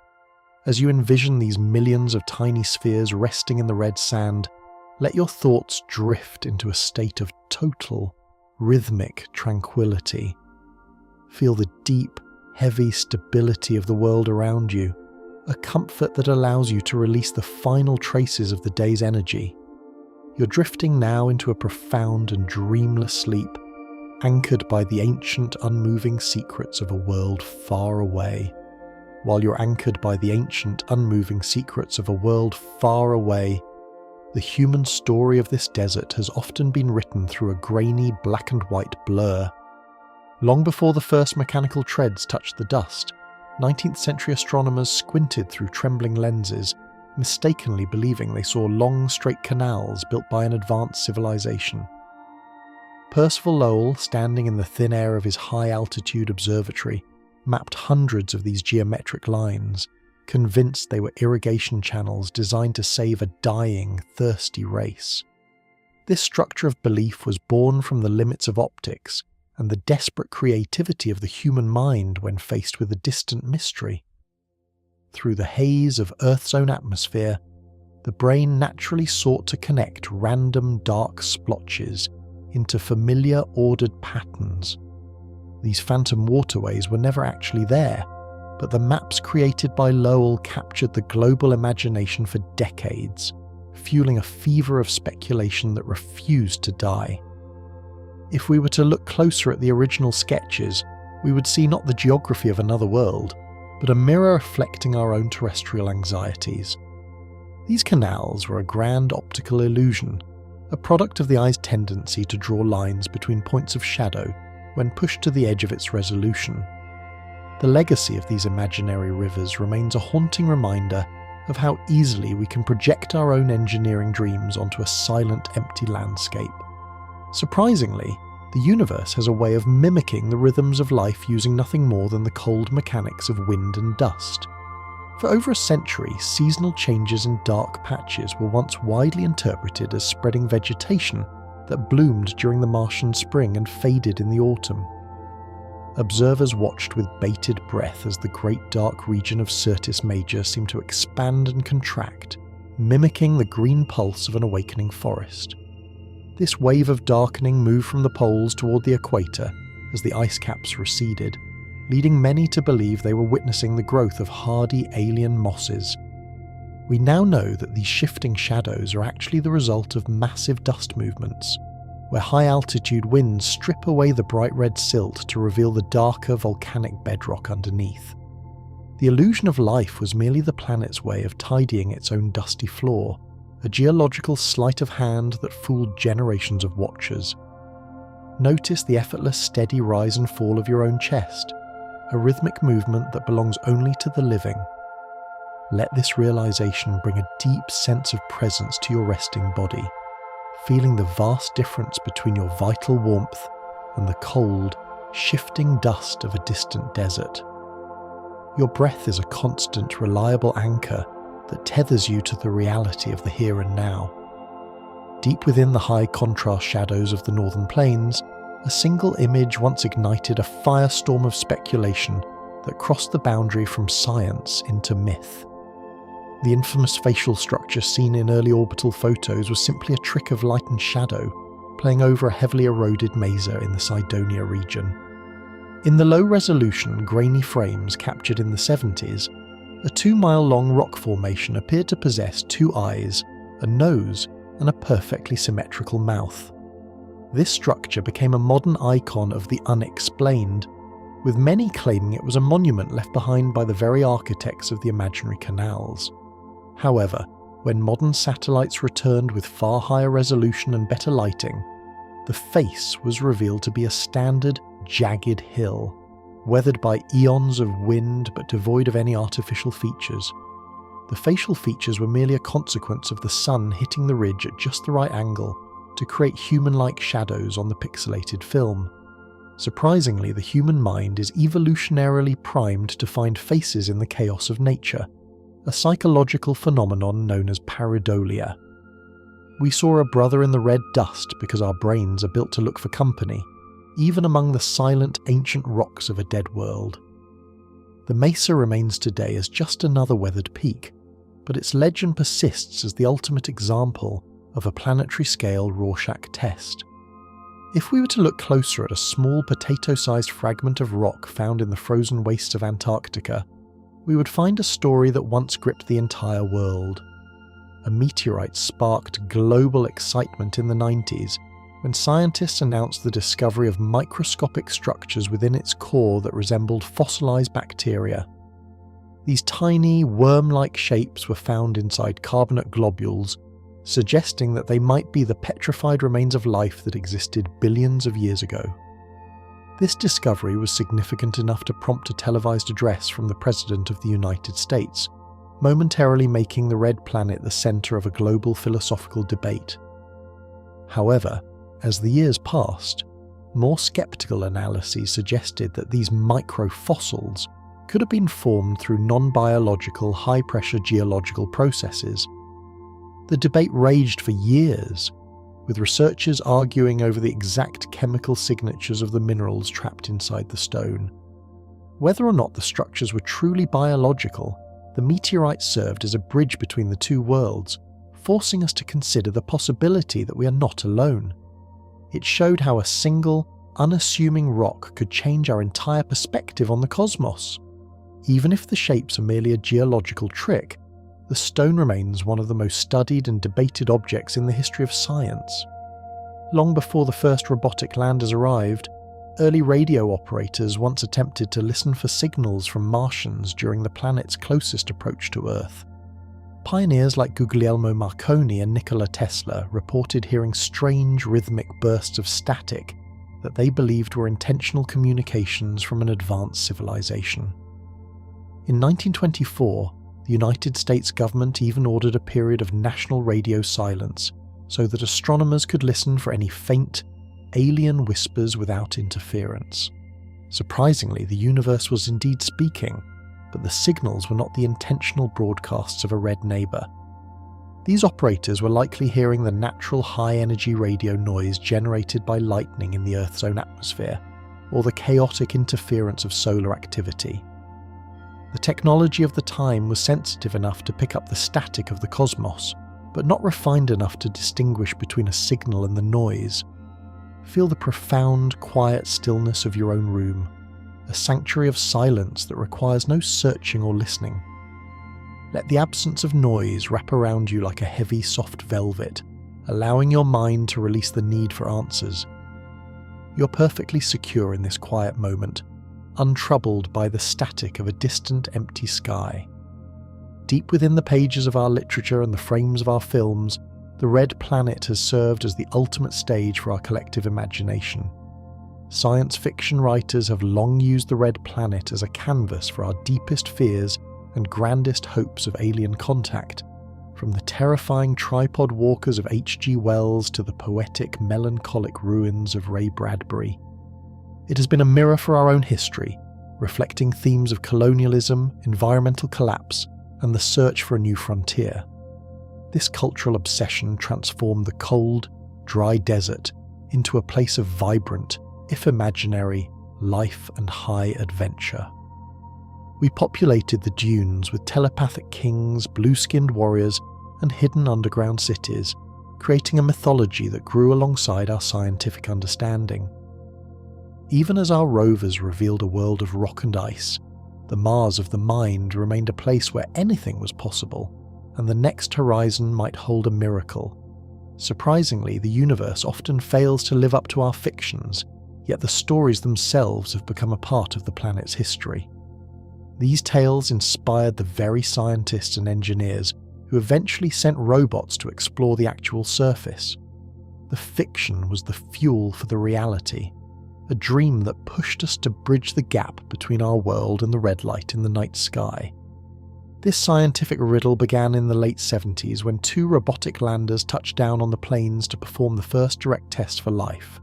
As you envision these millions of tiny spheres resting in the red sand, let your thoughts drift into a state of total, rhythmic tranquility. Feel the deep, heavy stability of the world around you, a comfort that allows you to release the final traces of the day's energy. You're drifting now into a profound and dreamless sleep, anchored by the ancient, unmoving secrets of a world far away. While you're anchored by the ancient, unmoving secrets of a world far away, the human story of this desert has often been written through a grainy black and white blur. Long before the first mechanical treads touched the dust, 19th century astronomers squinted through trembling lenses, mistakenly believing they saw long straight canals built by an advanced civilization. Percival Lowell, standing in the thin air of his high-altitude observatory, mapped hundreds of these geometric lines, convinced they were irrigation channels designed to save a dying, thirsty race. This structure of belief was born from the limits of optics and the desperate creativity of the human mind when faced with a distant mystery. Through the haze of Earth's own atmosphere, the brain naturally sought to connect random dark splotches into familiar ordered patterns. These phantom waterways were never actually there, but the maps created by Lowell captured the global imagination for decades, fueling a fever of speculation that refused to die. If we were to look closer at the original sketches, we would see not the geography of another world, but a mirror reflecting our own terrestrial anxieties. These canals were a grand optical illusion, a product of the eye's tendency to draw lines between points of shadow when pushed to the edge of its resolution. The legacy of these imaginary rivers remains a haunting reminder of how easily we can project our own engineering dreams onto a silent, empty landscape. Surprisingly, the universe has a way of mimicking the rhythms of life using nothing more than the cold mechanics of wind and dust. For over a century, seasonal changes in dark patches were once widely interpreted as spreading vegetation that bloomed during the Martian spring and faded in the autumn. Observers watched with bated breath as the great dark region of Syrtis Major seemed to expand and contract, mimicking the green pulse of an awakening forest. This wave of darkening moved from the poles toward the equator as the ice caps receded, leading many to believe they were witnessing the growth of hardy alien mosses. We now know that these shifting shadows are actually the result of massive dust movements, where high-altitude winds strip away the bright red silt to reveal the darker volcanic bedrock underneath. The illusion of life was merely the planet's way of tidying its own dusty floor, a geological sleight of hand that fooled generations of watchers. Notice the effortless steady rise and fall of your own chest, a rhythmic movement that belongs only to the living. Let this realization bring a deep sense of presence to your resting body, feeling the vast difference between your vital warmth and the cold, shifting dust of a distant desert. Your breath is a constant, reliable anchor that tethers you to the reality of the here and now. Deep within the high contrast shadows of the northern plains, a single image once ignited a firestorm of speculation that crossed the boundary from science into myth. The infamous facial structure seen in early orbital photos was simply a trick of light and shadow, playing over a heavily eroded mesa in the Cydonia region. In the low-resolution, grainy frames captured in the 70s, a 2-mile-long rock formation appeared to possess 2 eyes, a nose, and a perfectly symmetrical mouth. This structure became a modern icon of the unexplained, with many claiming it was a monument left behind by the very architects of the imaginary canals. However, when modern satellites returned with far higher resolution and better lighting, the face was revealed to be a standard, jagged hill, weathered by eons of wind but devoid of any artificial features. The facial features were merely a consequence of the sun hitting the ridge at just the right angle to create human-like shadows on the pixelated film. Surprisingly, the human mind is evolutionarily primed to find faces in the chaos of nature, a psychological phenomenon known as pareidolia. We saw a brother in the red dust because our brains are built to look for company, even among the silent ancient rocks of a dead world. The mesa remains today as just another weathered peak, but its legend persists as the ultimate example of a planetary-scale Rorschach test. If we were to look closer at a small potato-sized fragment of rock found in the frozen wastes of Antarctica, we would find a story that once gripped the entire world. A meteorite sparked global excitement in the 90s when scientists announced the discovery of microscopic structures within its core that resembled fossilized bacteria. These tiny, worm-like shapes were found inside carbonate globules, suggesting that they might be the petrified remains of life that existed billions of years ago. This discovery was significant enough to prompt a televised address from the President of the United States, momentarily making the red planet the center of a global philosophical debate. However, as the years passed, more skeptical analyses suggested that these microfossils could have been formed through non-biological, high-pressure geological processes. The debate raged for years, with researchers arguing over the exact chemical signatures of the minerals trapped inside the stone. Whether or not the structures were truly biological, the meteorite served as a bridge between the two worlds, forcing us to consider the possibility that we are not alone. It showed how a single, unassuming rock could change our entire perspective on the cosmos. Even if the shapes are merely a geological trick, the stone remains one of the most studied and debated objects in the history of science. Long before the first robotic landers arrived, early radio operators once attempted to listen for signals from Martians during the planet's closest approach to Earth. Pioneers like Guglielmo Marconi and Nikola Tesla reported hearing strange rhythmic bursts of static that they believed were intentional communications from an advanced civilization. In 1924, the United States government even ordered a period of national radio silence so that astronomers could listen for any faint, alien whispers without interference. Surprisingly, the universe was indeed speaking, but the signals were not the intentional broadcasts of a red neighbour. These operators were likely hearing the natural high-energy radio noise generated by lightning in the Earth's own atmosphere, or the chaotic interference of solar activity. The technology of the time was sensitive enough to pick up the static of the cosmos, but not refined enough to distinguish between a signal and the noise. Feel the profound, quiet stillness of your own room, a sanctuary of silence that requires no searching or listening. Let the absence of noise wrap around you like a heavy, soft velvet, allowing your mind to release the need for answers. You're perfectly secure in this quiet moment, untroubled by the static of a distant, empty sky. Deep within the pages of our literature and the frames of our films, the red planet has served as the ultimate stage for our collective imagination. Science fiction writers have long used the red planet as a canvas for our deepest fears and grandest hopes of alien contact, from the terrifying tripod walkers of H.G. Wells to the poetic, melancholic ruins of Ray Bradbury. It has been a mirror for our own history, reflecting themes of colonialism, environmental collapse, and the search for a new frontier. This cultural obsession transformed the cold, dry desert into a place of vibrant, if imaginary, life and high adventure. We populated the dunes with telepathic kings, blue-skinned warriors, and hidden underground cities, creating a mythology that grew alongside our scientific understanding. Even as our rovers revealed a world of rock and ice, the Mars of the mind remained a place where anything was possible, and the next horizon might hold a miracle. Surprisingly, the universe often fails to live up to our fictions, yet the stories themselves have become a part of the planet's history. These tales inspired the very scientists and engineers who eventually sent robots to explore the actual surface. The fiction was the fuel for the reality, a dream that pushed us to bridge the gap between our world and the red light in the night sky. This scientific riddle began in the late 70s when 2 robotic landers touched down on the plains to perform the first direct test for life.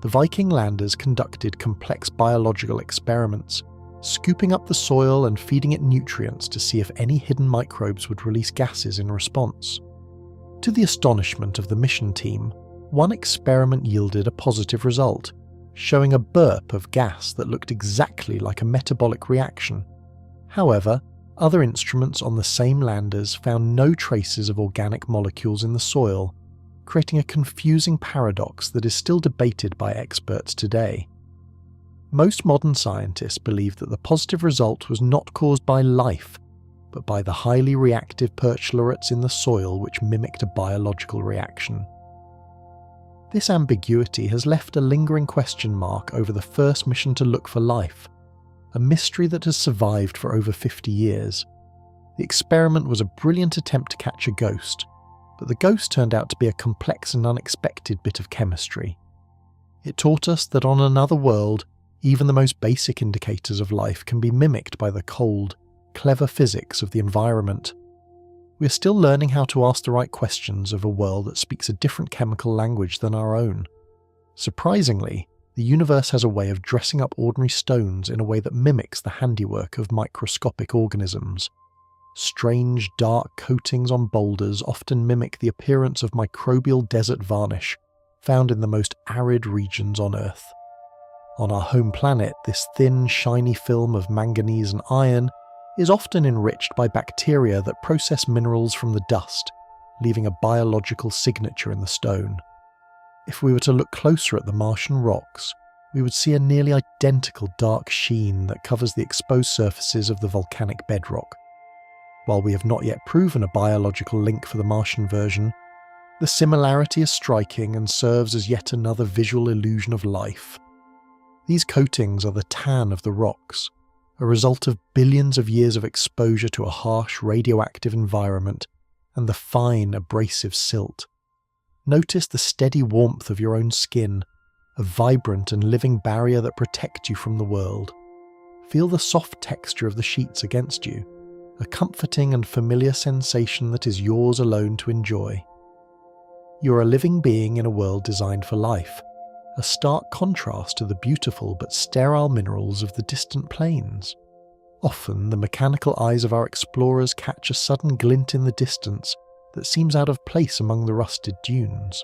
The Viking landers conducted complex biological experiments, scooping up the soil and feeding it nutrients to see if any hidden microbes would release gases in response. To the astonishment of the mission team, one experiment yielded a positive result, showing a burp of gas that looked exactly like a metabolic reaction. However, other instruments on the same landers found no traces of organic molecules in the soil, creating a confusing paradox that is still debated by experts today. Most modern scientists believe that the positive result was not caused by life, but by the highly reactive perchlorate in the soil which mimicked a biological reaction. This ambiguity has left a lingering question mark over the first mission to look for life, a mystery that has survived for over 50 years. The experiment was a brilliant attempt to catch a ghost, but the ghost turned out to be a complex and unexpected bit of chemistry. It taught us that on another world, even the most basic indicators of life can be mimicked by the cold, clever physics of the environment. We are still learning how to ask the right questions of a world that speaks a different chemical language than our own. Surprisingly, the universe has a way of dressing up ordinary stones in a way that mimics the handiwork of microscopic organisms. Strange, dark coatings on boulders often mimic the appearance of microbial desert varnish found in the most arid regions on Earth. On our home planet, this thin, shiny film of manganese and iron is often enriched by bacteria that process minerals from the dust, leaving a biological signature in the stone. If we were to look closer at the Martian rocks, we would see a nearly identical dark sheen that covers the exposed surfaces of the volcanic bedrock. While we have not yet proven a biological link for the Martian version, the similarity is striking and serves as yet another visual illusion of life. These coatings are the tan of the rocks, a result of billions of years of exposure to a harsh radioactive environment and the fine abrasive silt. Notice the steady warmth of your own skin, a vibrant and living barrier that protects you from the world. Feel the soft texture of the sheets against you, a comforting and familiar sensation that is yours alone to enjoy. You're a living being in a world designed for life, a stark contrast to the beautiful but sterile minerals of the distant plains. Often, the mechanical eyes of our explorers catch a sudden glint in the distance that seems out of place among the rusted dunes.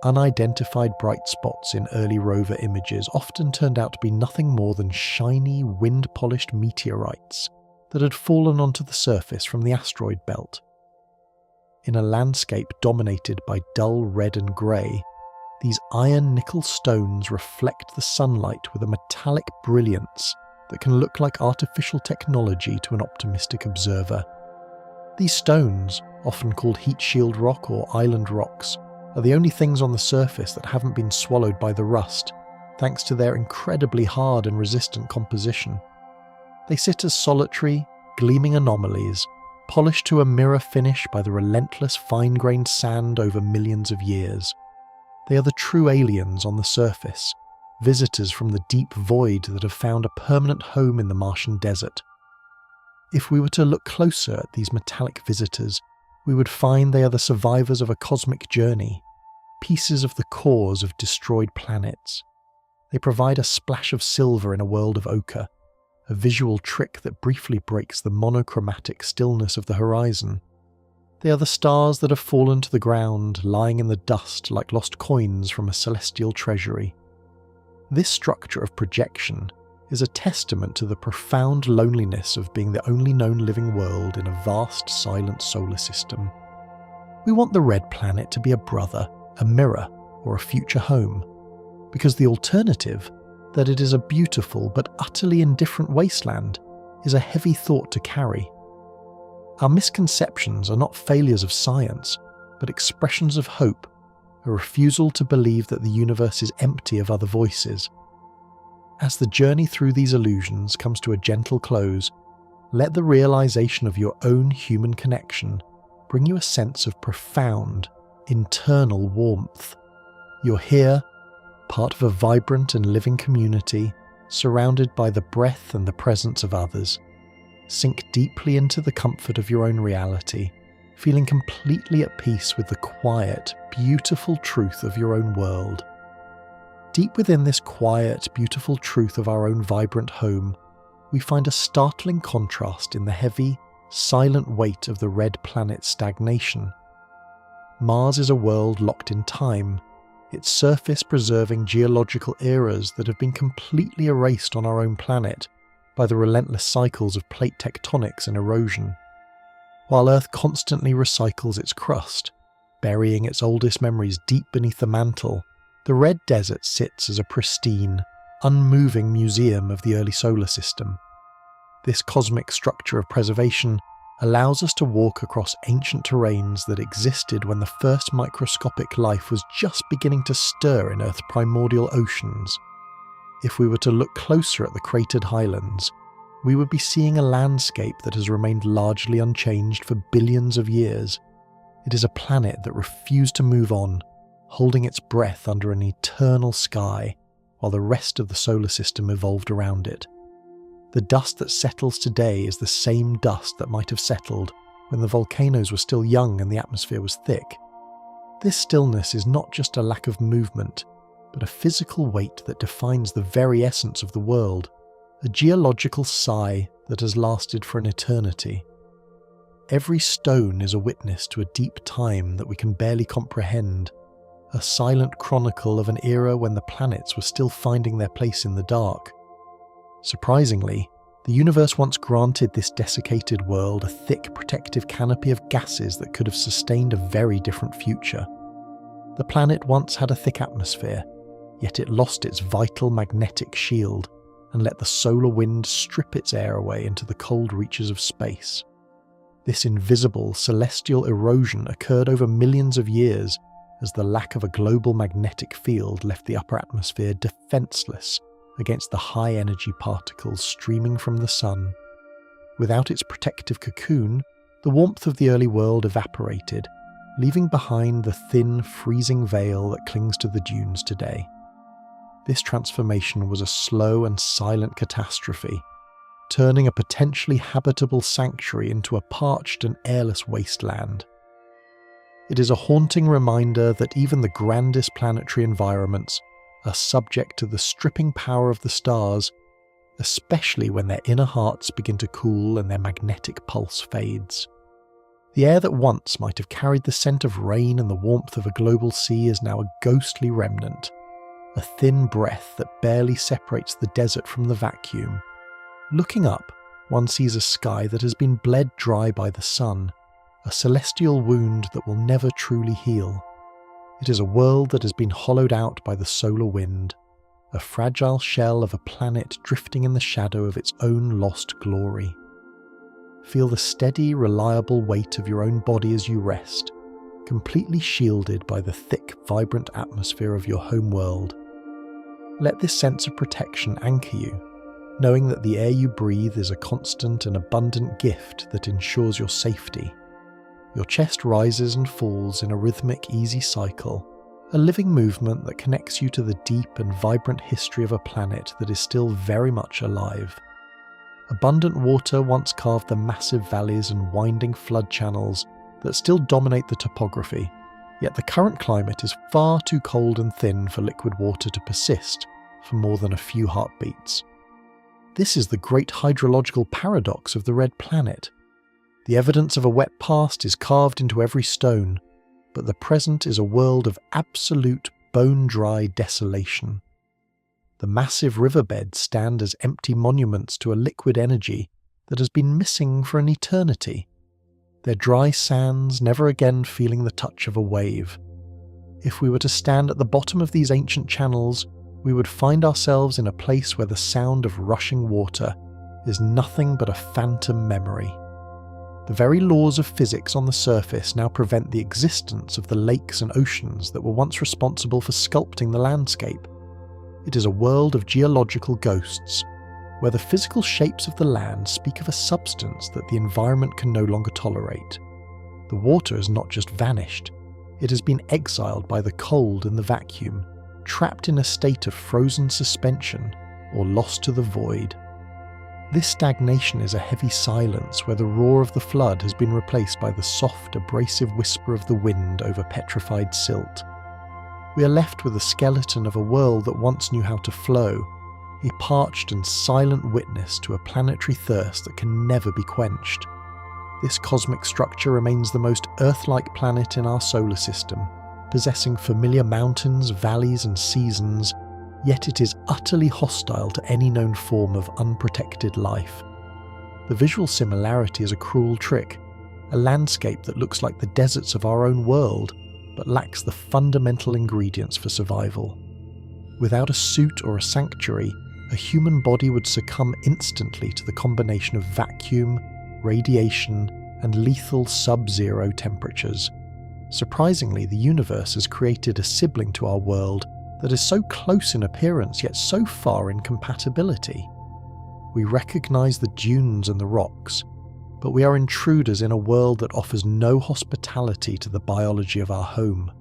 Unidentified bright spots in early rover images often turned out to be nothing more than shiny, wind-polished meteorites that had fallen onto the surface from the asteroid belt. In a landscape dominated by dull red and grey, these iron-nickel stones reflect the sunlight with a metallic brilliance that can look like artificial technology to an optimistic observer. These stones, often called heat shield rock or island rocks, are the only things on the surface that haven't been swallowed by the rust, thanks to their incredibly hard and resistant composition. They sit as solitary, gleaming anomalies, polished to a mirror finish by the relentless fine-grained sand over millions of years. They are the true aliens on the surface, visitors from the deep void that have found a permanent home in the Martian desert. If we were to look closer at these metallic visitors, we would find they are the survivors of a cosmic journey, pieces of the cores of destroyed planets. They provide a splash of silver in a world of ochre, a visual trick that briefly breaks the monochromatic stillness of the horizon. They are the stars that have fallen to the ground, lying in the dust like lost coins from a celestial treasury. This structure of projection is a testament to the profound loneliness of being the only known living world in a vast, silent solar system. We want the red planet to be a brother, a mirror, or a future home, because the alternative, that it is a beautiful but utterly indifferent wasteland, is a heavy thought to carry. Our misconceptions are not failures of science, but expressions of hope, a refusal to believe that the universe is empty of other voices. As the journey through these illusions comes to a gentle close, let the realization of your own human connection bring you a sense of profound, internal warmth. You're here, part of a vibrant and living community, surrounded by the breath and the presence of others. Sink deeply into the comfort of your own reality, feeling completely at peace with the quiet, beautiful truth of your own world. Deep within this quiet, beautiful truth of our own vibrant home, we find a startling contrast in the heavy, silent weight of the red planet's stagnation. Mars is a world locked in time, its surface preserving geological eras that have been completely erased on our own planet by the relentless cycles of plate tectonics and erosion. While Earth constantly recycles its crust, burying its oldest memories deep beneath the mantle, the red desert sits as a pristine, unmoving museum of the early solar system. This cosmic structure of preservation allows us to walk across ancient terrains that existed when the first microscopic life was just beginning to stir in Earth's primordial oceans. If we were to look closer at the cratered highlands, we would be seeing a landscape that has remained largely unchanged for billions of years. It is a planet that refused to move on, holding its breath under an eternal sky while the rest of the solar system evolved around it. The dust that settles today is the same dust that might have settled when the volcanoes were still young and the atmosphere was thick. This stillness is not just a lack of movement, but a physical weight that defines the very essence of the world, a geological sigh that has lasted for an eternity. Every stone is a witness to a deep time that we can barely comprehend, a silent chronicle of an era when the planets were still finding their place in the dark. Surprisingly, the universe once granted this desiccated world a thick protective canopy of gases that could have sustained a very different future. The planet once had a thick atmosphere, yet it lost its vital magnetic shield and let the solar wind strip its air away into the cold reaches of space. This invisible celestial erosion occurred over millions of years as the lack of a global magnetic field left the upper atmosphere defenseless against the high-energy particles streaming from the sun. Without its protective cocoon, the warmth of the early world evaporated, leaving behind the thin, freezing veil that clings to the dunes today. This transformation was a slow and silent catastrophe, turning a potentially habitable sanctuary into a parched and airless wasteland. It is a haunting reminder that even the grandest planetary environments are subject to the stripping power of the stars, especially when their inner hearts begin to cool and their magnetic pulse fades. The air that once might have carried the scent of rain and the warmth of a global sea is now a ghostly remnant, a thin breath that barely separates the desert from the vacuum. Looking up, one sees a sky that has been bled dry by the sun, a celestial wound that will never truly heal. It is a world that has been hollowed out by the solar wind, a fragile shell of a planet drifting in the shadow of its own lost glory. feel the steady, reliable weight of your own body as you rest, completely shielded by the thick, vibrant atmosphere of your home world. Let this sense of protection anchor you, knowing that the air you breathe is a constant and abundant gift that ensures your safety. Your chest rises and falls in a rhythmic, easy cycle, a living movement that connects you to the deep and vibrant history of a planet that is still very much alive. Abundant water once carved the massive valleys and winding flood channels that still dominate the topography, yet the current climate is far too cold and thin for liquid water to persist for more than a few heartbeats. This is the great hydrological paradox of the red planet. The evidence of a wet past is carved into every stone, but the present is a world of absolute bone-dry desolation. The massive riverbeds stand as empty monuments to a liquid energy that has been missing for an eternity, their dry sands never again feeling the touch of a wave. If we were to stand at the bottom of these ancient channels, we would find ourselves in a place where the sound of rushing water is nothing but a phantom memory. The very laws of physics on the surface now prevent the existence of the lakes and oceans that were once responsible for sculpting the landscape. It is a world of geological ghosts, where the physical shapes of the land speak of a substance that the environment can no longer tolerate. The water has not just vanished, it has been exiled by the cold and the vacuum, trapped in a state of frozen suspension or lost to the void. This stagnation is a heavy silence where the roar of the flood has been replaced by the soft, abrasive whisper of the wind over petrified silt. We are left with the skeleton of a world that once knew how to flow, a parched and silent witness to a planetary thirst that can never be quenched. This cosmic structure remains the most Earth-like planet in our solar system, possessing familiar mountains, valleys and seasons, yet it is utterly hostile to any known form of unprotected life. The visual similarity is a cruel trick, a landscape that looks like the deserts of our own world, but lacks the fundamental ingredients for survival. Without a suit or a sanctuary, a human body would succumb instantly to the combination of vacuum, radiation, and lethal sub-zero temperatures. Surprisingly, the universe has created a sibling to our world that is so close in appearance yet so far in compatibility. We recognize the dunes and the rocks, but we are intruders in a world that offers no hospitality to the biology of our home.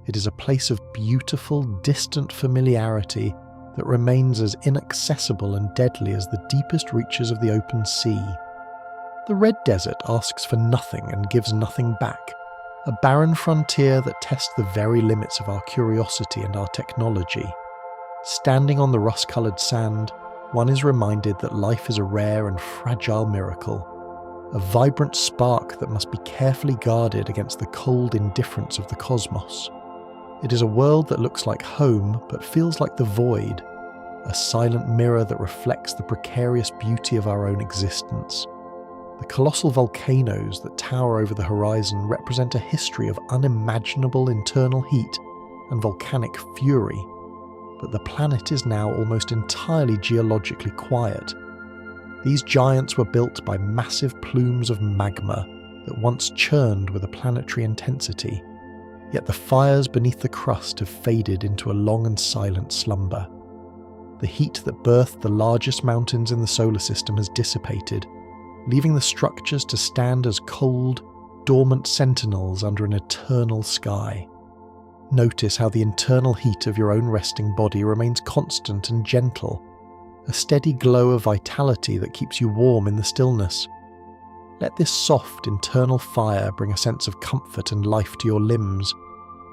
It is a place of beautiful, distant familiarity that remains as inaccessible and deadly as the deepest reaches of the open sea. The Red Desert asks for nothing and gives nothing back, a barren frontier that tests the very limits of our curiosity and our technology. Standing on the rust-coloured sand, one is reminded that life is a rare and fragile miracle, a vibrant spark that must be carefully guarded against the cold indifference of the cosmos. It is a world that looks like home but feels like the void, a silent mirror that reflects the precarious beauty of our own existence. The colossal volcanoes that tower over the horizon represent a history of unimaginable internal heat and volcanic fury, but the planet is now almost entirely geologically quiet. These giants were built by massive plumes of magma that once churned with a planetary intensity, yet the fires beneath the crust have faded into a long and silent slumber. The heat that birthed the largest mountains in the solar system has dissipated, leaving the structures to stand as cold, dormant sentinels under an eternal sky. Notice how the internal heat of your own resting body remains constant and gentle, a steady glow of vitality that keeps you warm in the stillness. Let this soft internal fire bring a sense of comfort and life to your limbs,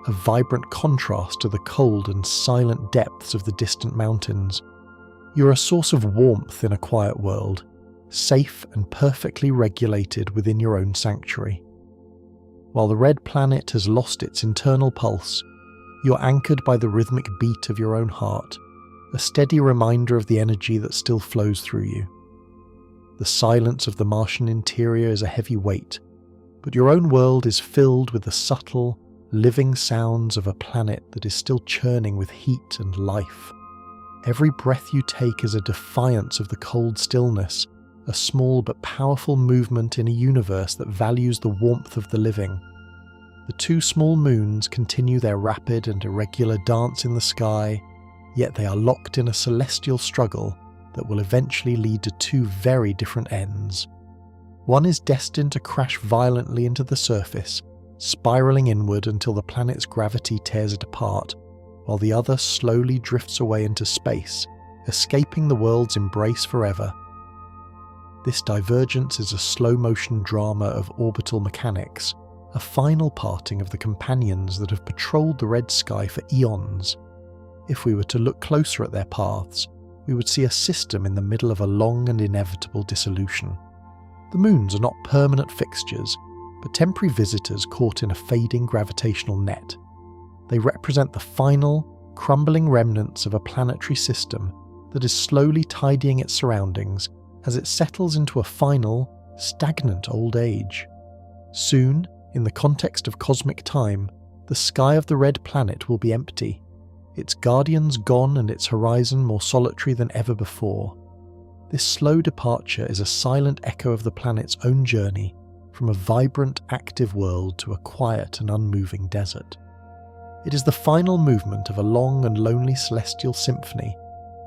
a vibrant contrast to the cold and silent depths of the distant mountains. You are a source of warmth in a quiet world, safe and perfectly regulated within your own sanctuary. While the red planet has lost its internal pulse, you're anchored by the rhythmic beat of your own heart, a steady reminder of the energy that still flows through you. The silence of the Martian interior is a heavy weight, but your own world is filled with the subtle, living sounds of a planet that is still churning with heat and life. Every breath you take is a defiance of the cold stillness, a small but powerful movement in a universe that values the warmth of the living. The two small moons continue their rapid and irregular dance in the sky, yet they are locked in a celestial struggle that will eventually lead to two very different ends. One is destined to crash violently into the surface, spiraling inward until the planet's gravity tears it apart, while the other slowly drifts away into space, escaping the world's embrace forever. This divergence is a slow-motion drama of orbital mechanics, a final parting of the companions that have patrolled the red sky for eons. If we were to look closer at their paths, we would see a system in the middle of a long and inevitable dissolution. The moons are not permanent fixtures, but temporary visitors caught in a fading gravitational net. They represent the final, crumbling remnants of a planetary system that is slowly tidying its surroundings as it settles into a final, stagnant old age. Soon, in the context of cosmic time, the sky of the red planet will be empty, its guardians gone and its horizon more solitary than ever before. This slow departure is a silent echo of the planet's own journey from a vibrant, active world to a quiet and unmoving desert. It is the final movement of a long and lonely celestial symphony,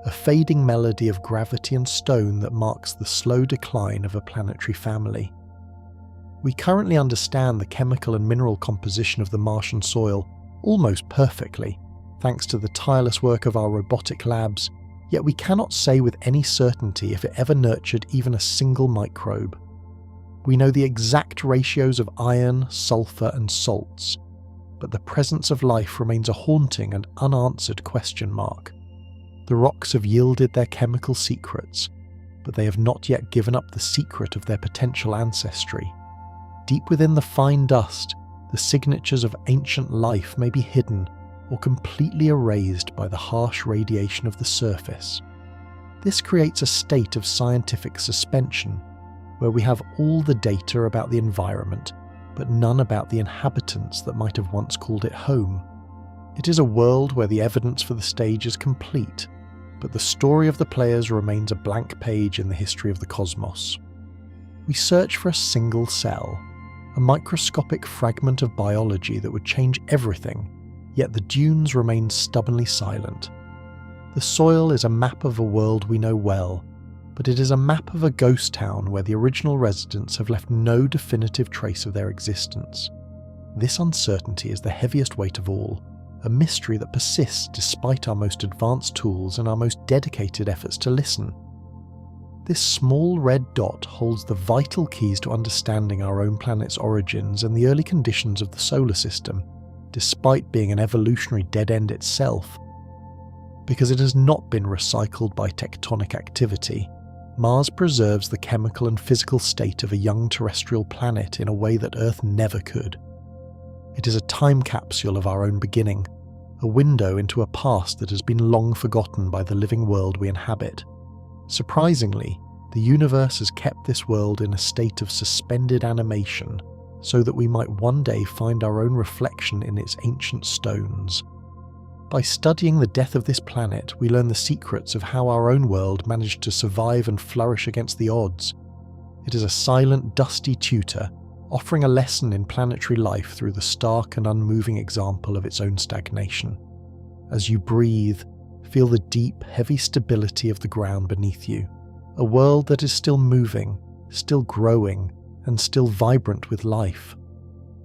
a fading melody of gravity and stone that marks the slow decline of a planetary family. We currently understand the chemical and mineral composition of the Martian soil almost perfectly, thanks to the tireless work of our robotic labs, yet we cannot say with any certainty if it ever nurtured even a single microbe. We know the exact ratios of iron, sulfur, and salts, but the presence of life remains a haunting and unanswered question mark. The rocks have yielded their chemical secrets, but they have not yet given up the secret of their potential ancestry. Deep within the fine dust, the signatures of ancient life may be hidden or completely erased by the harsh radiation of the surface. This creates a state of scientific suspension, where we have all the data about the environment, but none about the inhabitants that might have once called it home. It is a world where the evidence for the stage is complete, but the story of the players remains a blank page in the history of the cosmos. We search for a single cell, a microscopic fragment of biology that would change everything, yet the dunes remain stubbornly silent. The soil is a map of a world we know well, but it is a map of a ghost town where the original residents have left no definitive trace of their existence. This uncertainty is the heaviest weight of all, a mystery that persists despite our most advanced tools and our most dedicated efforts to listen. This small red dot holds the vital keys to understanding our own planet's origins and the early conditions of the solar system, despite being an evolutionary dead end itself. Because it has not been recycled by tectonic activity, Mars preserves the chemical and physical state of a young terrestrial planet in a way that Earth never could. It is a time capsule of our own beginning, a window into a past that has been long forgotten by the living world we inhabit. Surprisingly, the universe has kept this world in a state of suspended animation, so that we might one day find our own reflection in its ancient stones. By studying the death of this planet, we learn the secrets of how our own world managed to survive and flourish against the odds. It is a silent, dusty tutor, offering a lesson in planetary life through the stark and unmoving example of its own stagnation. As you breathe, feel the deep, heavy stability of the ground beneath you, a world that is still moving, still growing, and still vibrant with life.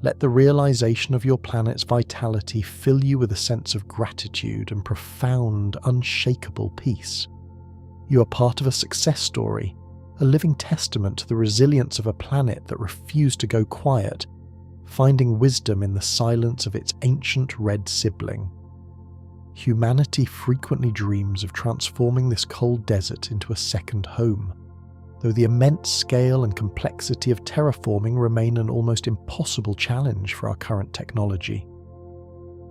Let the realization of your planet's vitality fill you with a sense of gratitude and profound, unshakable peace. You are part of a success story, a living testament to the resilience of a planet that refused to go quiet, finding wisdom in the silence of its ancient red sibling. Humanity frequently dreams of transforming this cold desert into a second home, though the immense scale and complexity of terraforming remain an almost impossible challenge for our current technology.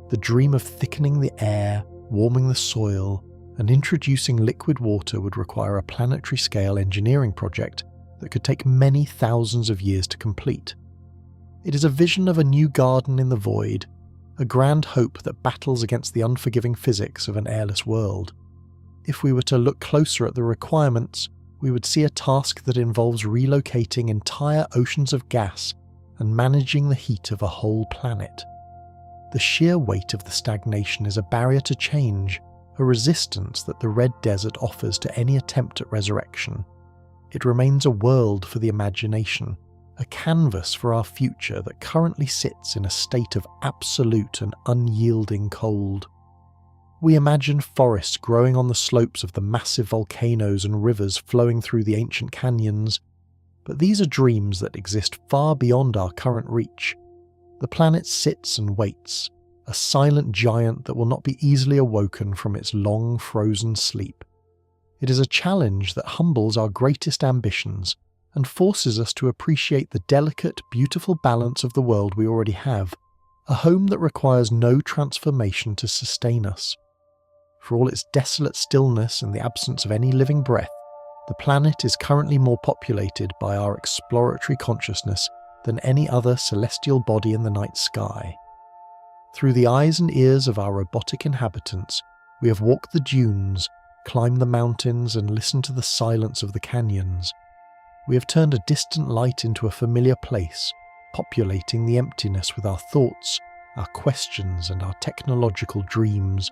The dream of thickening the air, warming the soil, and introducing liquid water would require a planetary-scale engineering project that could take many thousands of years to complete. It is a vision of a new garden in the void, a grand hope that battles against the unforgiving physics of an airless world. If we were to look closer at the requirements, we would see a task that involves relocating entire oceans of gas and managing the heat of a whole planet. The sheer weight of the stagnation is a barrier to change, a resistance that the Red Desert offers to any attempt at resurrection. It remains a world for the imagination, a canvas for our future that currently sits in a state of absolute and unyielding cold. We imagine forests growing on the slopes of the massive volcanoes and rivers flowing through the ancient canyons, but these are dreams that exist far beyond our current reach. The planet sits and waits, a silent giant that will not be easily awoken from its long frozen sleep. It is a challenge that humbles our greatest ambitions and forces us to appreciate the delicate, beautiful balance of the world we already have, a home that requires no transformation to sustain us. For all its desolate stillness and the absence of any living breath, the planet is currently more populated by our exploratory consciousness than any other celestial body in the night sky. Through the eyes and ears of our robotic inhabitants, we have walked the dunes, climbed the mountains, and listened to the silence of the canyons. We have turned a distant light into a familiar place, populating the emptiness with our thoughts, our questions, and our technological dreams.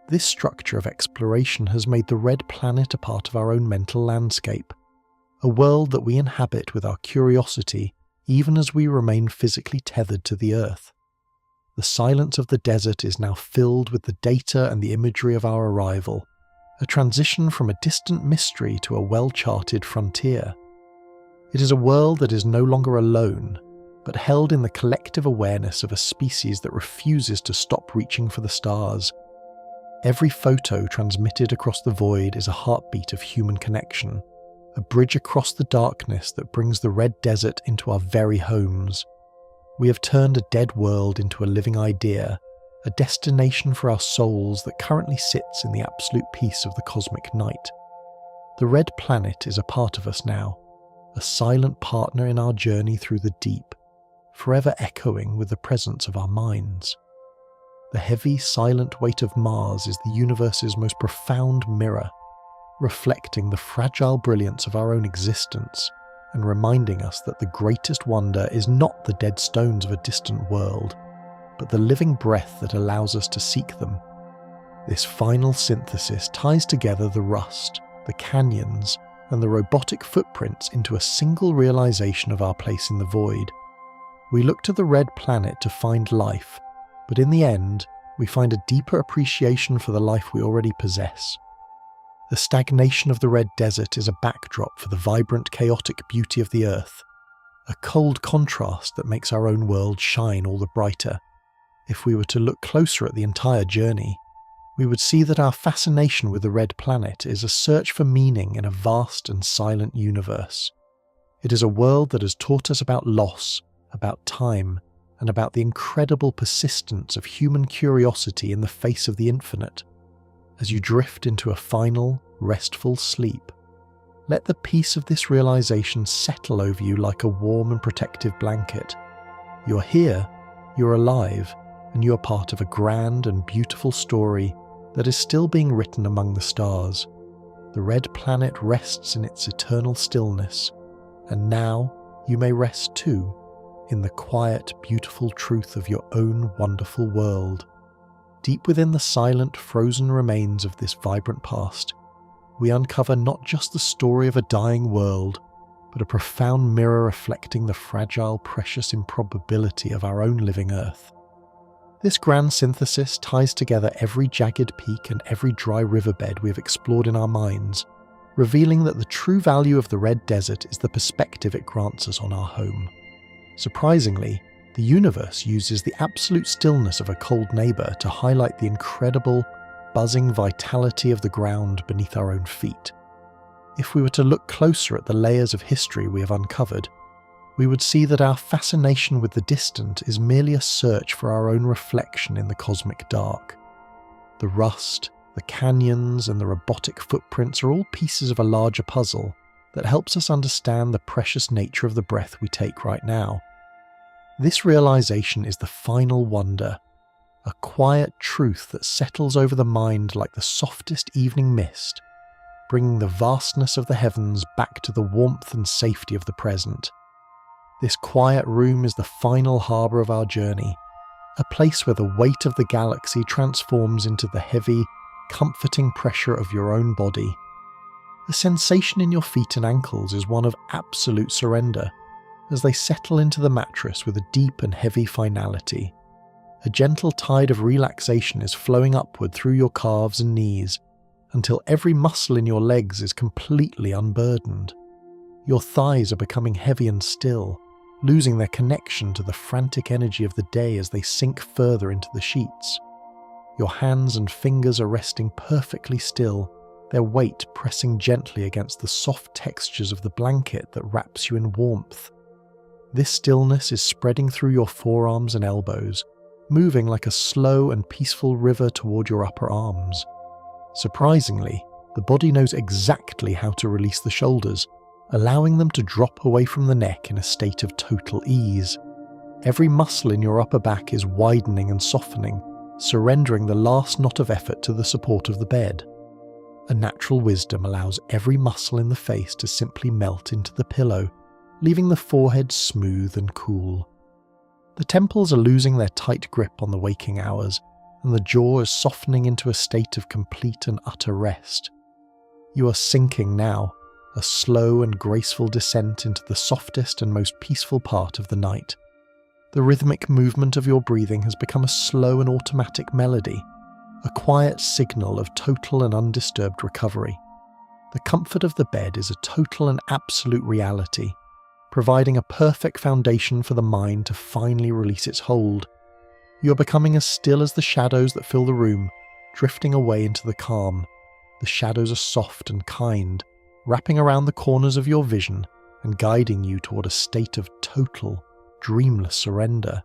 This structure of exploration has made the Red Planet a part of our own mental landscape, a world that we inhabit with our curiosity even as we remain physically tethered to the Earth. The silence of the desert is now filled with the data and the imagery of our arrival, a transition from a distant mystery to a well-charted frontier. It is a world that is no longer alone, but held in the collective awareness of a species that refuses to stop reaching for the stars. Every photo transmitted across the void is a heartbeat of human connection, a bridge across the darkness that brings the Red Desert into our very homes. We have turned a dead world into a living idea, a destination for our souls that currently sits in the absolute peace of the cosmic night. The Red Planet is a part of us now, a silent partner in our journey through the deep, forever echoing with the presence of our minds. The heavy, silent weight of Mars is the universe's most profound mirror, reflecting the fragile brilliance of our own existence and reminding us that the greatest wonder is not the dead stones of a distant world, but the living breath that allows us to seek them. This final synthesis ties together the rust, the canyons, and the robotic footprints into a single realization of our place in the void. We look to the Red Planet to find life, but in the end, we find a deeper appreciation for the life we already possess. The stagnation of the Red Desert is a backdrop for the vibrant, chaotic beauty of the Earth, a cold contrast that makes our own world shine all the brighter. If we were to look closer at the entire journey, we would see that our fascination with the Red Planet is a search for meaning in a vast and silent universe. It is a world that has taught us about loss, about time, and about the incredible persistence of human curiosity in the face of the infinite. As you drift into a final, restful sleep, let the peace of this realization settle over you like a warm and protective blanket. You're here, you're alive, and you're part of a grand and beautiful story that is still being written among the stars. The Red Planet rests in its eternal stillness, and now you may rest too, in the quiet, beautiful truth of your own wonderful world. Deep within the silent, frozen remains of this vibrant past, we uncover not just the story of a dying world, but a profound mirror reflecting the fragile, precious improbability of our own living Earth. This grand synthesis ties together every jagged peak and every dry riverbed we have explored in our minds, revealing that the true value of the Red Desert is the perspective it grants us on our home. Surprisingly, the universe uses the absolute stillness of a cold neighbour to highlight the incredible, buzzing vitality of the ground beneath our own feet. If we were to look closer at the layers of history we have uncovered, we would see that our fascination with the distant is merely a search for our own reflection in the cosmic dark. The rust, the canyons, and the robotic footprints are all pieces of a larger puzzle that helps us understand the precious nature of the breath we take right now. This realization is the final wonder, a quiet truth that settles over the mind like the softest evening mist. bringing the vastness of the heavens back to the warmth and safety of the present. This quiet room is the final harbour of our journey, a place where the weight of the galaxy transforms into the heavy, comforting pressure of your own body. The sensation in your feet and ankles is one of absolute surrender, as they settle into the mattress with a deep and heavy finality. A gentle tide of relaxation is flowing upward through your calves and knees, until every muscle in your legs is completely unburdened. Your thighs are becoming heavy and still, losing their connection to the frantic energy of the day as they sink further into the sheets. Your hands and fingers are resting perfectly still, their weight pressing gently against the soft textures of the blanket that wraps you in warmth. This stillness is spreading through your forearms and elbows, moving like a slow and peaceful river toward your upper arms. Surprisingly, the body knows exactly how to release the shoulders, allowing them to drop away from the neck in a state of total ease. Every muscle in your upper back is widening and softening, surrendering the last knot of effort to the support of the bed. A natural wisdom allows every muscle in the face to simply melt into the pillow, leaving the forehead smooth and cool. The temples are losing their tight grip on the waking hours, and the jaw is softening into a state of complete and utter rest. You are sinking now, a slow and graceful descent into the softest and most peaceful part of the night. The rhythmic movement of your breathing has become a slow and automatic melody, a quiet signal of total and undisturbed recovery. The comfort of the bed is a total and absolute reality, providing a perfect foundation for the mind to finally release its hold. You are becoming as still as the shadows that fill the room, drifting away into the calm. The shadows are soft and kind, wrapping around the corners of your vision and guiding you toward a state of total, dreamless surrender.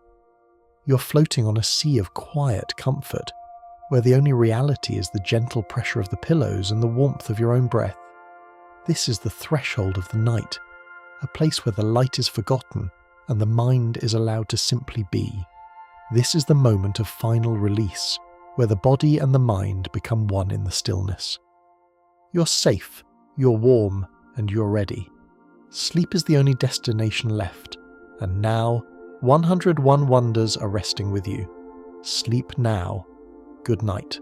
You're floating on a sea of quiet comfort, where the only reality is the gentle pressure of the pillows and the warmth of your own breath. This is the threshold of the night, a place where the light is forgotten and the mind is allowed to simply be. This is the moment of final release, where the body and the mind become one in the stillness. You're safe, you're warm, and you're ready. Sleep is the only destination left, and now 101 wonders are resting with you. Sleep now. Good night.